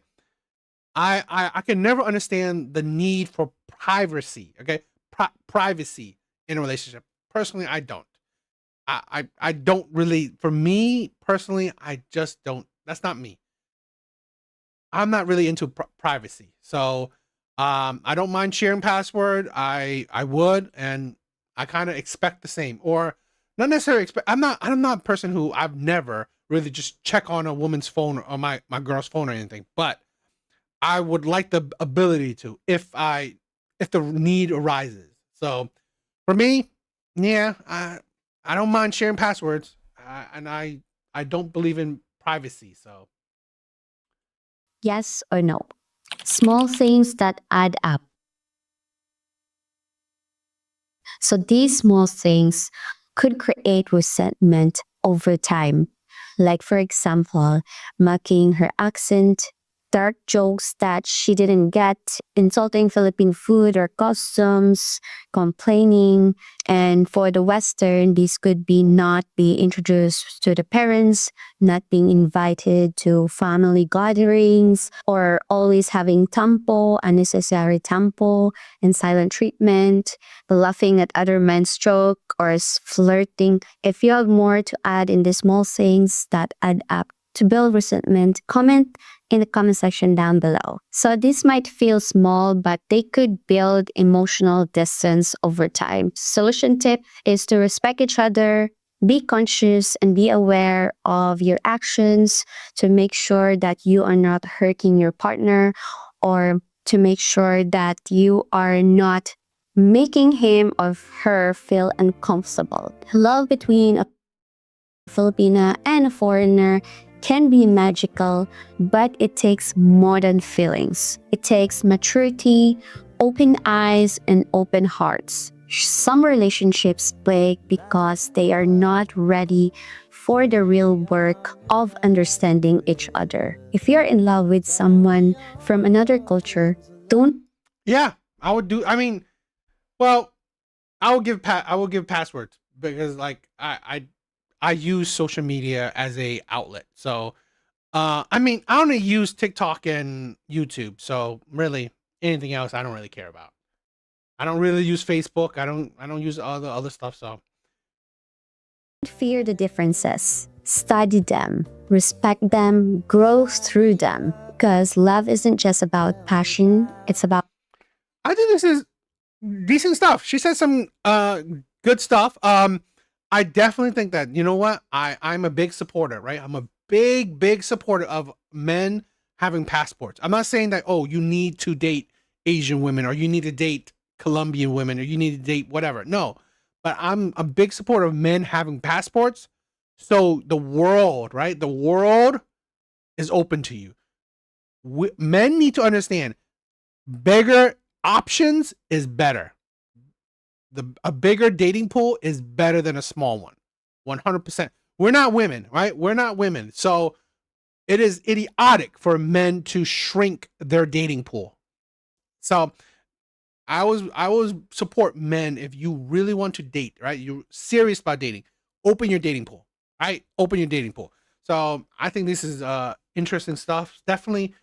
Speaker 1: I can never understand the need for privacy. Okay. Privacy in a relationship. Personally, I don't. I don't really, for me personally, I just don't. That's not me. I'm not really into privacy. So, I don't mind sharing password. I would, and I kind of expect the same, or not necessarily expect. I'm not a person who I've never really just check on a woman's phone or my girl's phone or anything. But I would like the ability to if the need arises. So for me, yeah, I don't mind sharing passwords, and I don't believe in privacy. So
Speaker 18: Yes or no? Small things that add up. So these small things could create resentment over time. Like, for example, mocking her accent, dark jokes that she didn't get, insulting Philippine food or customs, complaining. And for the Western, this could be not be introduced to the parents, not being invited to family gatherings, or always having tampo, unnecessary tampo, and silent treatment, laughing at other men's joke, or flirting. If you have more to add in the small things that add up to build resentment, comment in the comment section down below. So this might feel small, but they could build emotional distance over time. Solution tip is to respect each other, be conscious, and be aware of your actions to make sure that you are not hurting your partner, or to make sure that you are not making him or her feel uncomfortable. Love between a Filipina and a foreigner can be magical, but it takes more than feelings. It takes maturity, open eyes, and open hearts. Some relationships break because they are not ready for the real work of understanding each other. If you're in love with someone from another culture, don't.
Speaker 1: yeah, I would do. I mean, well, I will give passwords because like I use social media as a outlet. So I mean, I only use TikTok and YouTube. So really anything else I don't really care about. I don't really use Facebook. I don't use all the other stuff. So
Speaker 18: Fear the differences. Study them, respect them, grow through them. Because love isn't just about passion, it's about.
Speaker 1: I think this is decent stuff. She said some good stuff. I definitely think that, you know what? I'm a big supporter, right? I'm a big supporter of men having passports. I'm not saying that, oh, you need to date Asian women, or you need to date Colombian women, or you need to date whatever. No. But I'm a big supporter of men having passports. So the world, right? The world is open to you. Men need to understand bigger options is better. A bigger dating pool is better than a small one. 100%. We're not women, right? We're not women. So it is idiotic for men to shrink their dating pool. So I always support men. If you really want to date, right? You're serious about dating, open your dating pool, right? Open your dating pool. So I think this is interesting stuff. Definitely,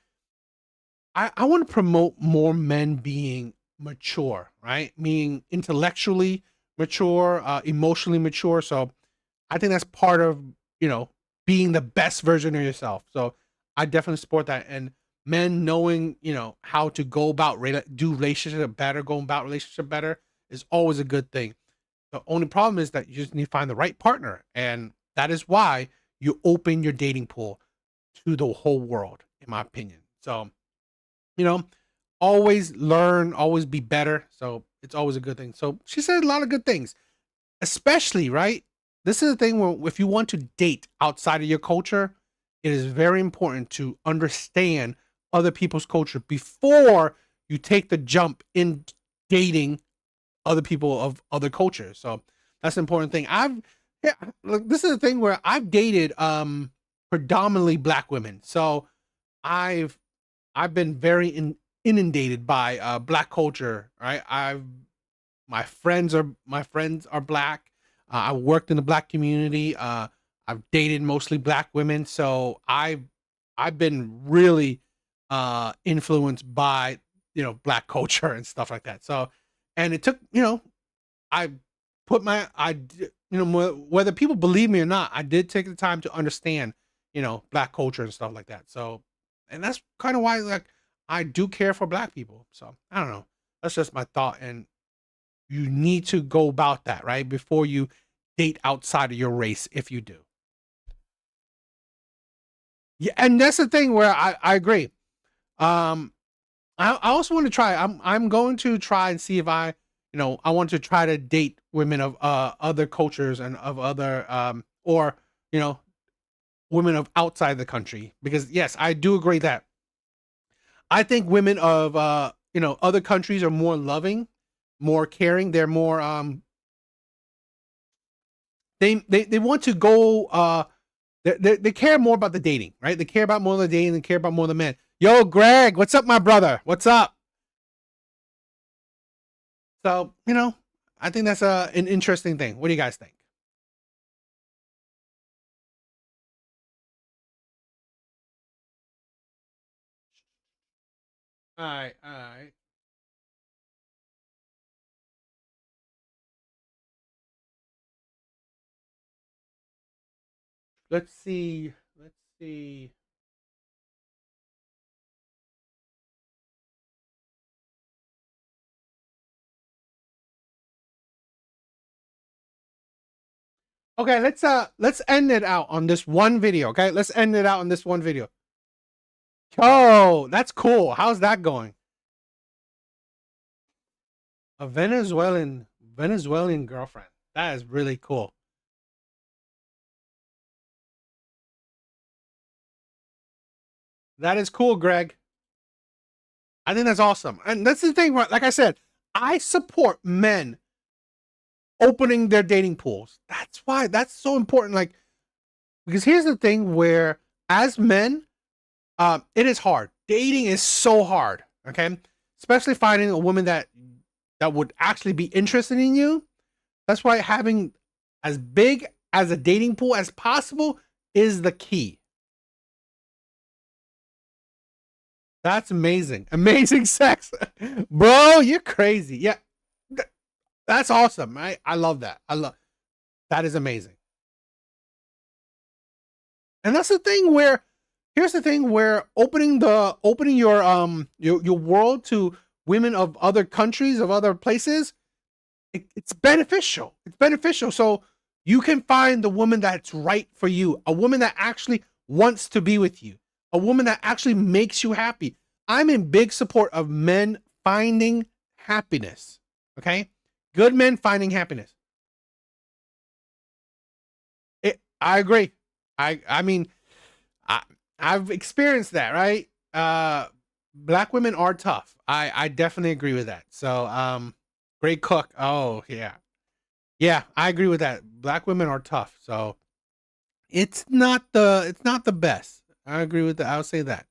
Speaker 1: I want to promote more men being mature, right? Meaning intellectually mature, emotionally mature. So I think that's part of, being the best version of yourself. So I definitely support that. And men knowing, how to go about do relationship better, go about relationship better is always a good thing. The only problem is that you just need to find the right partner. And that is why you open your dating pool to the whole world, in my opinion. So, you know, always learn, always be better. So it's always a good thing. So she said a lot of good things, especially, right? This is the thing where if you want to date outside of your culture, it is very important to understand other people's culture before you take the jump in dating other people of other cultures. So that's an important thing. Yeah, look, this is the thing where I've dated predominantly black women. So I've I've been very inundated by black culture, right? My friends are black. I worked in the black community. I've dated mostly black women, so I've been really influenced by black culture and stuff like that. So, and it took I put my whether people believe me or not, I did take the time to understand black culture and stuff like that. So, and that's kind of why like I do care for black people. So I don't know. That's just my thought, and you need to go about that right before you date outside of your race if you do. Yeah, and that's the thing where I agree. I also want to try. I'm going to try and see if I want to try to date women of other cultures and of other or you know women of outside the country, because yes, I do agree that I think women of other countries are more loving, more caring. They're more they want to go they care more about the dating, right? They care about more of the dating, they care about more of the men. Yo, Greg, what's up, my brother? What's up? So, I think that's an interesting thing. What do you guys think? All right, all right. Let's see. Let's see. Okay, let's end it out on this one video. Okay, let's end it out on this one video. Oh, that's cool. How's that going? A Venezuelan girlfriend. That is really cool. That is cool, Greg. I think that's awesome. And that's the thing, like I said, I support men opening their dating pools. That's why that's so important. Like, because here's the thing where as men, it is hard. Dating is so hard. Okay. Especially finding a woman that would actually be interested in you. That's why having as big as a dating pool as possible is the key. That's amazing. Amazing sex. Bro, you're crazy. Yeah. That's awesome. I love that. That is amazing. And that's the thing where here's the thing where opening your world to women of other countries, of other places, it's beneficial. It's beneficial. So you can find the woman that's right for you, a woman that actually wants to be with you, a woman that actually makes you happy. I'm in big support of men finding happiness. Okay? Good men finding happiness. I agree. I mean, I've experienced that, right? Black women are tough. I definitely agree with that. So, great cook. Oh, yeah. Yeah, I agree with that. Black women are tough. So, it's not the best. I agree with that. I'll say that.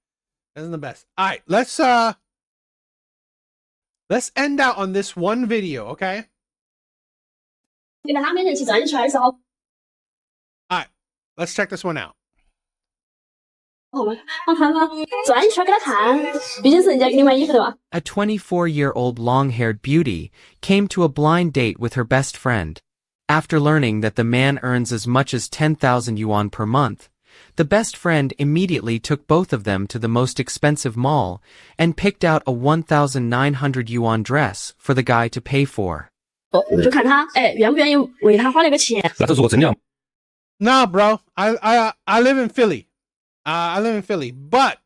Speaker 1: That's the best. All right, let's end out on this one video, okay? All right, let's check this one out.
Speaker 19: A 24-year-old long-haired beauty came to a blind date with her best friend. After learning that the man earns as much as 10,000 yuan per month, the best friend immediately took both of them to the most expensive mall and picked out a 1,900 yuan dress for the guy to pay for.
Speaker 1: Nah, bro. I live in Philly. I live in Philly, but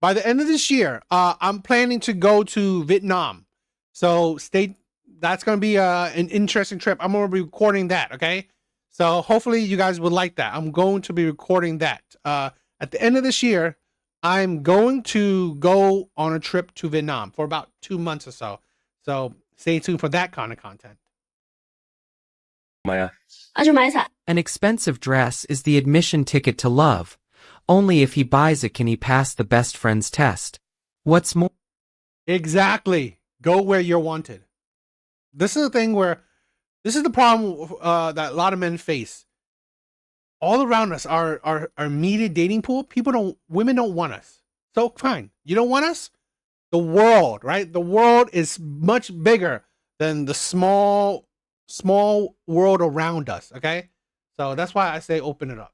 Speaker 1: by the end of this year, I'm planning to go to Vietnam. So that's going to be an interesting trip. I'm going to be recording that, okay? So hopefully you guys would like that. I'm going to be recording that. At the end of this year, I'm going to go on a trip to Vietnam for about 2 months or so. So stay tuned for that kind of content.
Speaker 19: An expensive dress is the admission ticket to love. Only if he buys it can he pass the best friend's test. What's more?
Speaker 1: Exactly. Go where you're wanted. This is the thing where this is the problem that a lot of men face. all around us, our immediate dating pool, women don't want us. So fine, you don't want us. The world, right? The world is much bigger than the small world around us. Okay, so that's why I say open it up.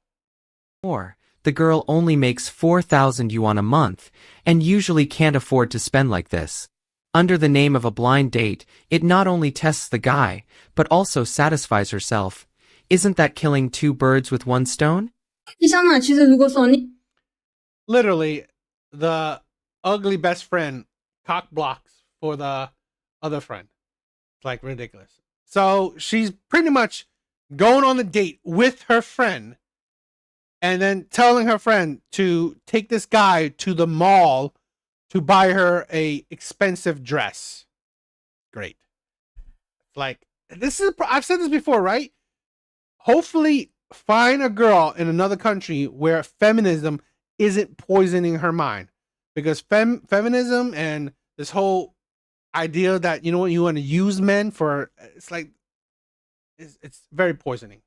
Speaker 19: More, the girl only makes 4,000 yuan a month and usually can't afford to spend like this. Under the name of a blind date, it not only tests the guy, but also satisfies herself. Isn't that killing two birds with one stone?
Speaker 1: Literally, the ugly best friend cock blocks for the other friend. It's like ridiculous. So she's pretty much going on the date with her friend and then telling her friend to take this guy to the mall to buy her a expensive dress. Great. Like, I've said this before, right? Hopefully find a girl in another country where feminism isn't poisoning her mind, because feminism and this whole idea that, you know what, you want to use men for, it's like, it's very poisoning.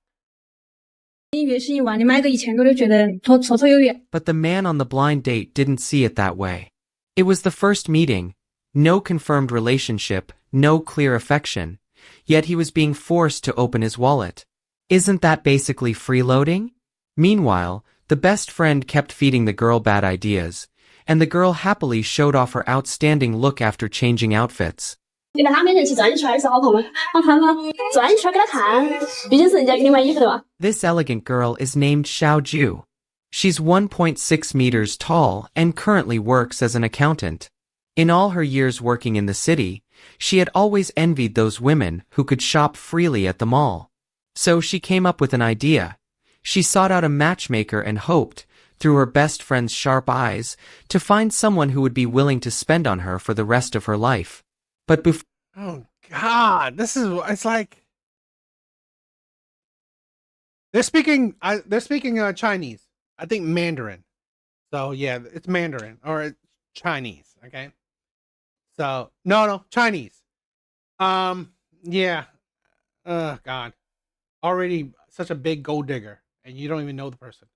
Speaker 19: But the man on the blind date didn't see it that way. It was the first meeting, no confirmed relationship, no clear affection, yet he was being forced to open his wallet. Isn't that basically freeloading? Meanwhile, the best friend kept feeding the girl bad ideas, and the girl happily showed off her outstanding look after changing outfits. This elegant girl is named Xiao Ju. She's 1.6 meters tall and currently works as an accountant. In all her years working in the city, she had always envied those women who could shop freely at the mall. So she came up with an idea. She sought out a matchmaker and hoped, through her best friend's sharp eyes, to find someone who would be willing to spend on her for the rest of her life. But
Speaker 1: oh God, it's like they're speaking Chinese. I think Mandarin. So yeah, it's Mandarin or it's Chinese. Okay. So no, Chinese. Yeah. God, already such a big gold digger, and you don't even know the person.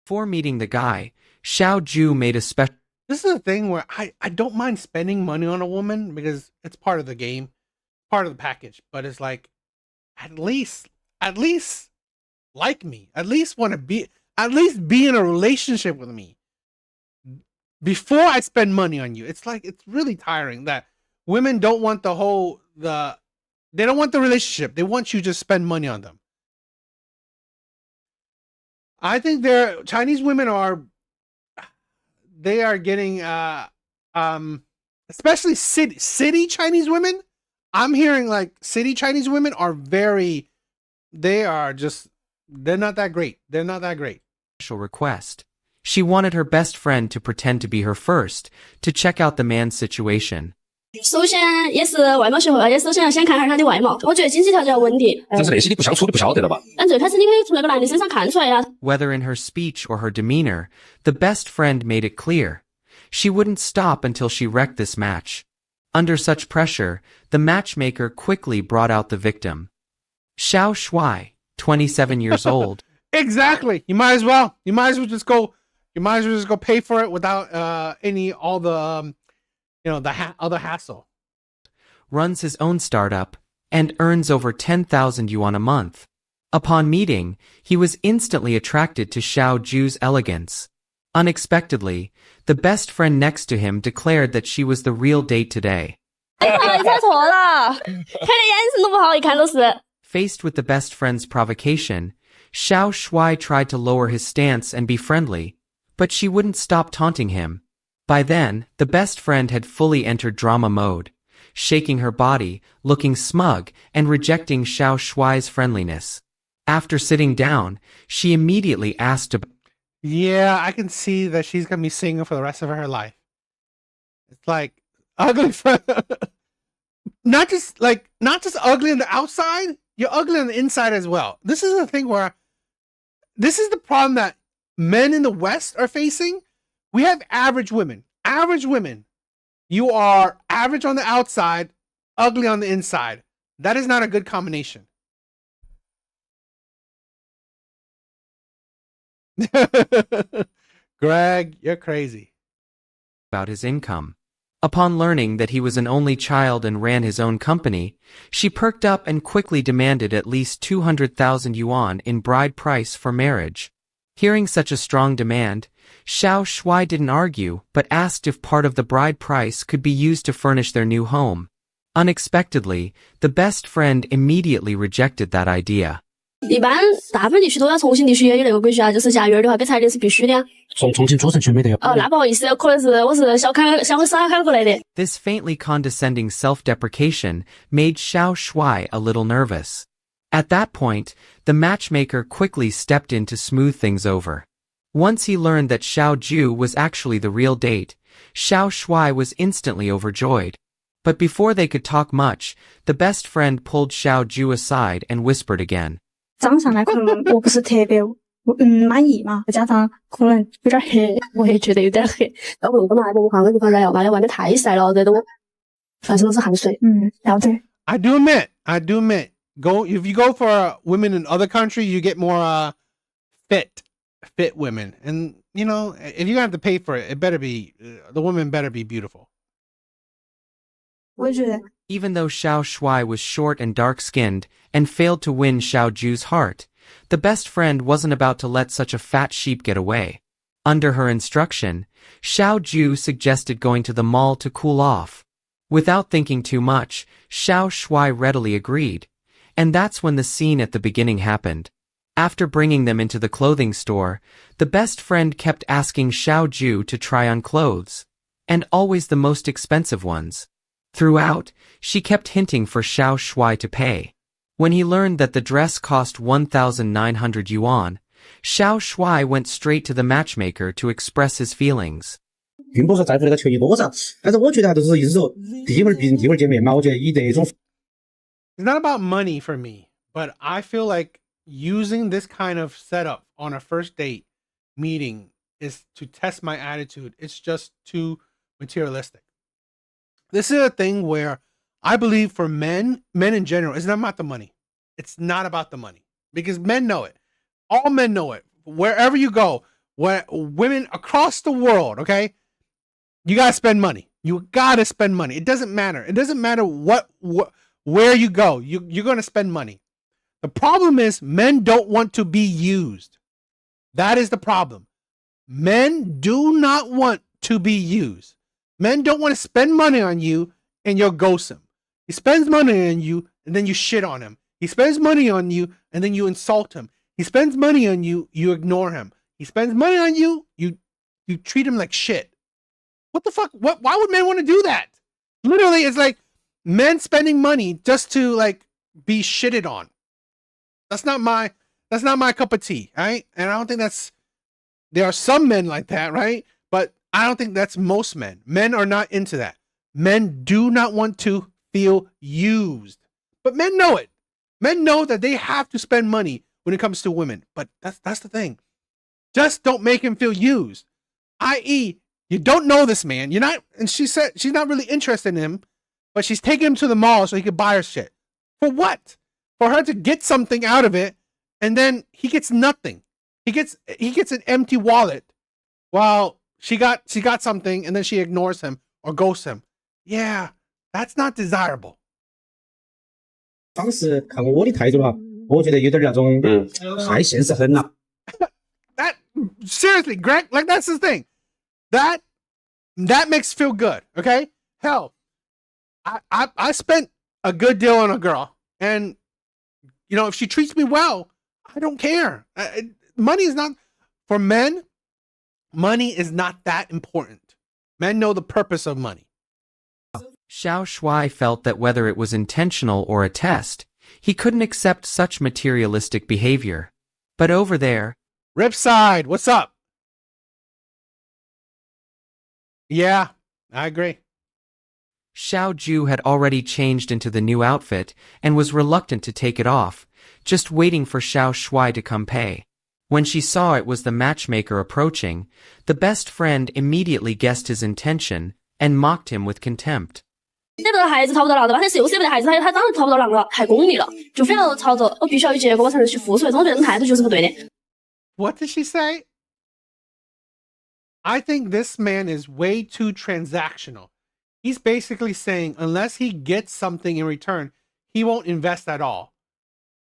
Speaker 19: Before meeting the guy, Xiao Ju made a special.
Speaker 1: This is a thing where I don't mind spending money on a woman because it's part of the game, part of the package. But it's like, at least like me, at least be in a relationship with me before I spend money on you. It's like, it's really tiring that women don't want they don't want the relationship. They want you to just spend money on them. I think Chinese women are getting especially city Chinese women. I'm hearing like city Chinese women are they're not that great. They're not that great.
Speaker 19: Special request. She wanted her best friend to pretend to be her first, to check out the man's situation. Whether in her speech or her demeanor, the best friend made it clear. She wouldn't stop until she wrecked this match. Under such pressure, the matchmaker quickly brought out the victim. Xiao Shuai, 27 years old.
Speaker 1: Exactly. You might as well just go pay for it without all the other hassle.
Speaker 19: Runs his own startup and earns over 10,000 yuan a month. Upon meeting, he was instantly attracted to Xiao Ju's elegance. Unexpectedly, the best friend next to him declared that she was the real date today. Faced with the best friend's provocation, Xiao Shuai tried to lower his stance and be friendly, but she wouldn't stop taunting him. By then, the best friend had fully entered drama mode, shaking her body, looking smug, and rejecting Xiao Shuai's friendliness. After sitting down, she immediately asked about.
Speaker 1: Yeah, I can see that she's gonna be single for the rest of her life. It's like ugly not just ugly on the outside, you're ugly on the inside as well. This is the thing where this is the problem that men in the West are facing. We have average women. Average women. You are average on the outside, ugly on the inside. That is not a good combination. Greg, you're crazy.
Speaker 19: About his income. Upon learning that he was an only child and ran his own company, she perked up and quickly demanded at least 200,000 yuan in bride price for marriage. Hearing such a strong demand, Xiao Shuai didn't argue, but asked if part of the bride price could be used to furnish their new home. Unexpectedly, the best friend immediately rejected that idea.
Speaker 20: 一般大部分地区都要重庆地区也有那个规矩啊，就是嫁女儿的话，给彩电是必须的呀。重庆主城区没得。那不好意思，可能是我是小会耍开过来的。
Speaker 19: This faintly condescending self-deprecation made Xiao Shuai a little nervous. At that point, the matchmaker quickly stepped in to smooth things over. Once he learned that Xiao Ju was actually the real date, Xiao Shuai was instantly overjoyed. But before they could talk much, the best friend pulled Xiao Ju aside and whispered again.
Speaker 20: 长相呢，可能我不是特别满意嘛，加上可能有点黑，我也觉得有点黑。要不我那我换个地方染要吧，外面太晒了，这都反正都是汗水。了解。
Speaker 1: I do admit, if you go for women in other countries, you get more fit women, and you know if you have to pay for it, it better be the woman better be beautiful.
Speaker 19: Even though Xiao Shuai was short and dark-skinned and failed to win Xiao Ju's heart, the best friend wasn't about to let such a fat sheep get away. Under her instruction, Xiao Ju suggested going to the mall to cool off. Without thinking too much, Xiao Shuai readily agreed. And that's when the scene at the beginning happened. After bringing them into the clothing store, the best friend kept asking Xiao Ju to try on clothes. And always the most expensive ones. Throughout, she kept hinting for Xiao Shuai to pay. When he learned that the dress cost 1,900 yuan, Xiao Shuai went straight to the matchmaker to express his feelings.
Speaker 21: 并不是在乎那个钱多少，但是我觉得就是意思说，毕竟第一回见面嘛，我觉得以这种。
Speaker 1: It's not about money for me, but I feel like using this kind of setup on a first date meeting is to test my attitude. It's just too materialistic. This is a thing where I believe for men in general, it's not about the money. It's not about the money because men know it. All men know it. Wherever you go, where women across the world, okay, you gotta spend money. You gotta spend money. It doesn't matter. It doesn't matter where you go. You're gonna spend money. The problem is men don't want to be used. That is the problem. Men do not want to be used. Men don't want to spend money on you and you'll ghost him. He spends money on you and then you shit on him. He spends money on you and then you insult him. He spends money on you, you ignore him. He spends money on you, you treat him like shit. What the fuck? Why would men want to do that? Literally, it's like men spending money just to like be shitted on. That's not my cup of tea, right? And I don't think there are some men like that, right? But I don't think that's most men. Men are not into that. Men do not want to feel used. But men know it. Men know that they have to spend money when it comes to women. But that's the thing. Just don't make him feel used. I.e., you don't know this man. You're not, and she said she's not really interested in him, but she's taking him to the mall so he could buy her shit. For what? For her to get something out of it, and then he gets nothing. He gets an empty wallet while she got something and then she ignores him or ghosts him. Yeah, that's not desirable.
Speaker 21: 当时看我的态度哈，我觉得有点那种太现实很了。
Speaker 1: That seriously, Greg, like that's the thing. That makes feel good, okay? Hell, I spent a good deal on a girl, and you know if she treats me well, I don't care. Money is not for men. Money is not that important. Men know the purpose of money.
Speaker 19: Xiao Shuai felt that whether it was intentional or a test, he couldn't accept such materialistic behavior. But over there,
Speaker 1: Ripside, what's up? Yeah, I agree.
Speaker 19: Xiao Ju had already changed into the new outfit and was reluctant to take it off, just waiting for Xiao Shuai to come pay. When she saw it was the matchmaker approaching, the best friend immediately guessed his intention and mocked him with contempt.
Speaker 20: 这个孩子讨不到浪的吧？他是有 CV 的孩子，他长得讨不到浪了，太功利了，就非要朝着我必须要有结果，我才能去付出。这种对人态度就是不对的。
Speaker 1: What did she say? I think this man is way too transactional. He's basically saying unless he gets something in return, he won't invest at all.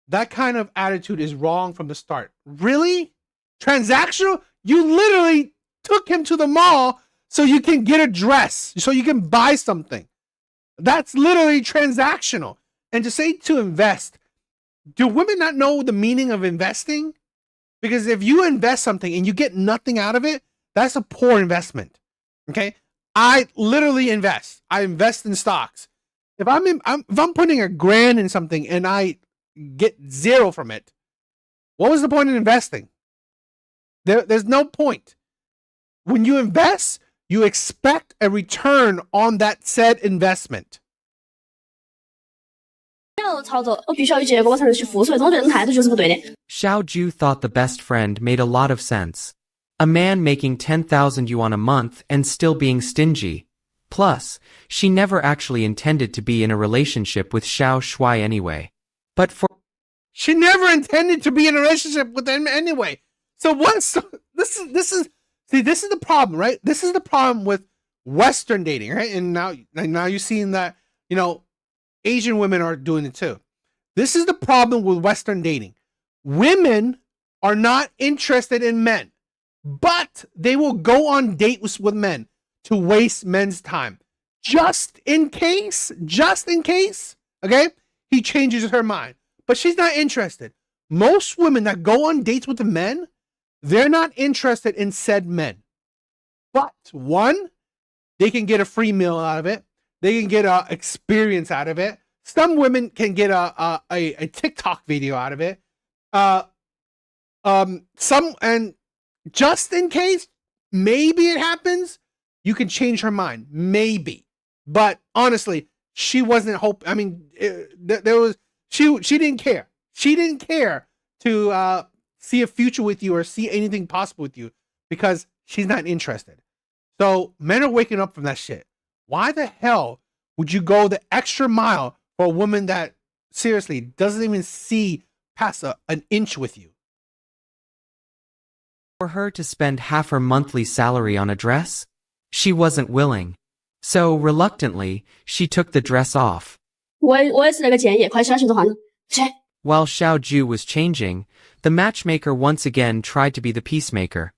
Speaker 1: That kind of attitude is wrong from the start. Really? Transactional? You literally took him to the mall so you can get a dress, so you can buy something. That's literally transactional. And to say to invest, do women not know the meaning of investing? Because if you invest something and you get nothing out of it, that's a poor investment. Okay? I literally invest. I invest in stocks. If I'm putting $1,000 in something and I get zero from it, what was the point in investing? There's no point. When you invest, you expect a return on that said investment.
Speaker 20: 这样的操作，我必须要有结果，我才能去付，所以这种对人态度就是不对的。
Speaker 19: Xiao Ju thought the best friend made a lot of sense. A man making 10,000 yuan a month and still being stingy. Plus, she never actually intended to be in a relationship with Xiao Shuai anyway. But for
Speaker 1: She never intended to be in a relationship with him anyway. So what's this is the problem, right? This is the problem with Western dating, right? And now you're seeing that, Asian women are doing it too. This is the problem with Western dating. Women are not interested in men, but they will go on dates with men to waste men's time. Just in case, okay? He changes her mind. But she's not interested. Most women that go on dates with the men, they're not interested in said men. But one, they can get a free meal out of it. They can get a experience out of it. Some women can get a TikTok video out of it. And just in case, maybe it happens, you can change her mind. Maybe. But honestly, she wasn't she didn't care. She didn't care to see a future with you or see anything possible with you because she's not interested. So men are waking up from that shit. Why the hell would you go the extra mile for a woman that seriously doesn't even see past an inch with you?
Speaker 19: For her to spend half her monthly salary on a dress? She wasn't willing. So, reluctantly, she took the dress off.
Speaker 20: 我也是那个建议，快下去的话呢，切。
Speaker 19: While Xiao Ju was changing, the matchmaker once again tried to be the peacemaker,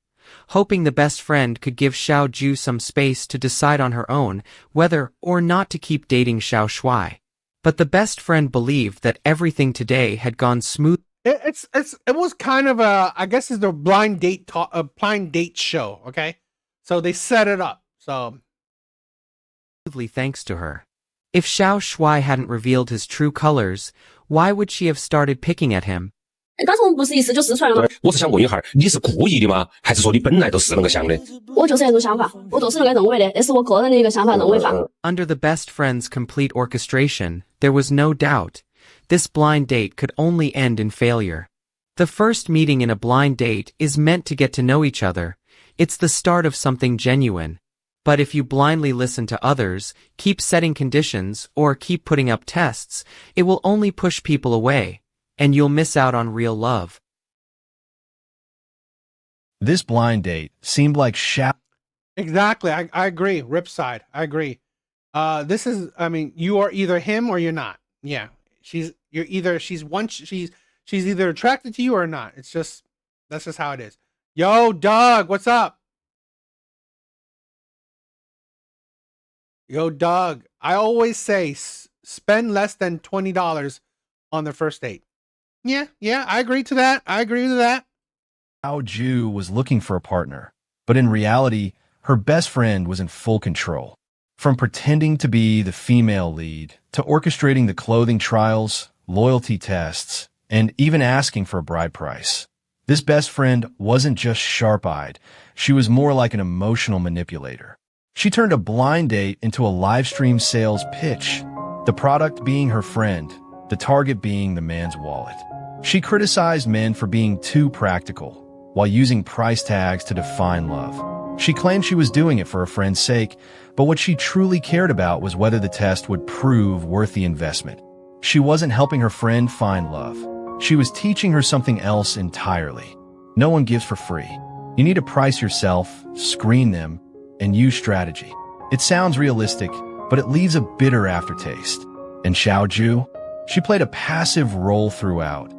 Speaker 19: hoping the best friend could give Xiao Ju some space to decide on her own whether or not to keep dating Xiao Shuai. But the best friend believed that everything today had gone smooth.
Speaker 1: It was kind of I guess it's the blind date show, okay? So they set it up. So
Speaker 19: thanks to her. If Xiao Shuai hadn't revealed his true colors, why would she have started picking at him?
Speaker 20: 当时我们不是一试就试出来了吗？
Speaker 21: 我是想问一下，你是故意的吗？还是说你本来就是那个想的？
Speaker 20: 我就是那种想法，我就是那个认为的，那是我个人的一个想法认为法。
Speaker 19: Under the best friend's complete orchestration, there was no doubt. This blind date could only end in failure. The first meeting in a blind date is meant to get to know each other. It's the start of something genuine. But if you blindly listen to others, keep setting conditions, or keep putting up tests, it will only push people away, and you'll miss out on real love.
Speaker 3: This blind date seemed like
Speaker 1: Exactly. I agree. Ripside. I agree. You are either him or you're not. Yeah. She's either attracted to you or not. That's just how it is. Yo, Doug, what's up? Yo, Doug, I always say spend less than $20 on the first date. Yeah, I agree to that.
Speaker 3: Xiao Ju was looking for a partner, but in reality, her best friend was in full control. From pretending to be the female lead, to orchestrating the clothing trials, loyalty tests, and even asking for a bride price. This best friend wasn't just sharp-eyed, she was more like an emotional manipulator. She turned a blind date into a live stream sales pitch, the product being her friend, the target being the man's wallet. She criticized men for being too practical, while using price tags to define love. She claimed she was doing it for her friend's sake, but what she truly cared about was whether the test would prove worth the investment. She wasn't helping her friend find love. She was teaching her something else entirely. No one gives for free. You need to price yourself, screen them, and use strategy. It sounds realistic, but it leaves a bitter aftertaste. And Xiaoju, she played a passive role throughout,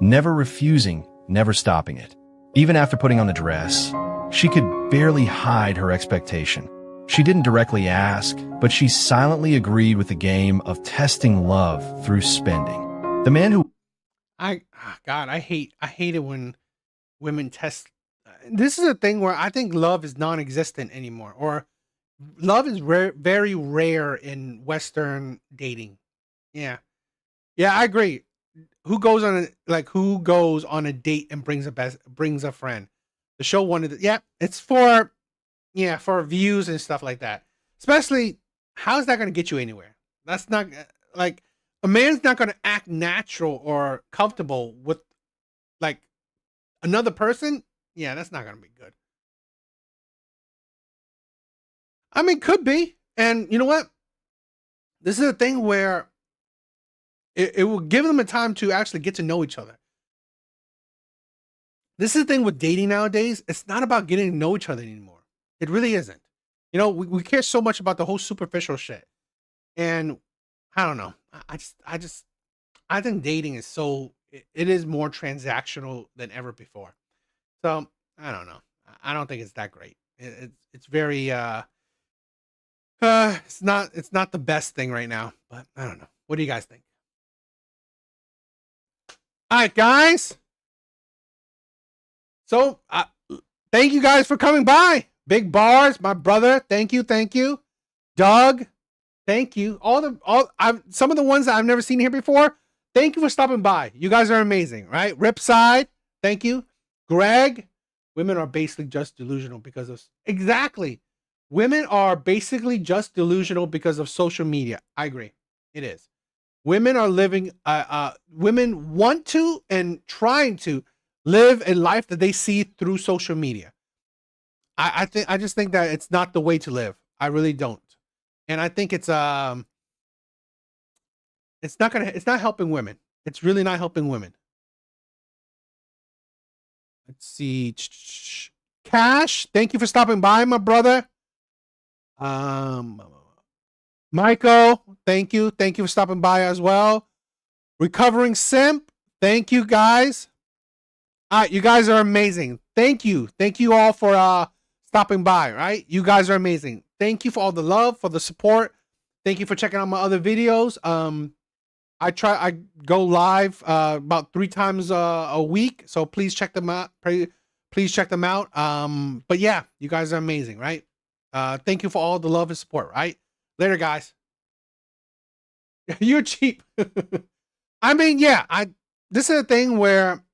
Speaker 3: never refusing, never stopping it. Even after putting on the dress, she could barely hide her expectation. She didn't directly ask, but she silently agreed with the game of testing love through spending. The man who
Speaker 1: God, I hate it when women test. This is a thing where I think love is non-existent anymore, or love is very rare in Western dating. Yeah, yeah, I agree. Who goes on a date and brings a friend? The show wanted it. Yeah, it's for views and stuff like that. Especially, how's that going to get you anywhere? That's not like a man's not going to act natural or comfortable with like another person. Yeah, that's not going to be good. I mean, could be. And you know what? This is a thing where it will give them a time to actually get to know each other. This is the thing with dating nowadays. It's not about getting to know each other anymore. It really isn't. You know, we care so much about the whole superficial shit. And I don't know. I think dating is it is more transactional than ever before. So I don't know. I don't think it's that great. It's very it's not the best thing right now, but I don't know. What do you guys think? All right, guys. So thank you guys for coming by. Big Bars, my brother. Thank you. Doug, thank you. Some of the ones that I've never seen here before. Thank you for stopping by. You guys are amazing, right? Ripside, thank you. Greg, women are basically just delusional because of exactly. Women are basically just delusional because of social media. I agree. It is. Women are living women want to and trying to live a life that they see through social media. I just think that it's not the way to live. I really don't. And I think it's not helping women. It's really not helping women. Let's see. Cash, thank you for stopping by, my brother. Michael, thank you. Thank you for stopping by as well. Recovering Simp, thank you guys. All right, you guys are amazing. Thank you. Thank you all for stopping by, right? You guys are amazing. Thank you for all the love, for the support. Thank you for checking out my other videos. I go live about 3 times a week, so please check them out. Please check them out. But yeah, you guys are amazing, right? Thank you for all the love and support, right? Later, guys. You're cheap. I mean, yeah, this is a thing where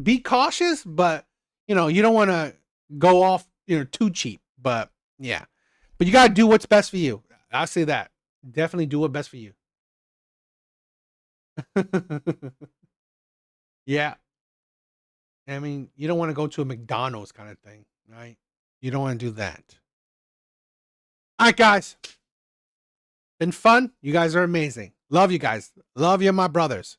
Speaker 1: be cautious, but you don't want to go off, too cheap. But yeah. But you got to do what's best for you. I'll say that. Definitely do what's best for you. Yeah. I mean, you don't want to go to a McDonald's kind of thing, right? You don't want to do that. All right, guys. Been fun. You guys are amazing. Love you guys. Love you, my brothers.